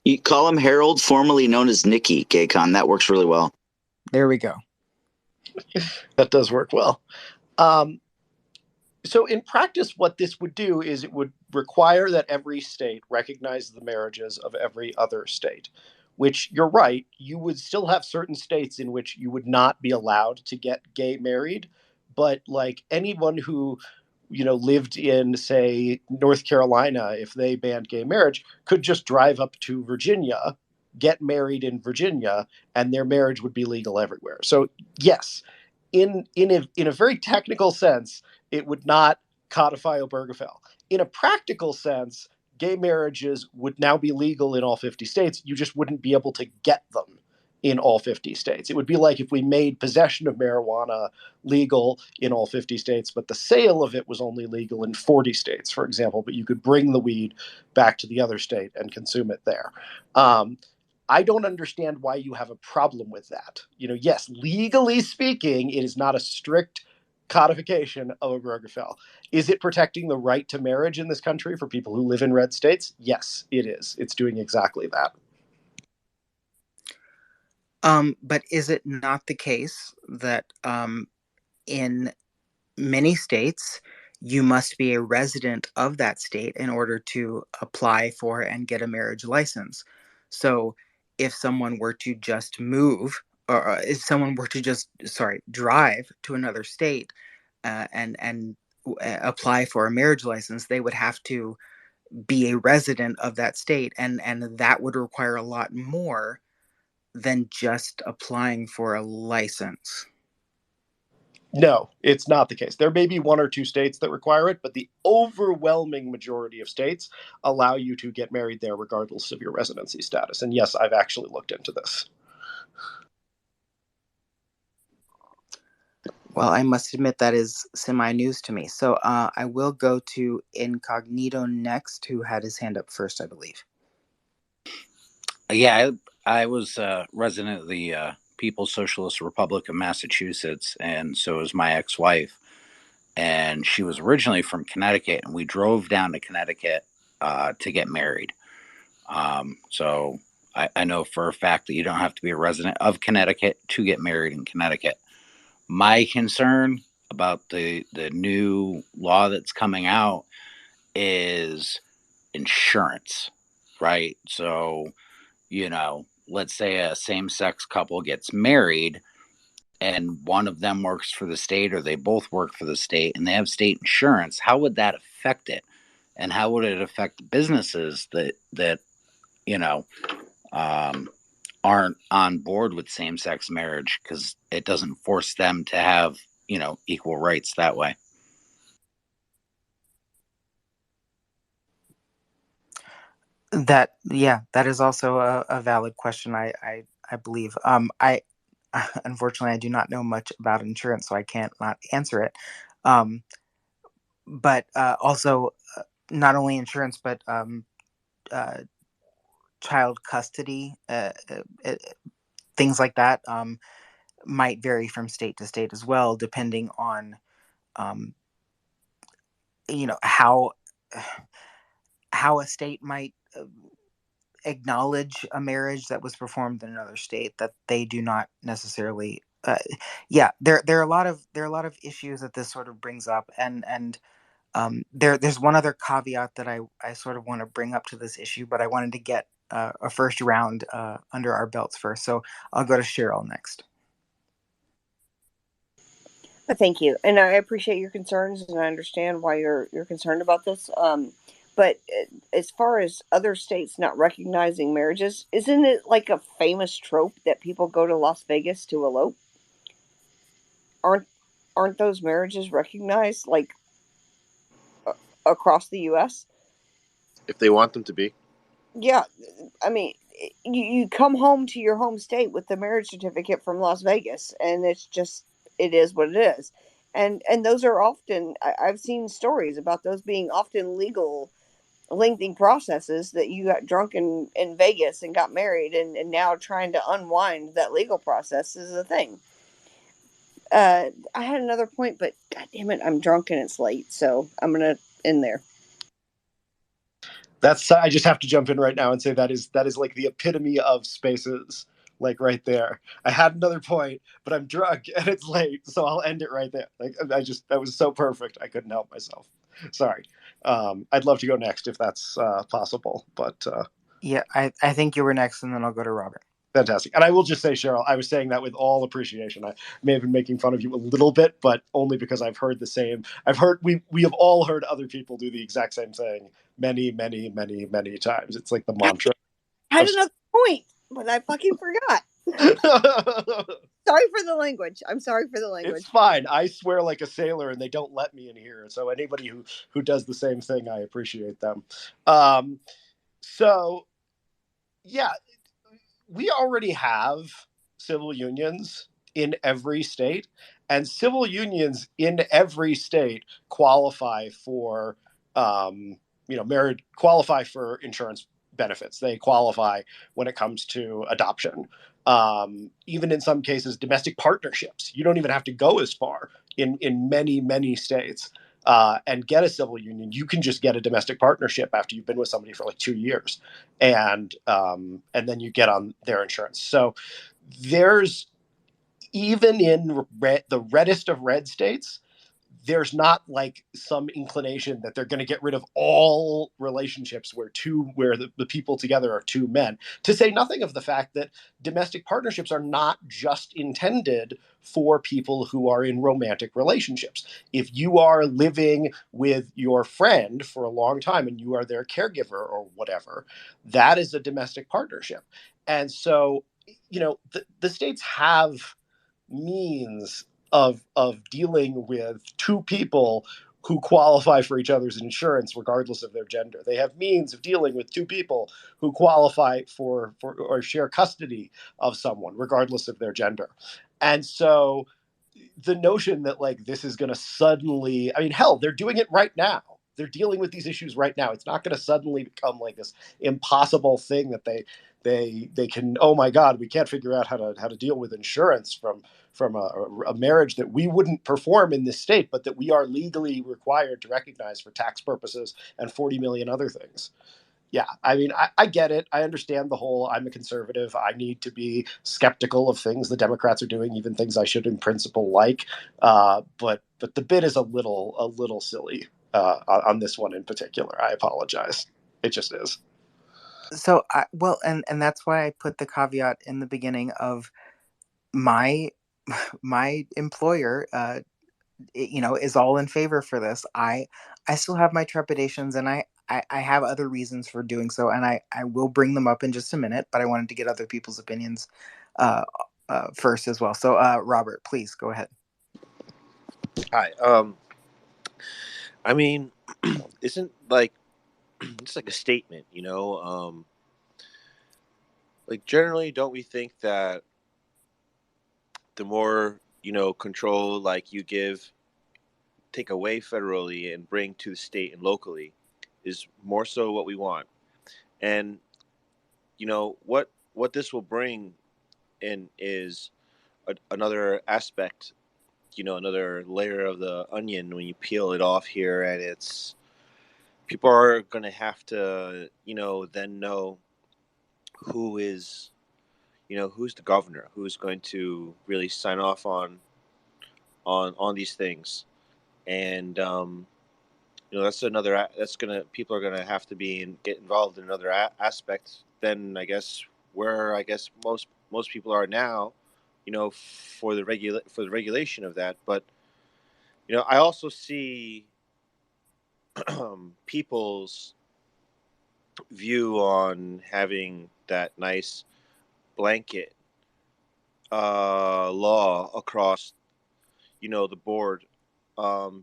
You call him Harold, formerly known as Nikki, Gaycon. That works really well. There we go. That does work well. So in practice, what this would do is it would require that every state recognize the marriages of every other state, which you're right, you would still have certain states in which you would not be allowed to get gay married. But like anyone who, lived in, say, North Carolina, if they banned gay marriage, could just drive up to Virginia, get married in Virginia, and their marriage would be legal everywhere. So yes, in a very technical sense, it would not codify Obergefell. In a practical sense, gay marriages would now be legal in all 50 states. You just wouldn't be able to get them in all 50 states. It would be like if we made possession of marijuana legal in all 50 states, but the sale of it was only legal in 40 states, for example, but you could bring the weed back to the other state and consume it there. I don't understand why you have a problem with that. Yes, legally speaking, it is not a strict codification of Obergefell. Is it protecting the right to marriage in this country for people who live in red states? Yes, it is. It's doing exactly that. But is it not the case that in many states you must be a resident of that state in order to apply for and get a marriage license? So if someone were to just move, or if someone were to just, drive to another state and apply for a marriage license, they would have to be a resident of that state, and that would require a lot more than just applying for a license. No, it's not the case. There may be one or two states that require it, but the overwhelming majority of states allow you to get married there regardless of your residency status. And yes, I've actually looked into this. Well, I must admit that is semi-news to me. So I will go to Incognito next, who had his hand up first, I believe. Yeah, I was a resident of the People's Socialist Republic of Massachusetts, and so was my ex-wife. And she was originally from Connecticut, and we drove down to Connecticut to get married. So I know for a fact that you don't have to be a resident of Connecticut to get married in Connecticut. My concern about the new law that's coming out is insurance, right? So, let's say a same-sex couple gets married and one of them works for the state or they both work for the state and they have state insurance. How would that affect it? And how would it affect businesses that aren't on board with same-sex marriage, because it doesn't force them to have equal rights that way? That is also a valid question. I believe. I unfortunately I do not know much about insurance, so I can't not answer it. But also, not only insurance, but child custody, things like that might vary from state to state as well, depending on how a state might acknowledge a marriage that was performed in another state that they do not necessarily. There are a lot of issues that this sort of brings up, and there's one other caveat that I sort of want to bring up to this issue, but I wanted to get a first round under our belts first. So I'll go to Cheryl next. Thank you, and I appreciate your concerns, and I understand why you're concerned about this. But as far as other states not recognizing marriages, isn't it like a famous trope that people go to Las Vegas to elope? Aren't those marriages recognized like across the U.S.? If they want them to be. Yeah, I mean, you come home to your home state with the marriage certificate from Las Vegas, and it is what it is. And those are often, I've seen stories about those being often legal, lengthy processes, that you got drunk in Vegas and got married, and now trying to unwind that legal process is a thing. I had another point, but God damn it, I'm drunk and it's late, so I'm going to end there. I just have to jump in right now and say that is like the epitome of Spaces like right there. I had another point, but I'm drunk and it's late, so I'll end it right there. Like that was so perfect, I couldn't help myself. Sorry. I'd love to go next if that's possible, but Yeah, I think you were next, and then I'll go to Robert. fantastic. And I will just say, Cheryl, I was saying that with all appreciation. I may have been making fun of you a little bit, but only because I've heard the same. We have all heard other people do the exact same thing many, many, many, many times. It's like the mantra. I had another point, but I fucking forgot. Sorry for the language. I'm sorry for the language. It's fine. I swear like a sailor, and they don't let me in here. So anybody who does the same thing, I appreciate them. So yeah, we already have civil unions in every state, and civil unions in every state qualify for merit, qualify for insurance benefits. They qualify when it comes to adoption. Even in some cases, domestic partnerships. You don't even have to go as far in many states and get a civil union. You can just get a domestic partnership after you've been with somebody for like 2 years, and then you get on their insurance. So there's, even in the reddest of red states, there's not like some inclination that they're going to get rid of all relationships where the people together are two men, to say nothing of the fact that domestic partnerships are not just intended for people who are in romantic relationships. If you are living with your friend for a long time and you are their caregiver or whatever, that is a domestic partnership. And so the states have means of dealing with two people who qualify for each other's insurance regardless of their gender. They have means of dealing with two people who qualify for or share custody of someone regardless of their gender. And so the notion that like this is going to suddenly, I mean, hell, they're doing it right now. They're dealing with these issues right now. It's not going to suddenly become like this impossible thing that they can, oh my god, we can't figure out how to deal with insurance from a marriage that we wouldn't perform in this state, but that we are legally required to recognize for tax purposes and 40 million other things. Yeah, I mean, I get it. I understand the whole, I'm a conservative, I need to be skeptical of things the Democrats are doing, even things I should in principle like. But the bit is a little silly on this one in particular. I apologize. It just is. So and that's why I put the caveat in the beginning of my my employer is all in favor for this. I still have my trepidations, and I have other reasons for doing so, and I will bring them up in just a minute, but I wanted to get other people's opinions uh, first as well. So Robert, please go ahead. Hi. I mean, isn't like it's like a statement, like generally, don't we think that the more control like you take away federally and bring to the state and locally is more so what we want? And what this will bring in is another aspect, another layer of the onion when you peel it off here, and it's people are going to have to then know who is who's the governor, who's going to really sign off on these things. And that's people are gonna have to get involved in another aspect than I guess most people are now, for the regulation of that. But I also see people's view on having that nice blanket law across the board,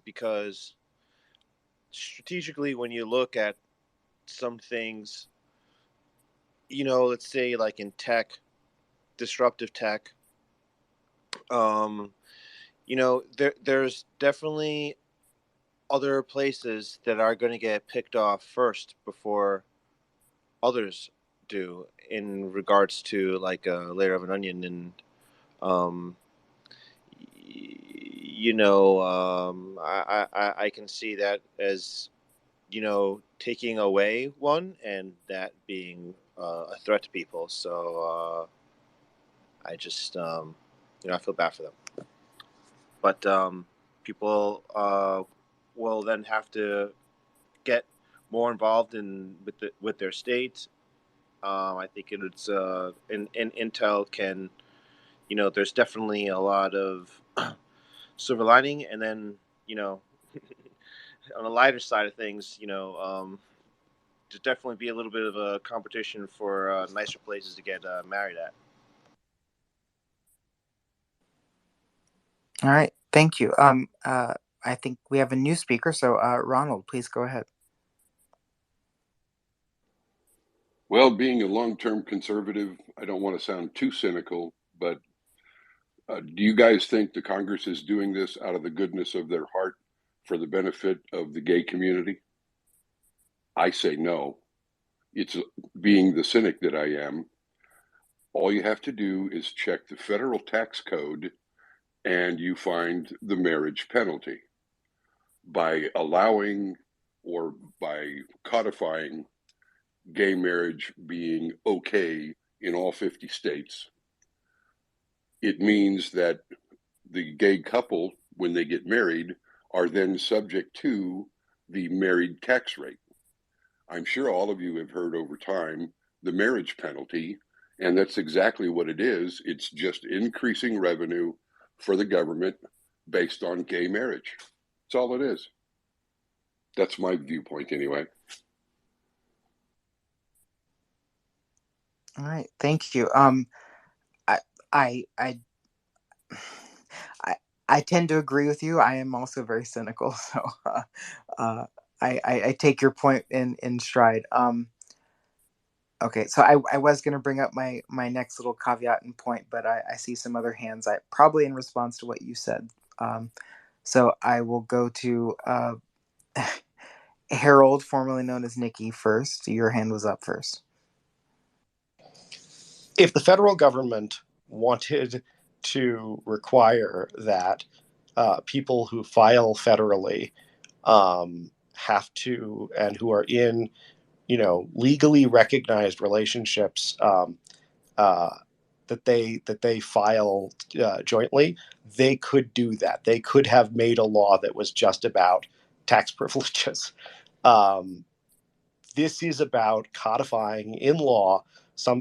because strategically, when you look at some things, let's say like in tech, disruptive tech, there's definitely other places that are going to get picked off first before others do, in regards to like a layer of an onion. And um, I can see that as taking away one, and that being a threat to people. So I just I feel bad for them. But people will then have to get more involved with their state. I think it's in Intel can, there's definitely a lot of silver lining, and then on the lighter side of things, to definitely be a little bit of a competition for nicer places to get married at. All right, thank you. I think we have a new speaker, so Ronald, please go ahead. Well, being a long-term conservative, I don't want to sound too cynical, but do you guys think the Congress is doing this out of the goodness of their heart for the benefit of the gay community? I say no. It's being the cynic that I am. All you have to do is check the federal tax code and you find the marriage penalty. By allowing or by codifying gay marriage being okay in all 50 states, it means that the gay couple, when they get married, are then subject to the married tax rate. I'm sure all of you have heard over time the marriage penalty, and that's exactly what it is. It's just increasing revenue for the government based on gay marriage. That's all it is. That's my viewpoint anyway. All right, thank you. I I I I, I tend to agree with you. I am also very cynical, so uh, I take your point in stride. Okay, so I was going to bring up my next little caveat and point, but I see some other hands. I probably in response to what you said. So I will go to Harold, formerly known as Nikki, first. Your hand was up first. If the federal government wanted to require that people who file federally have to, and who are in, legally recognized relationships, uh, that they file jointly, they could do that. They could have made a law that was just about tax privileges. Um, this is about codifying in law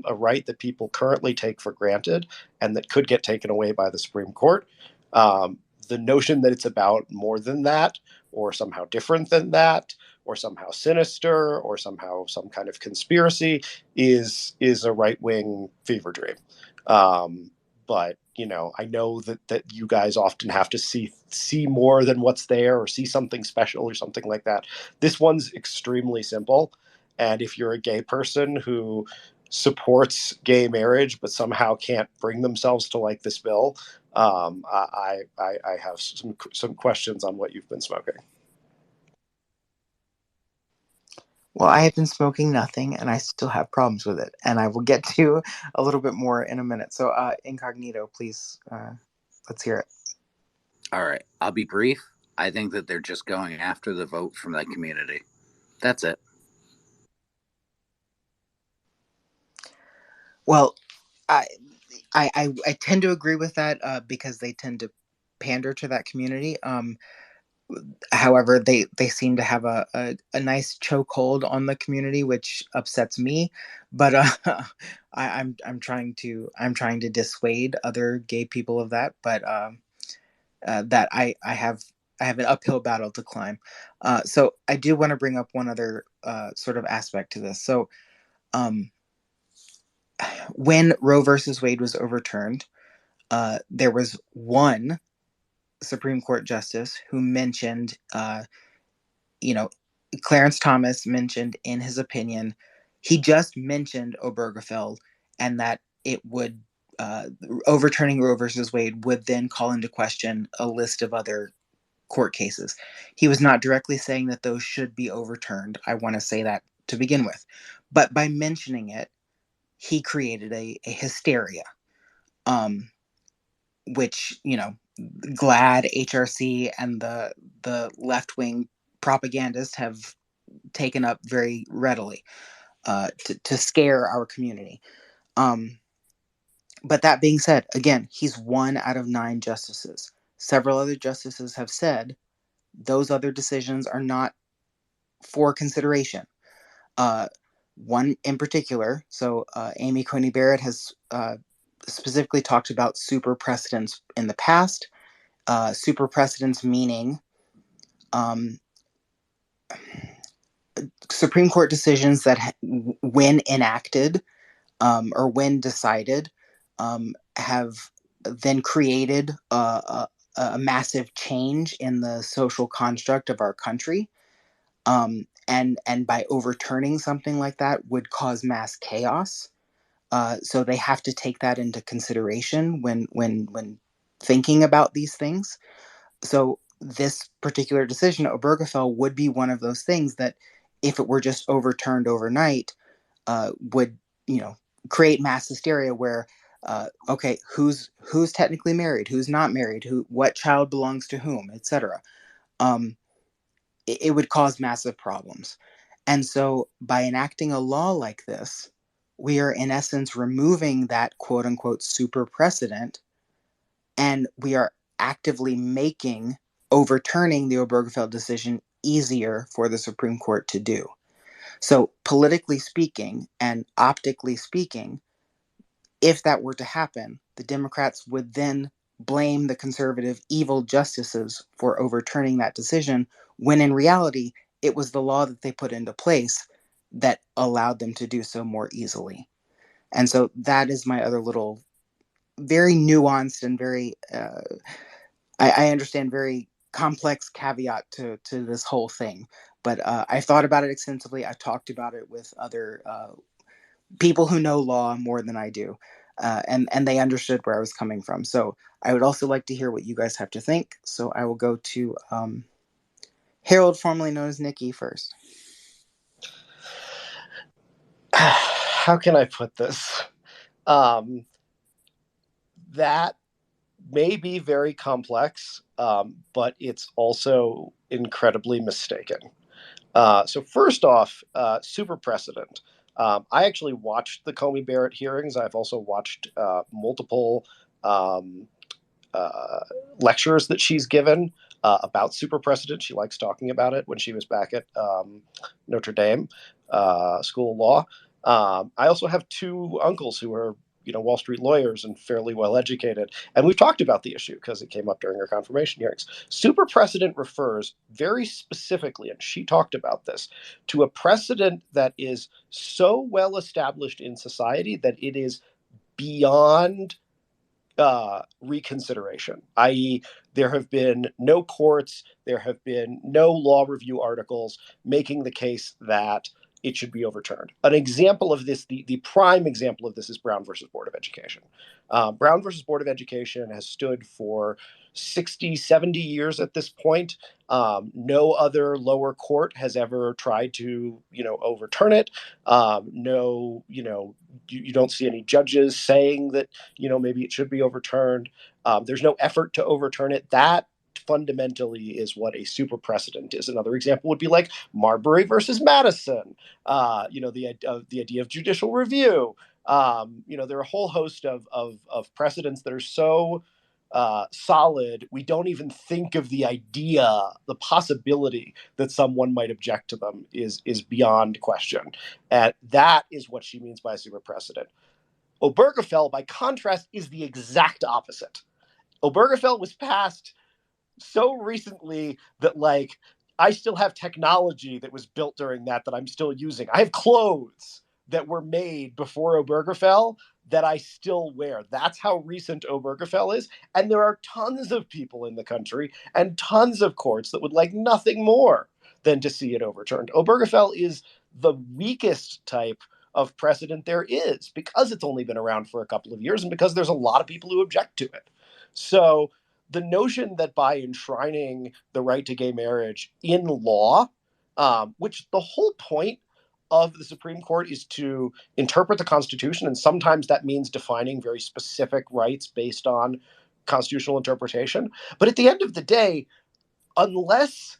a right that people currently take for granted and that could get taken away by the Supreme Court. The notion that it's about more than that, or somehow different than that, or somehow sinister, or somehow some kind of conspiracy is a right wing fever dream. But I know that you guys often have to see more than what's there, or see something special or something like that. This one's extremely simple. And if you're a gay person who supports gay marriage but somehow can't bring themselves to like this bill, I have some questions on what you've been smoking. Well, I have been smoking nothing, and I still have problems with it, and I will get to a little bit more in a minute. So, Incognito, please, let's hear it. All right, I'll be brief. I think that they're just going after the vote from that community. That's it. Well, I tend to agree with that because they tend to pander to that community. However, they seem to have a nice chokehold on the community, which upsets me. But I'm trying to dissuade other gay people of that. But that I have an uphill battle to climb. So I do want to bring up one other sort of aspect to this. So when Roe versus Wade was overturned, there was one Supreme Court justice who mentioned, Clarence Thomas mentioned in his opinion, he just mentioned Obergefell, and that it would, overturning Roe versus Wade would then call into question a list of other court cases. He was not directly saying that those should be overturned. I want to say that to begin with. But by mentioning it, he created a hysteria. Which GLAD, HRC, and the left wing propagandists have taken up very readily to scare our community. But that being said, again, he's 1 out of 9 justices. Several other justices have said those other decisions are not for consideration. Uh, one in particular, so Amy Coney Barrett has specifically talked about super precedents in the past. Super precedents meaning Supreme Court decisions that, when enacted or when decided, have then created a massive change in the social construct of our country. And by overturning something like that would cause mass chaos. So they have to take that into consideration when thinking about these things. So this particular decision, Obergefell, would be one of those things that, if it were just overturned overnight, would, create mass hysteria where, okay, who's technically married, who's not married, what child belongs to whom, etc. It would cause massive problems. And so by enacting a law like this, we are in essence removing that quote unquote super precedent, and we are actively making overturning the Obergefell decision easier for the Supreme Court to do. So, politically speaking and optically speaking, if that were to happen, the Democrats would then blame the conservative evil justices for overturning that decision, when in reality, it was the law that they put into place that allowed them to do so more easily. And so that is my other little, very nuanced and very, I understand, very complex caveat to this whole thing. But I thought about it extensively. I talked about it with other people who know law more than I do, and they understood where I was coming from. So I would also like to hear what you guys have to think. So I will go to Harold, formerly known as Nikki, first. How can I put this? That may be very complex, but it's also incredibly mistaken. So first off, super precedent. I actually watched the Comey Barrett hearings. I've also watched multiple um, uh, lectures that she's given about super precedent. She likes talking about it when she was back at Notre Dame School of Law. I also have 2 uncles who are Wall Street lawyers and fairly well educated, and we've talked about the issue because it came up during her confirmation hearings. Super precedent refers very specifically, and she talked about this, to a precedent that is so well established in society that it is beyond reconsideration, i.e., there have been no courts, there have been no law review articles making the case that it should be overturned. An example of this, the prime example of this, is Brown versus Board of Education. Brown versus Board of Education has stood for 60, 70 years at this point. No other lower court has ever tried to, overturn it. No, you don't see any judges saying that, maybe it should be overturned. There's no effort to overturn it. That fundamentally is what a super precedent is. Another example would be like Marbury versus Madison. The idea of judicial review. There are a whole host of precedents that are so solid, we don't even think of the idea, the possibility that someone might object to them is beyond question. And that is what she means by a super precedent. Obergefell, by contrast, is the exact opposite. Obergefell was passed so recently that, like, I still have technology that was built during that I'm still using. I have clothes that were made before Obergefell that I still wear. That's how recent Obergefell is. And there are tons of people in the country and tons of courts that would like nothing more than to see it overturned. Obergefell is the weakest type of precedent there is, because it's only been around for a couple of years and because there's a lot of people who object to it. So the notion that by enshrining the right to gay marriage in law, which the whole point of the Supreme Court is to interpret the Constitution, and sometimes that means defining very specific rights based on constitutional interpretation. But at the end of the day, unless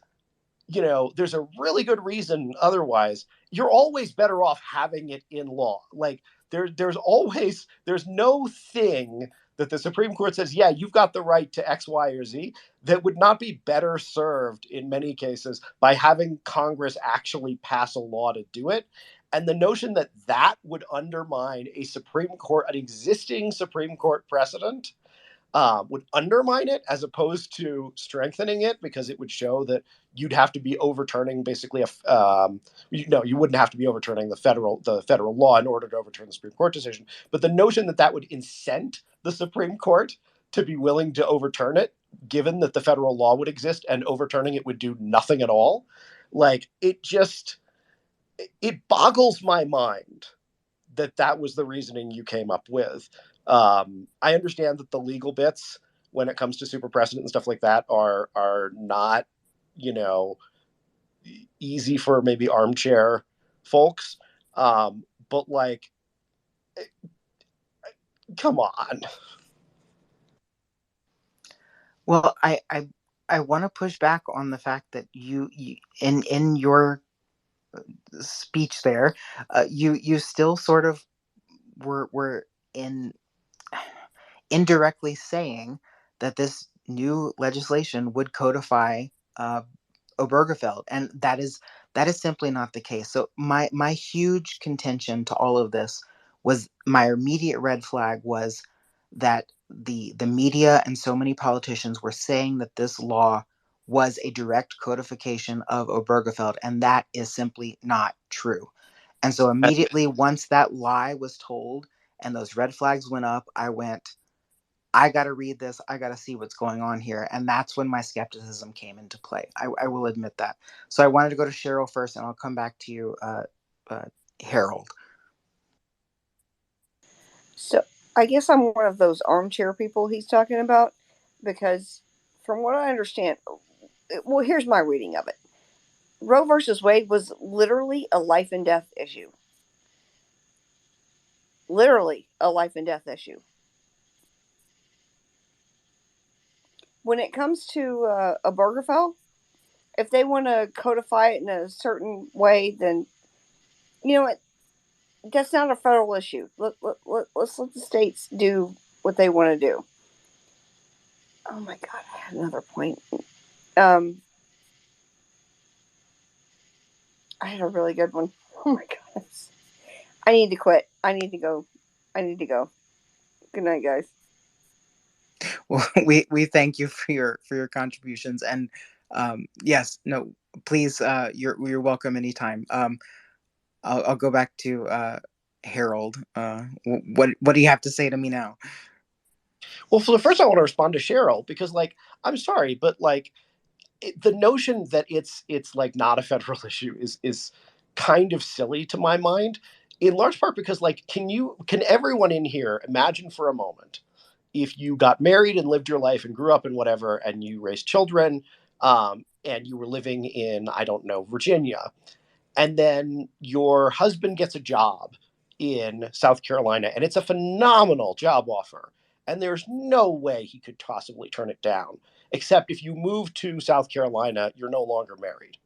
there's a really good reason otherwise, you're always better off having it in law. Like, there's no thing that the Supreme Court says, yeah, you've got the right to X, Y, or Z, that would not be better served in many cases by having Congress actually pass a law to do it. And the notion that that would undermine a Supreme Court, an existing Supreme Court precedent, would undermine it as opposed to strengthening it, because it would show that you'd have to be overturning basically you wouldn't have to be overturning the federal law in order to overturn the Supreme Court decision. But the notion that that would incent the Supreme Court to be willing to overturn it, given that the federal law would exist and overturning it would do nothing at all, like it boggles my mind that was the reasoning you came up with. I understand that the legal bits, when it comes to super precedent and stuff like that, are not, easy for maybe armchair folks. But like, come on. Well, I want to push back on the fact that you in your speech there, you still sort of were in indirectly saying that this new legislation would codify Obergefell, and that is simply not the case. So my huge contention to all of this was, my immediate red flag was that the media and so many politicians were saying that this law was a direct codification of Obergefell, and that is simply not true. And so immediately, once that lie was told and those red flags went up, I went, I got to read this. I got to see what's going on here. And that's when my skepticism came into play. I will admit that. So I wanted to go to Cheryl first, and I'll come back to you, Harold. So I guess I'm one of those armchair people he's talking about, because from what I understand, well, here's my reading of it. Roe versus Wade was literally a life and death issue. Literally a life and death issue. When it comes to Obergefell, if they want to codify it in a certain way, then you know what? That's not a federal issue. Let's let the states do what they want to do. Oh my God, I had another point. I had a really good one. Oh my goodness. I need to quit. I need to go. Good night, guys. Well, we thank you for your contributions, and yes, no, please, you're welcome anytime. I'll go back to Harold. What do you have to say to me now? Well, for the first, I want to respond to Cheryl, because, like, I'm sorry, but like, the notion that it's like not a federal issue is kind of silly to my mind, in large part because, like, can everyone in here imagine for a moment if you got married and lived your life and grew up and whatever, and you raised children, and you were living in, I don't know, Virginia, and then your husband gets a job in South Carolina, and it's a phenomenal job offer, and there's no way he could possibly turn it down, except if you move to South Carolina, you're no longer married,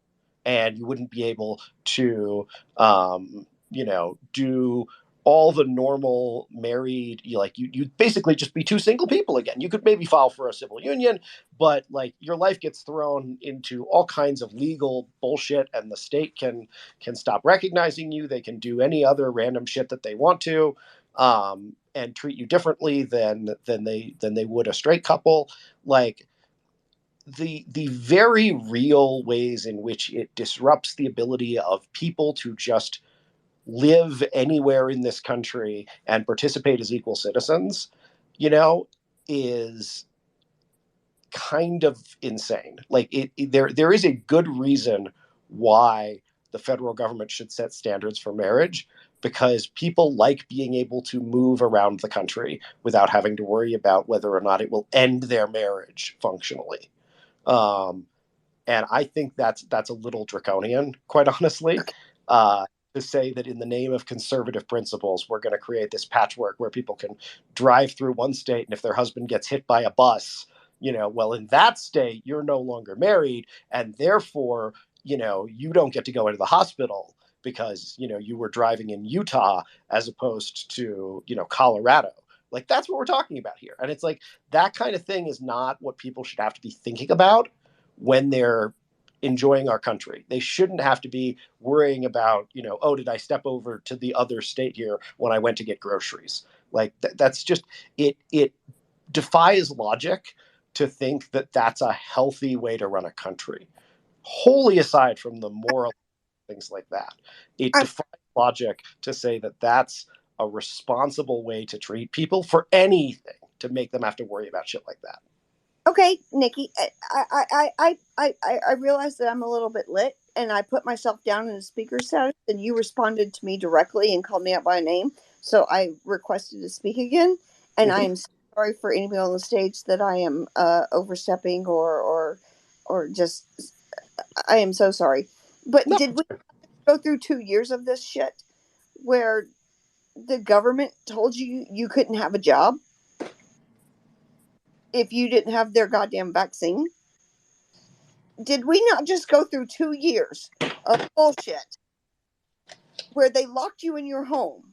and you wouldn't be able to, do all the normal married, you'd basically just be two single people again. You could maybe file for a civil union, but like, your life gets thrown into all kinds of legal bullshit, and the state can stop recognizing you. They can do any other random shit that they want to, and treat you differently than they would a straight couple. Like, the very real ways in which it disrupts the ability of people to just live anywhere in this country and participate as equal citizens, is kind of insane. Like, there is a good reason why the federal government should set standards for marriage, because people like being able to move around the country without having to worry about whether or not it will end their marriage functionally. And I think that's a little draconian, quite honestly, to say that in the name of conservative principles, we're going to create this patchwork where people can drive through one state, and if their husband gets hit by a bus, well, in that state, you're no longer married, and therefore, you don't get to go into the hospital because you were driving in Utah as opposed to Colorado. Like, that's what we're talking about here. And it's like, that kind of thing is not what people should have to be thinking about when they're enjoying our country. They shouldn't have to be worrying about, oh, did I step over to the other state here when I went to get groceries? Like, that's just, it defies logic to think that that's a healthy way to run a country. Wholly aside from the moral things like that, it defies logic to say that that's a responsible way to treat people for anything, to make them have to worry about shit like that. Okay, Nikki, I realize that I'm a little bit lit, and I put myself down in the speaker status, and you responded to me directly and called me out by name, so I requested to speak again, and I am sorry for anybody on the stage that I am overstepping or just, I am so sorry. But No. did we go through 2 years of this shit where the government told you couldn't have a job if you didn't have their goddamn vaccine? Did we not just go through 2 years of bullshit where they locked you in your home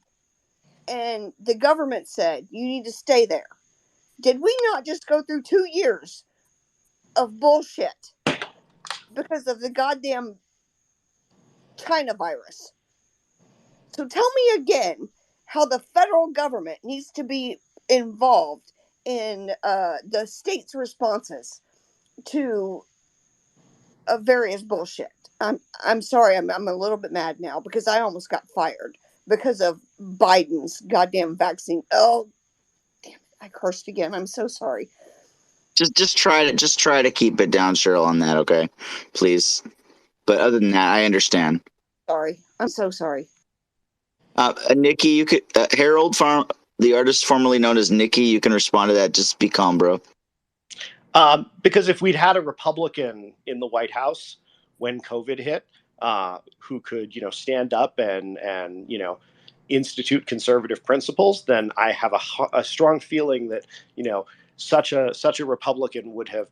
and the government said you need to stay there? Did we not just go through 2 years of bullshit because of the goddamn China virus? So tell me again how the federal government needs to be involved in the state's responses to various bullshit. I'm sorry. I'm a little bit mad now because I almost got fired because of Biden's goddamn vaccine. Oh, damn it! I cursed again. I'm so sorry. Just try to keep it down, Cheryl, on that, okay? Please. But other than that, I understand. Sorry. I'm so sorry. Nikki, you could Harold Farm, the artist formerly known as Nikki. You can respond to that. Just be calm, bro. Because if we'd had a Republican in the White House when COVID hit, who could, stand up and institute conservative principles, then I have a strong feeling that, such a Republican would have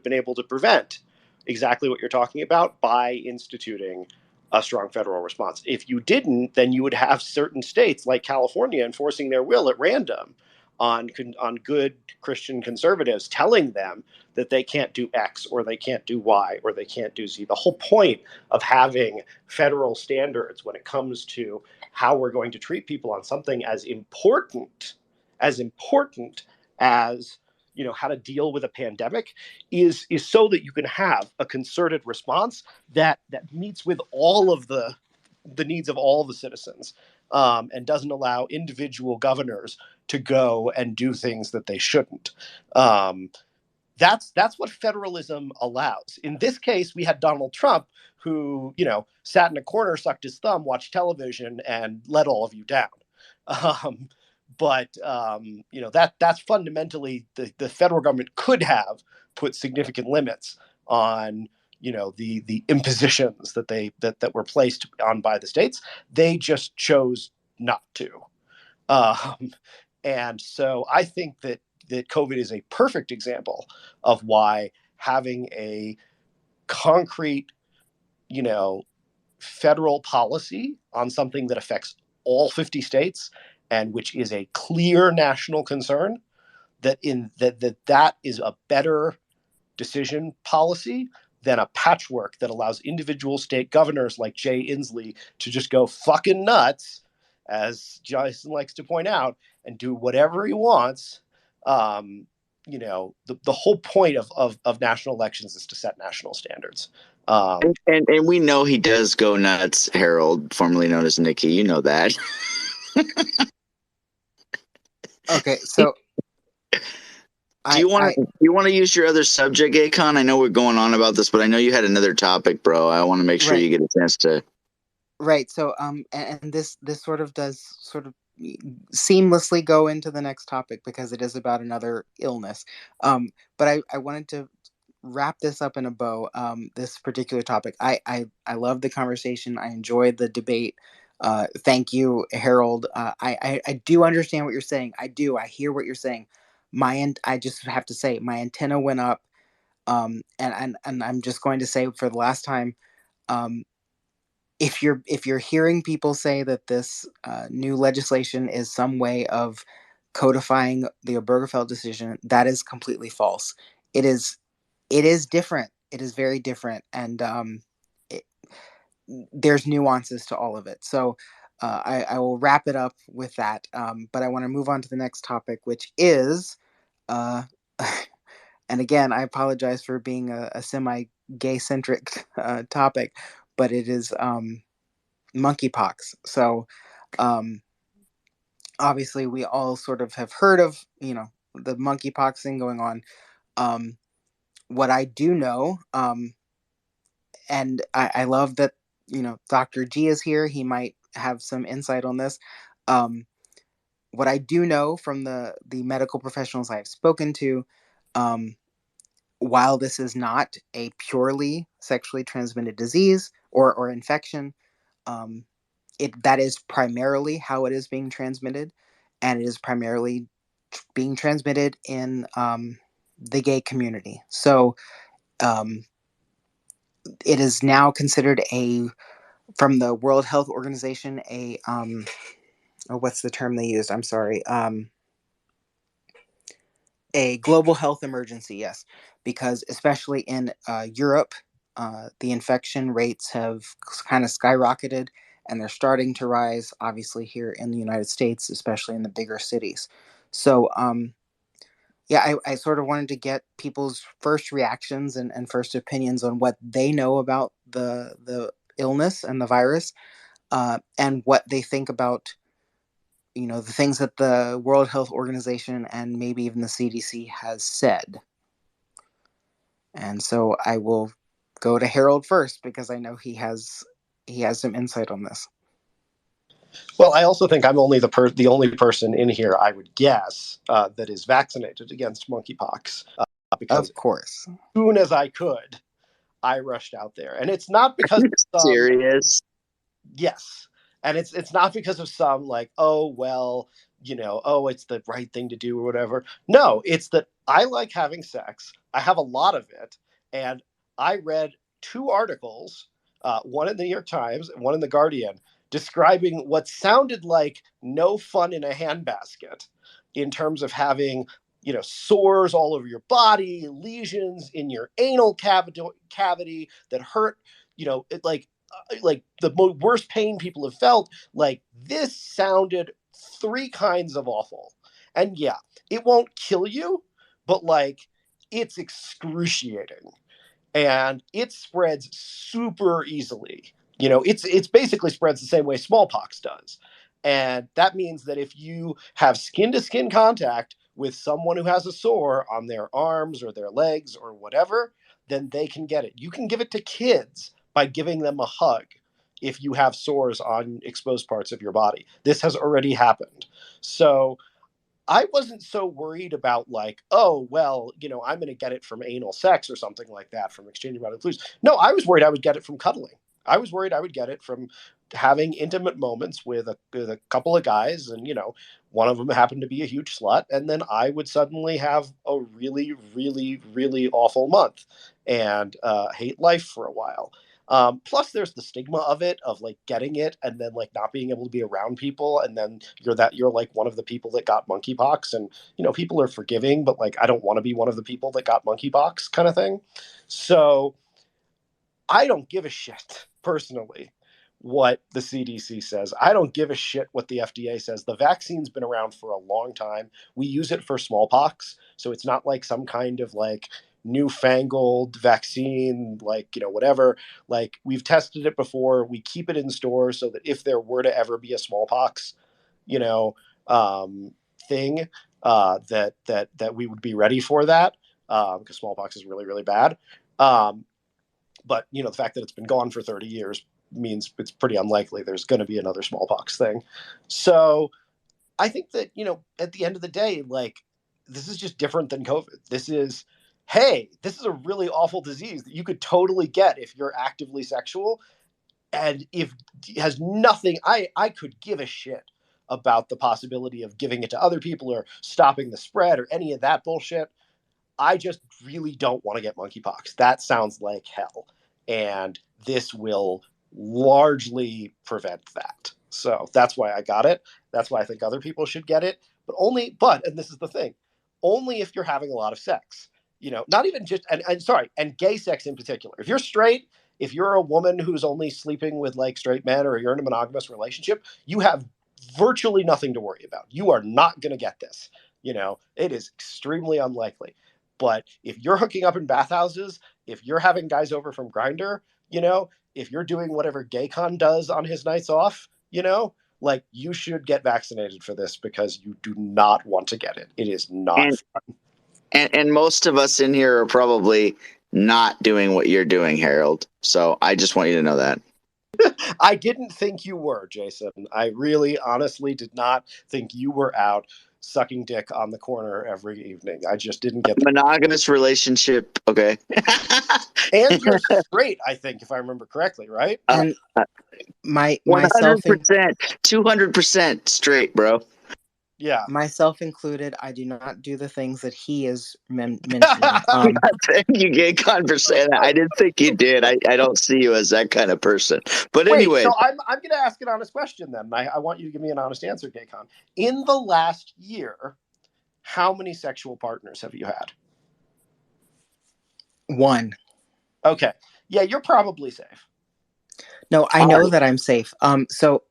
been able to prevent exactly what you're talking about by instituting a strong federal response. If you didn't, then you would have certain states like California enforcing their will at random on good Christian conservatives, telling them that they can't do X or they can't do Y or they can't do Z. The whole point of having federal standards when it comes to how we're going to treat people on something as important as how to deal with a pandemic is so that you can have a concerted response that meets with all of the needs of all the citizens, and doesn't allow individual governors to go and do things that they shouldn't. That's what federalism allows. In this case, we had Donald Trump, who sat in a corner, sucked his thumb, watched television, and let all of you down. That's fundamentally the federal government could have put significant limits on the impositions that were placed on by the states. They just chose not to. And so I think that COVID is a perfect example of why having a concrete, federal policy on something that affects all 50 states and which is a clear national concern, that is a better decision policy than a patchwork that allows individual state governors like Jay Inslee to just go fucking nuts, as Jason likes to point out, and do whatever he wants. The whole point of national elections is to set national standards. And we know he does go nuts, Harold, formerly known as Nikki. You know that. Okay, so do you want to use your other subject, Gaycon? I know we're going on about this, but I know you had another topic, bro. I want to make sure you get a chance to. Right. So and this sort of does sort of seamlessly go into the next topic because it is about another illness. But I wanted to wrap this up in a bow. This particular topic. I love the conversation. I enjoyed the debate. Thank you, Harold. I do understand what you're saying. I do. I hear what you're saying. I just have to say my antenna went up. And I'm just going to say for the last time, if you're hearing people say that this new legislation is some way of codifying the Obergefell decision, that is completely false. It is different. It is very different, and it, there's nuances to all of it. So I will wrap it up with that. But I want to move on to the next topic, which is, uh, and again, I apologize for being a semi gay centric topic, but it is monkeypox. So um, obviously, we all sort of have heard of the monkeypox thing going on. Um, what I do know, and I love that Dr. G is here. He might have some insight on this. Um, what I do know from the medical professionals I've spoken to, um, while this is not a purely sexually transmitted disease or infection, um, that is primarily how it is being transmitted, and it is primarily being transmitted in the gay community. So um, it is now considered from the World Health Organization, oh, what's the term they used? I'm sorry. A global health emergency, yes, because especially in Europe, the infection rates have kind of skyrocketed, and they're starting to rise, obviously, here in the United States, especially in the bigger cities. So, yeah, I sort of wanted to get people's first reactions and first opinions on what they know about the illness and the virus, and what they think about the things that the World Health Organization and maybe even the CDC has said. And so I will go to Harold first because I know he has some insight on this. Well, I also think I'm only the only person in here, I would guess, that is vaccinated against monkeypox, because Of course. as soon as I could, I rushed out there, and it's not because of some. Serious? Yes, and it's not because of some like, oh well, oh, it's the right thing to do or whatever. No, it's that I like having sex. I have a lot of it, and I read two articles, one in the New York Times and one in the Guardian, describing what sounded like no fun in a handbasket in terms of having sores all over your body, lesions in your anal cavity that hurt, like the worst pain people have felt. Like, this sounded three kinds of awful. And yeah, it won't kill you, but like, it's excruciating, and it spreads super easily. It's basically spreads the same way smallpox does. And that means that if you have skin to skin contact with someone who has a sore on their arms or their legs or whatever, then they can get it. You can give it to kids by giving them a hug if you have sores on exposed parts of your body. This has already happened. So I wasn't so worried about like, oh, well, I'm going to get it from anal sex or something like that, from exchanging bodily fluids. No, I was worried I would get it from cuddling. I was worried I would get it from having intimate moments with a couple of guys, and one of them happened to be a huge slut, and then I would suddenly have a really, really, really awful month and hate life for a while. Plus, there's the stigma of it, of like getting it and then like not being able to be around people, and then you're like one of the people that got monkeypox, and people are forgiving, but like I don't want to be one of the people that got monkeypox, kind of thing. So I don't give a shit personally what the CDC says. I don't give a shit what the FDA says. The vaccine's been around for a long time. We use it for smallpox, so it's not like some kind of like newfangled vaccine, like whatever. Like, we've tested it before. We keep it in stores so that if there were to ever be a smallpox, you know, um, thing, that we would be ready for that, because smallpox is really, really bad. Um, but the fact that it's been gone for 30 years means it's pretty unlikely there's going to be another smallpox thing. So I think that, at the end of the day, like, this is just different than COVID. This is a really awful disease that you could totally get if you're actively sexual. And if it has nothing, I could give a shit about the possibility of giving it to other people or stopping the spread or any of that bullshit. I just really don't want to get monkeypox. That sounds like hell. And this will largely prevent that. So that's why I got it. That's why I think other people should get it. And this is the thing, only if you're having a lot of sex. Not even just, and gay sex in particular. If you're straight, if you're a woman who's only sleeping with like straight men, or you're in a monogamous relationship, you have virtually nothing to worry about. You are not going to get this. It is extremely unlikely. But if you're hooking up in bathhouses, if you're having guys over from Grindr, if you're doing whatever Gaycon does on his nights off, like, you should get vaccinated for this, because you do not want to get it. It is not And fun. and most of us in here are probably not doing what you're doing, Harold. So I just want you to know that. I didn't think you were, Jason. I really, honestly did not think you were out sucking dick on the corner every evening. I just didn't get that. Monogamous relationship, okay. And you're straight, I think, if I remember correctly, right? And myself 100%, 200% straight, bro. Yeah. Myself included, I do not do the things that he is mentioning. Thank you, Gaycon, for saying that. I didn't think you did. I don't see you as that kind of person. But Wait, anyway, so I'm going to ask an honest question then. I want you to give me an honest answer, Gaycon. In the last year, how many sexual partners have you had? One. Okay. Yeah, you're probably safe. No, I know that I'm safe. So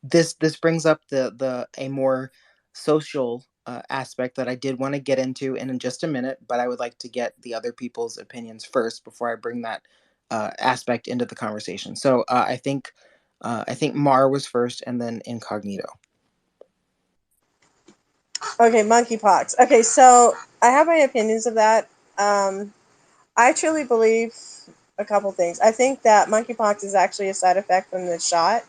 this brings up a more social aspect that I did want to get into in just a minute, but I would like to get the other people's opinions first before I bring that aspect into the conversation. So I think Mar was first, and then Incognito. Okay, monkeypox. Okay, so I have my opinions of that. I truly believe a couple things. I think that monkeypox is actually a side effect from the shot.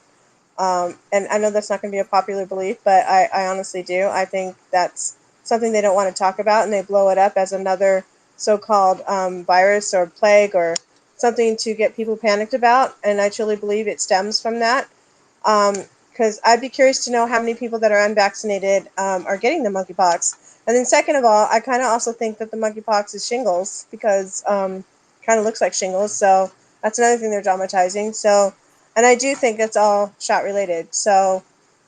And I know that's not going to be a popular belief, but I honestly do. I think that's something they don't want to talk about, and they blow it up as another so-called virus or plague or something to get people panicked about. And I truly believe it stems from that. Because I'd be curious to know how many people that are unvaccinated are getting the monkeypox. And then second of all, I kind of also think that the monkeypox is shingles, because kind of looks like shingles. So that's another thing they're dramatizing. So, and I do think it's all shot related. So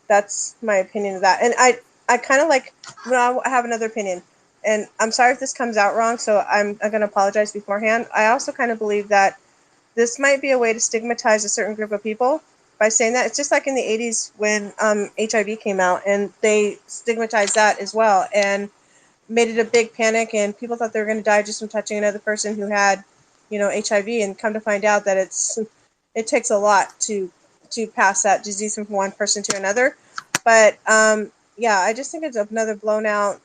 that's my opinion of that. And I kind of like, well, I have another opinion. And I'm sorry if this comes out wrong, so I'm going to apologize beforehand. I also kind of believe that this might be a way to stigmatize a certain group of people by saying that. It's just like in the 80s when HIV came out, and they stigmatized that as well and made it a big panic, and people thought they were going to die just from touching another person who had, HIV, and come to find out that it takes a lot to pass that disease from one person to another. But yeah, I just think it's another blown out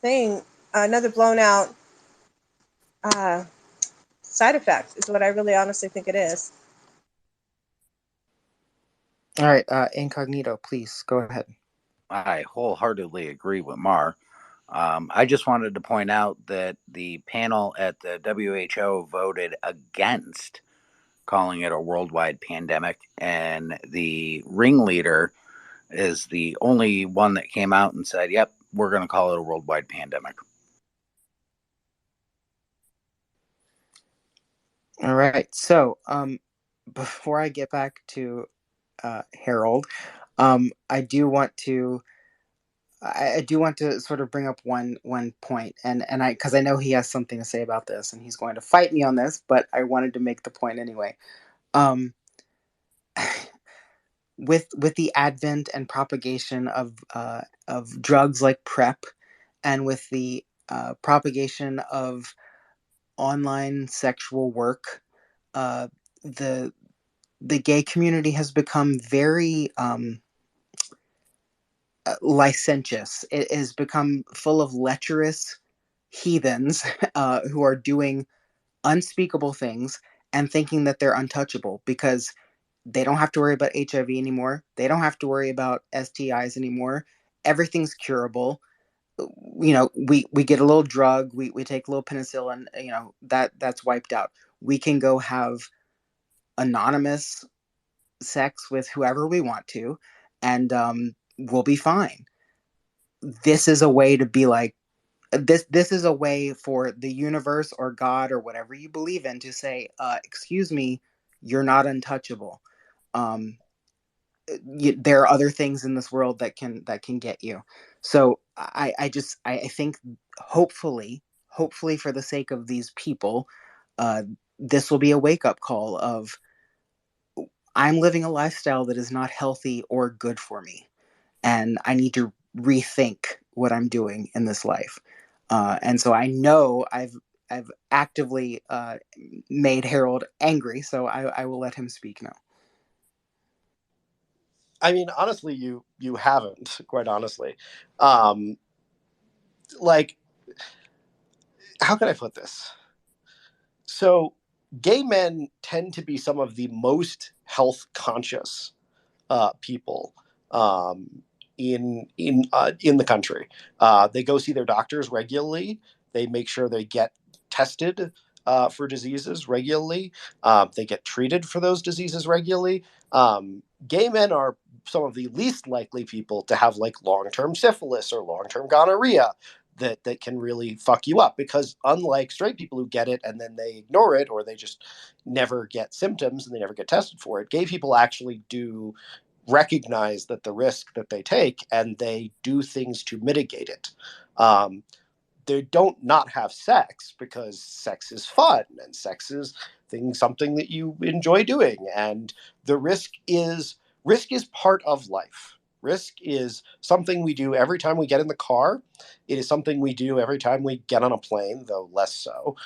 thing, another blown out uh, side effect is what I really honestly think it is. All right, Incognito, please go ahead. I wholeheartedly agree with Mar. I just wanted to point out that the panel at the WHO voted against calling it a worldwide pandemic, and the ringleader is the only one that came out and said, yep, we're going to call it a worldwide pandemic. All right. So before I get back to Harold, I do want to sort of bring up one point, and I, because I know he has something to say about this, and he's going to fight me on this, but I wanted to make the point anyway. With the advent and propagation of drugs like PrEP, and with the propagation of online sexual work, the gay community has become very licentious. It has become full of lecherous heathens who are doing unspeakable things and thinking that they're untouchable, because they don't have to worry about HIV anymore. They don't have to worry about STIs anymore. Everything's curable. We get a little drug, we take a little penicillin, that's wiped out. We can go have anonymous sex with whoever we want to, and we'll be fine. This is a way to be like, this is a way for the universe or God or whatever you believe in to say, excuse me, you're not untouchable. there are other things in this world that can get you. So I think hopefully for the sake of these people, this will be a wake up call of I'm living a lifestyle that is not healthy or good for me, and I need to rethink what I'm doing in this life. And so I know I've actively made Harold angry, so I will let him speak now. I mean, honestly, you haven't, quite honestly. Like, how can I put this? So, gay men tend to be some of the most health conscious people in the country. They go see their doctors regularly. They make sure they get tested for diseases regularly. They get treated for those diseases regularly. Gay men are some of the least likely people to have like long-term syphilis or long-term gonorrhea that can really fuck you up, because unlike straight people who get it and then they ignore it, or they just never get symptoms and they never get tested for it, gay people actually do recognize that the risk that they take, and they do things to mitigate it. They don't not have sex because sex is fun and sex is something that you enjoy doing, and the risk is part of life. Risk is something we do every time we get in the car. It is something we do every time we get on a plane, though less so.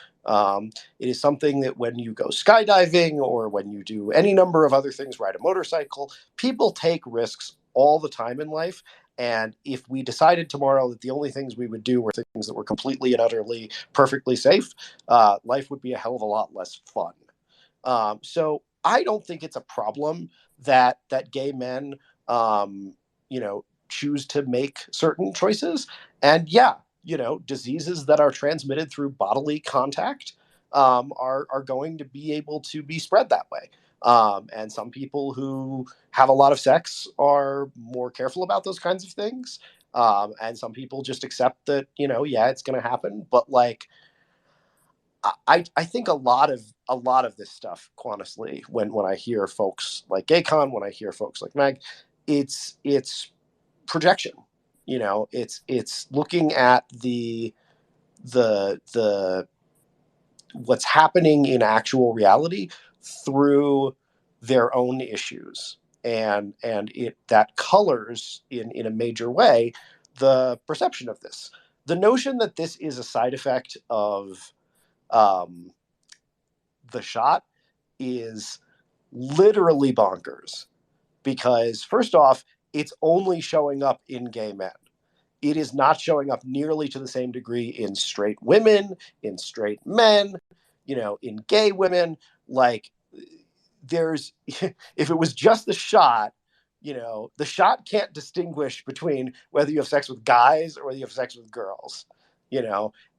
It is something that when you go skydiving or when you do any number of other things, ride a motorcycle, people take risks all the time in life. And if we decided tomorrow that the only things we would do were things that were completely and utterly perfectly safe, life would be a hell of a lot less fun. So I don't think it's a problem that gay men, choose to make certain choices. And yeah, diseases that are transmitted through bodily contact are going to be able to be spread that way. And some people who have a lot of sex are more careful about those kinds of things. And some people just accept that, yeah, it's going to happen. But like, I think a lot of this stuff, honestly, when I hear folks like Gaycon, when I hear folks like Meg, it's projection. It's looking at the what's happening in actual reality through their own issues, and it that colors in a major way the perception of this. The notion that this is a side effect of um, the shot is literally bonkers, because first off, it's only showing up in gay men. It is not showing up nearly to the same degree in straight women, in straight men, in gay women. Like, there's, if it was just the shot, the shot can't distinguish between whether you have sex with guys or whether you have sex with girls,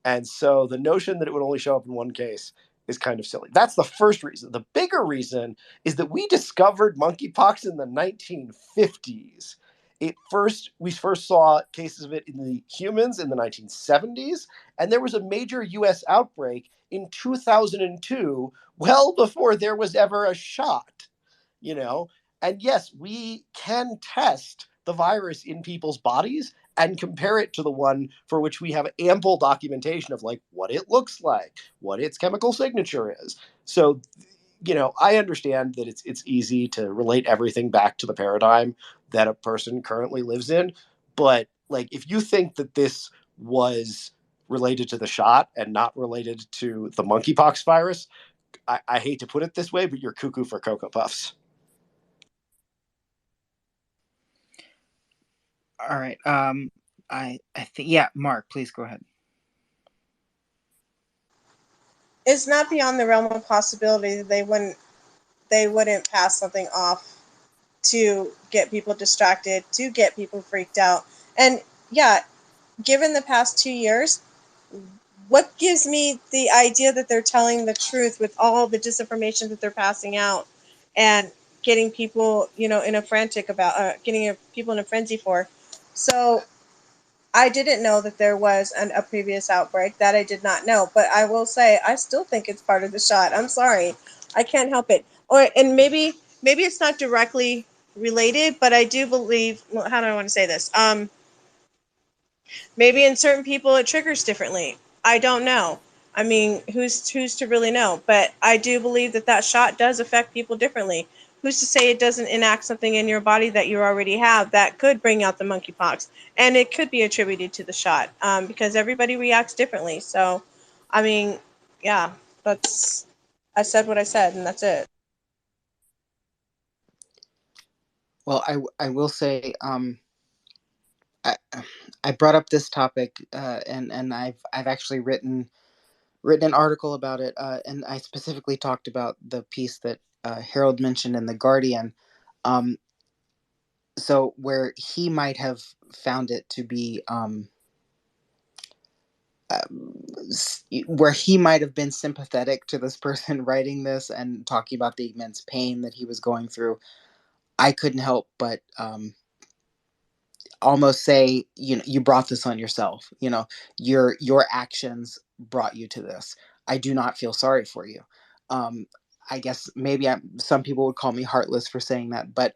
and so the notion that it would only show up in one case is kind of silly. That's the first reason. The bigger reason is that we discovered monkeypox in the 1950s. We first saw cases of it in the humans in the 1970s, and there was a major US outbreak in 2002, well before there was ever a shot, you know? And yes, we can test the virus in people's bodies and compare it to the one for which we have ample documentation of like what it looks like, what its chemical signature is. So, I understand that it's easy to relate everything back to the paradigm that a person currently lives in, but like if you think that this was related to the shot and not related to the monkeypox virus, I hate to put it this way, but you're cuckoo for Cocoa Puffs. All right. I think, yeah, Mark, please go ahead. It's not beyond the realm of possibility that they wouldn't pass something off to get people distracted, to get people freaked out. And yeah, given the past 2 years, what gives me the idea that they're telling the truth with all the disinformation that they're passing out and getting people, in a frantic about, getting people in a frenzy for? So I didn't know that there was a previous outbreak. That I did not know. But I will say, I still think it's part of the shot. I'm sorry. I can't help it. And maybe maybe it's not directly related, but I do believe. Well, how do I want to say this? Maybe in certain people it triggers differently. I don't know. I mean, who's to really know? But I do believe that that shot does affect people differently. Who's to say it doesn't enact something in your body that you already have that could bring out the monkeypox? And it could be attributed to the shot, because everybody reacts differently. So, I mean, yeah, that's. I said what I said, and that's it. Well, I will say, I I brought up this topic, and I've actually written an article about it, and I specifically talked about the piece that Harold mentioned in the Guardian. Um, so where he might have found it to be, where he might have been sympathetic to this person writing this and talking about the immense pain that he was going through, I couldn't help but almost say, you brought this on yourself. Your actions brought you to this. I do not feel sorry for you. um I guess maybe some people would call me heartless for saying that, but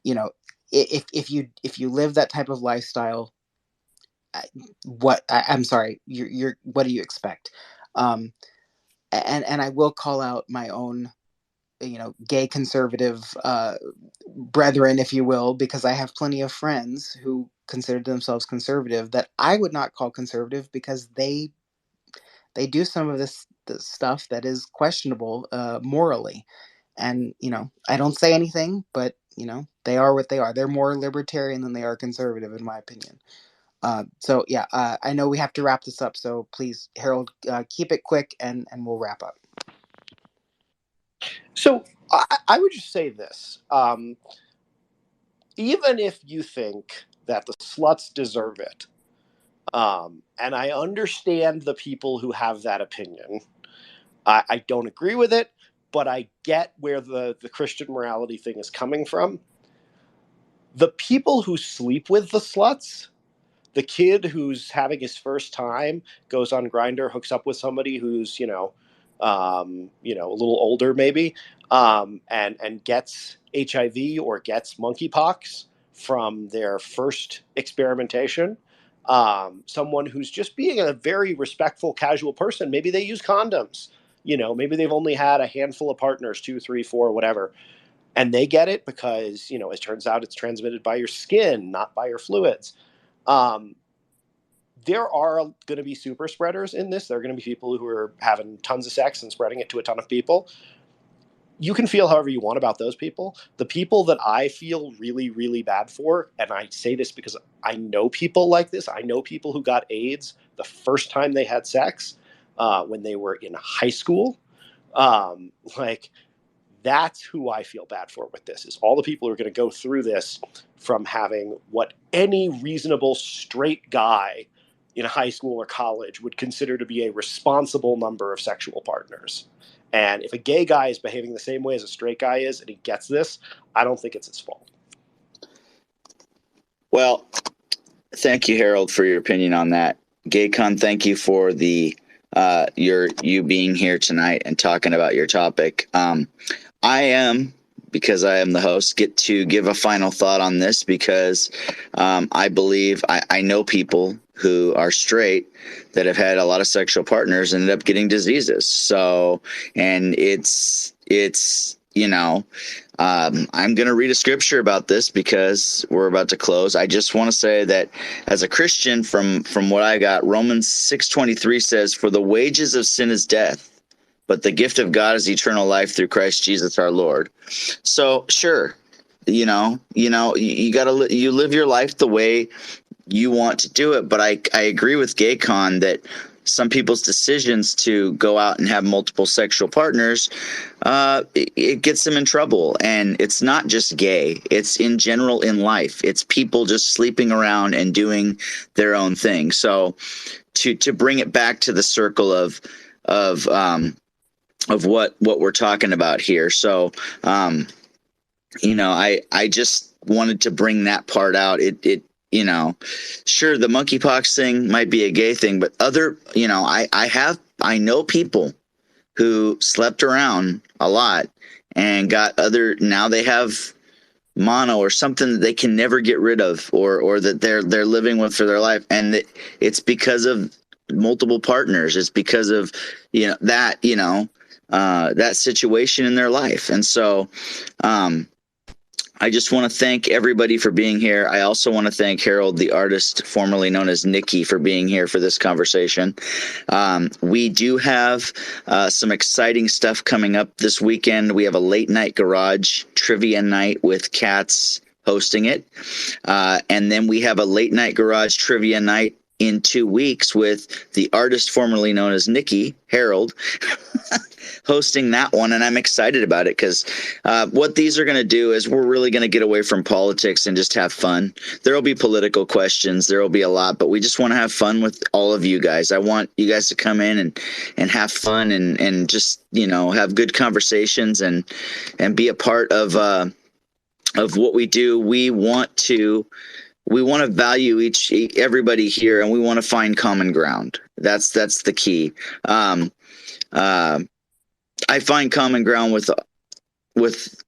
you know if you live that type of lifestyle, I- I'm sorry, you're what do you expect? um and I will call out my own, gay conservative brethren, if you will, because I have plenty of friends who consider themselves conservative that I would not call conservative, because they do some of this stuff that is questionable morally. And I don't say anything, but they are what they are. They're more libertarian than they are conservative, in my opinion. So yeah, I know we have to wrap this up, so please, Harold, keep it quick, and we'll wrap up. So I would just say this. Even if you think that the sluts deserve it, and I understand the people who have that opinion, I don't agree with it, but I get where the Christian morality thing is coming from. The people who sleep with the sluts, the kid who's having his first time goes on Grinder, hooks up with somebody who's a little older maybe, and gets HIV or gets monkeypox from their first experimentation. Someone who's just being a very respectful, casual person. Maybe they use condoms. Maybe they've only had a handful of partners, 2, 3, 4, whatever, and they get it because it turns out it's transmitted by your skin, not by your fluids. Um, there are going to be super spreaders in this. There are going to be people who are having tons of sex and spreading it to a ton of people. You can feel however you want about those people. The people that I feel really, really bad for, and I say this because I know people like this. I know people who got AIDS the first time they had sex, when they were in high school. Like, that's who I feel bad for with this, is all the people who are going to go through this from having what any reasonable straight guy in high school or college would consider to be a responsible number of sexual partners. And if a gay guy is behaving the same way as a straight guy is and he gets this, I don't think it's his fault. Well, thank you, Harold, for your opinion on that. Gaycon, thank you for the you being here tonight and talking about your topic. I am, because I am the host, get to give a final thought on this, because I believe I know people who are straight that have had a lot of sexual partners and ended up getting diseases. So, and it's I'm going to read a scripture about this because we're about to close. I just want to say that as a Christian, from what I got, Romans 6:23 says, "For the wages of sin is death, but the gift of God is eternal life through Christ Jesus our Lord." So sure, you you live your life the way you want to do it. But I agree with Gaycon that some people's decisions to go out and have multiple sexual partners, it gets them in trouble. And it's not just gay. It's in general in life. It's people just sleeping around and doing their own thing. So to bring it back to the circle of what we're talking about here. So, I just wanted to bring that part out. Sure, the monkeypox thing might be a gay thing, but I know people who slept around a lot and got other. Now they have mono or something that they can never get rid of, or that they're living with for their life, and it's because of multiple partners. It's because of that situation in their life, and so I just want to thank everybody for being here. I also want to thank Harold, the artist formerly known as Nikki, for being here for this conversation. We do have some exciting stuff coming up this weekend. We have a late night garage trivia night with Cats hosting it. And then we have a late night garage trivia night in 2 weeks with the artist formerly known as Nikki, Harold, hosting that one, and I'm excited about it because what these are going to do is we're really going to get away from politics and just have fun. There will be political questions, there will be a lot, but we just want to have fun with all of you guys. I want you guys to come in and have fun and just have good conversations and be a part of what we do. We want to value everybody here, and we want to find common ground. That's the key. I find common ground with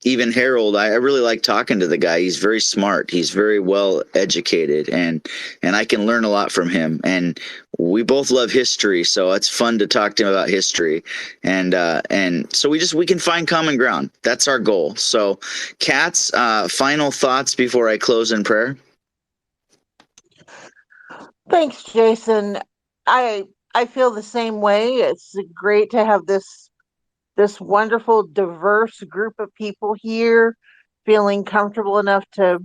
even Harold. I really like talking to the guy. He's very smart. He's very well educated, and I can learn a lot from him. And we both love history, so it's fun to talk to him about history. And so we can find common ground. That's our goal. So, Cats, final thoughts before I close in prayer. Thanks, Jason. I feel the same way. It's great to have this wonderful, diverse group of people here, feeling comfortable enough to,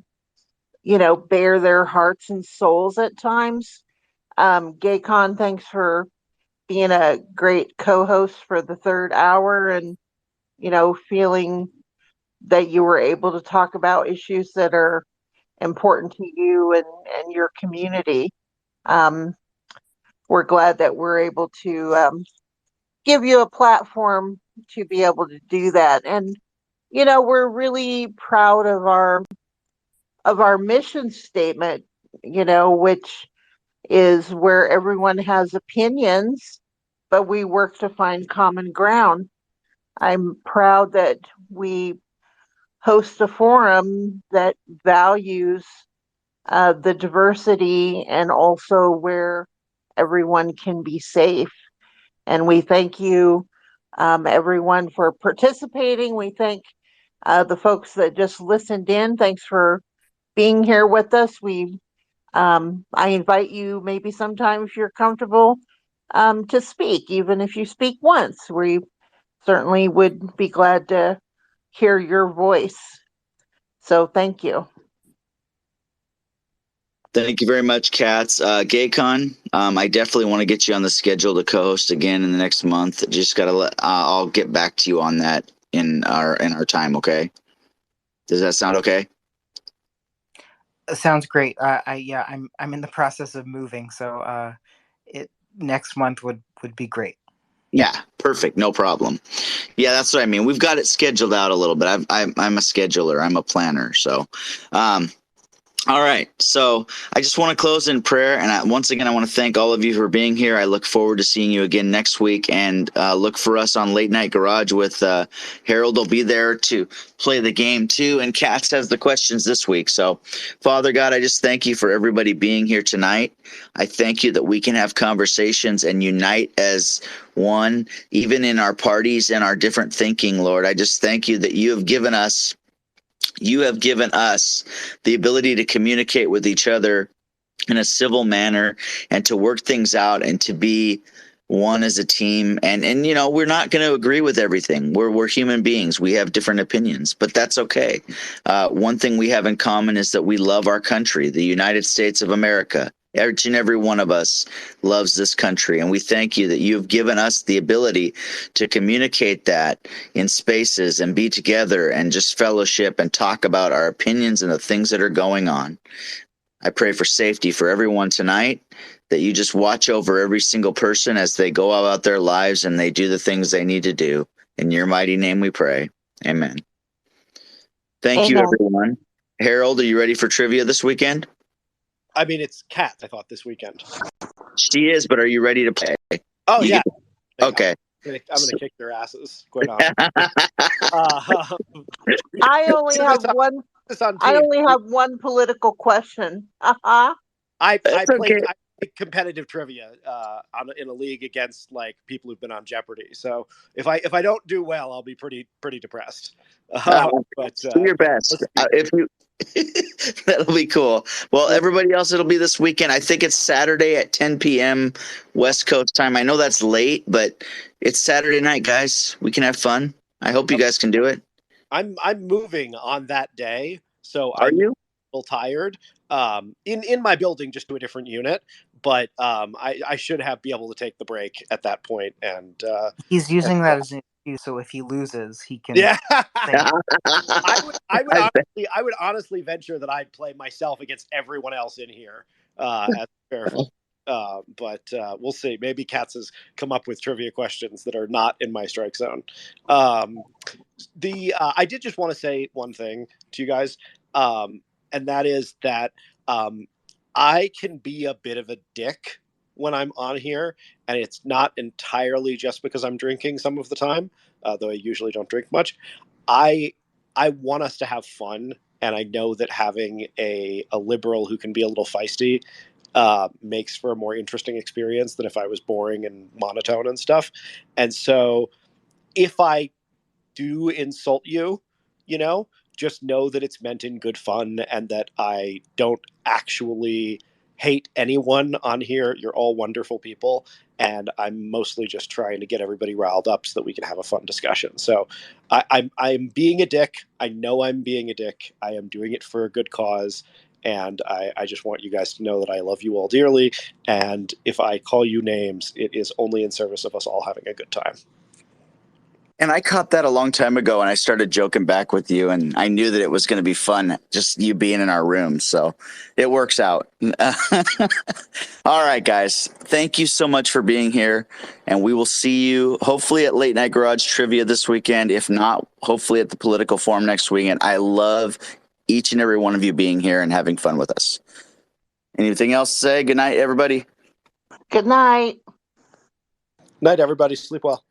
bare their hearts and souls at times. Gaycon, thanks for being a great co-host for the third hour, and feeling that you were able to talk about issues that are important to you and your community. We're glad that we're able to give you a platform to be able to do that. And we're really proud of our mission statement, which is where everyone has opinions, but we work to find common ground. I'm proud that we host a forum that values the diversity and also where everyone can be safe. And we thank you, everyone, for participating. We thank the folks that just listened in. Thanks for being here with us. I invite you maybe sometime if you're comfortable to speak, even if you speak once. We certainly would be glad to hear your voice. So thank you. Thank you very much, Cats. Gaycon, I definitely want to get you on the schedule to co-host again in the next month. Just gotta I'll get back to you on that in our time. Okay? Does that sound okay? Sounds great. I'm in the process of moving, so it next month would be great. Yeah, perfect. No problem. Yeah, that's what I mean. We've got it scheduled out a little bit. I'm a scheduler. I'm a planner. So, all right. So I just want to close in prayer. And once again, I want to thank all of you for being here. I look forward to seeing you again next week. And look for us on Late Night Garage with Harold will be there to play the game too. And Cass has the questions this week. So, Father God, I just thank you for everybody being here tonight. I thank you that we can have conversations and unite as one, even in our parties and our different thinking, Lord. I just thank you that you have given us the ability to communicate with each other in a civil manner and to work things out and to be one as a team. And we're not going to agree with everything. We're human beings. We have different opinions, but that's okay. One thing we have in common is that we love our country, the United States of America. Each and every one of us loves this country, and we thank you that you've given us the ability to communicate that in spaces and be together and just fellowship and talk about our opinions and the things that are going on. I pray for safety for everyone tonight, that you just watch over every single person as they go about their lives and they do the things they need to do. In your mighty name we pray. Amen. Thank you, everyone. Harold, are you ready for trivia this weekend? I mean, it's Cat, I thought, this weekend. She is, but are you ready to play? Oh, yeah. Okay. I'm gonna kick their asses. Quite honestly. I only have one. I only have one political question. I That's played okay. competitive trivia in a league against like people who've been on Jeopardy. So if I don't do well, I'll be pretty depressed. But Do your best. If you, that'll be cool. Well, everybody else, it'll be this weekend. I think it's Saturday at 10 p.m. West Coast time. I know that's late, but it's Saturday night, guys. We can have fun. I hope you guys can do it. I'm moving on that day, so Are I'm you? a little tired. In my building, just to a different unit, but I should be able to take the break at that point. And He's using that as an excuse, so if he loses, he can. yeah. Sing. I would honestly venture that I'd play myself against everyone else in here as fair fight. But we'll see. Maybe Katz has come up with trivia questions that are not in my strike zone. I did just want to say one thing to you guys, and that is that I can be a bit of a dick when I'm on here, and it's not entirely just because I'm drinking some of the time, though I usually don't drink much. I want us to have fun, and I know that having a liberal who can be a little feisty makes for a more interesting experience than if I was boring and monotone and stuff. And so if I do insult you, just know that it's meant in good fun and that I don't actually hate anyone on here. You're all wonderful people. And I'm mostly just trying to get everybody riled up so that we can have a fun discussion. So I'm being a dick. I know I'm being a dick. I am doing it for a good cause. And I just want you guys to know that I love you all dearly. And if I call you names, it is only in service of us all having a good time. And I caught that a long time ago, and I started joking back with you, and I knew that it was going to be fun, just you being in our room. So it works out. All right, guys. Thank you so much for being here, and we will see you hopefully at Late Night Garage Trivia this weekend. If not, hopefully at the Political Forum next weekend. I love each and every one of you being here and having fun with us. Anything else to say? Good night, everybody. Good night. Night, everybody. Sleep well.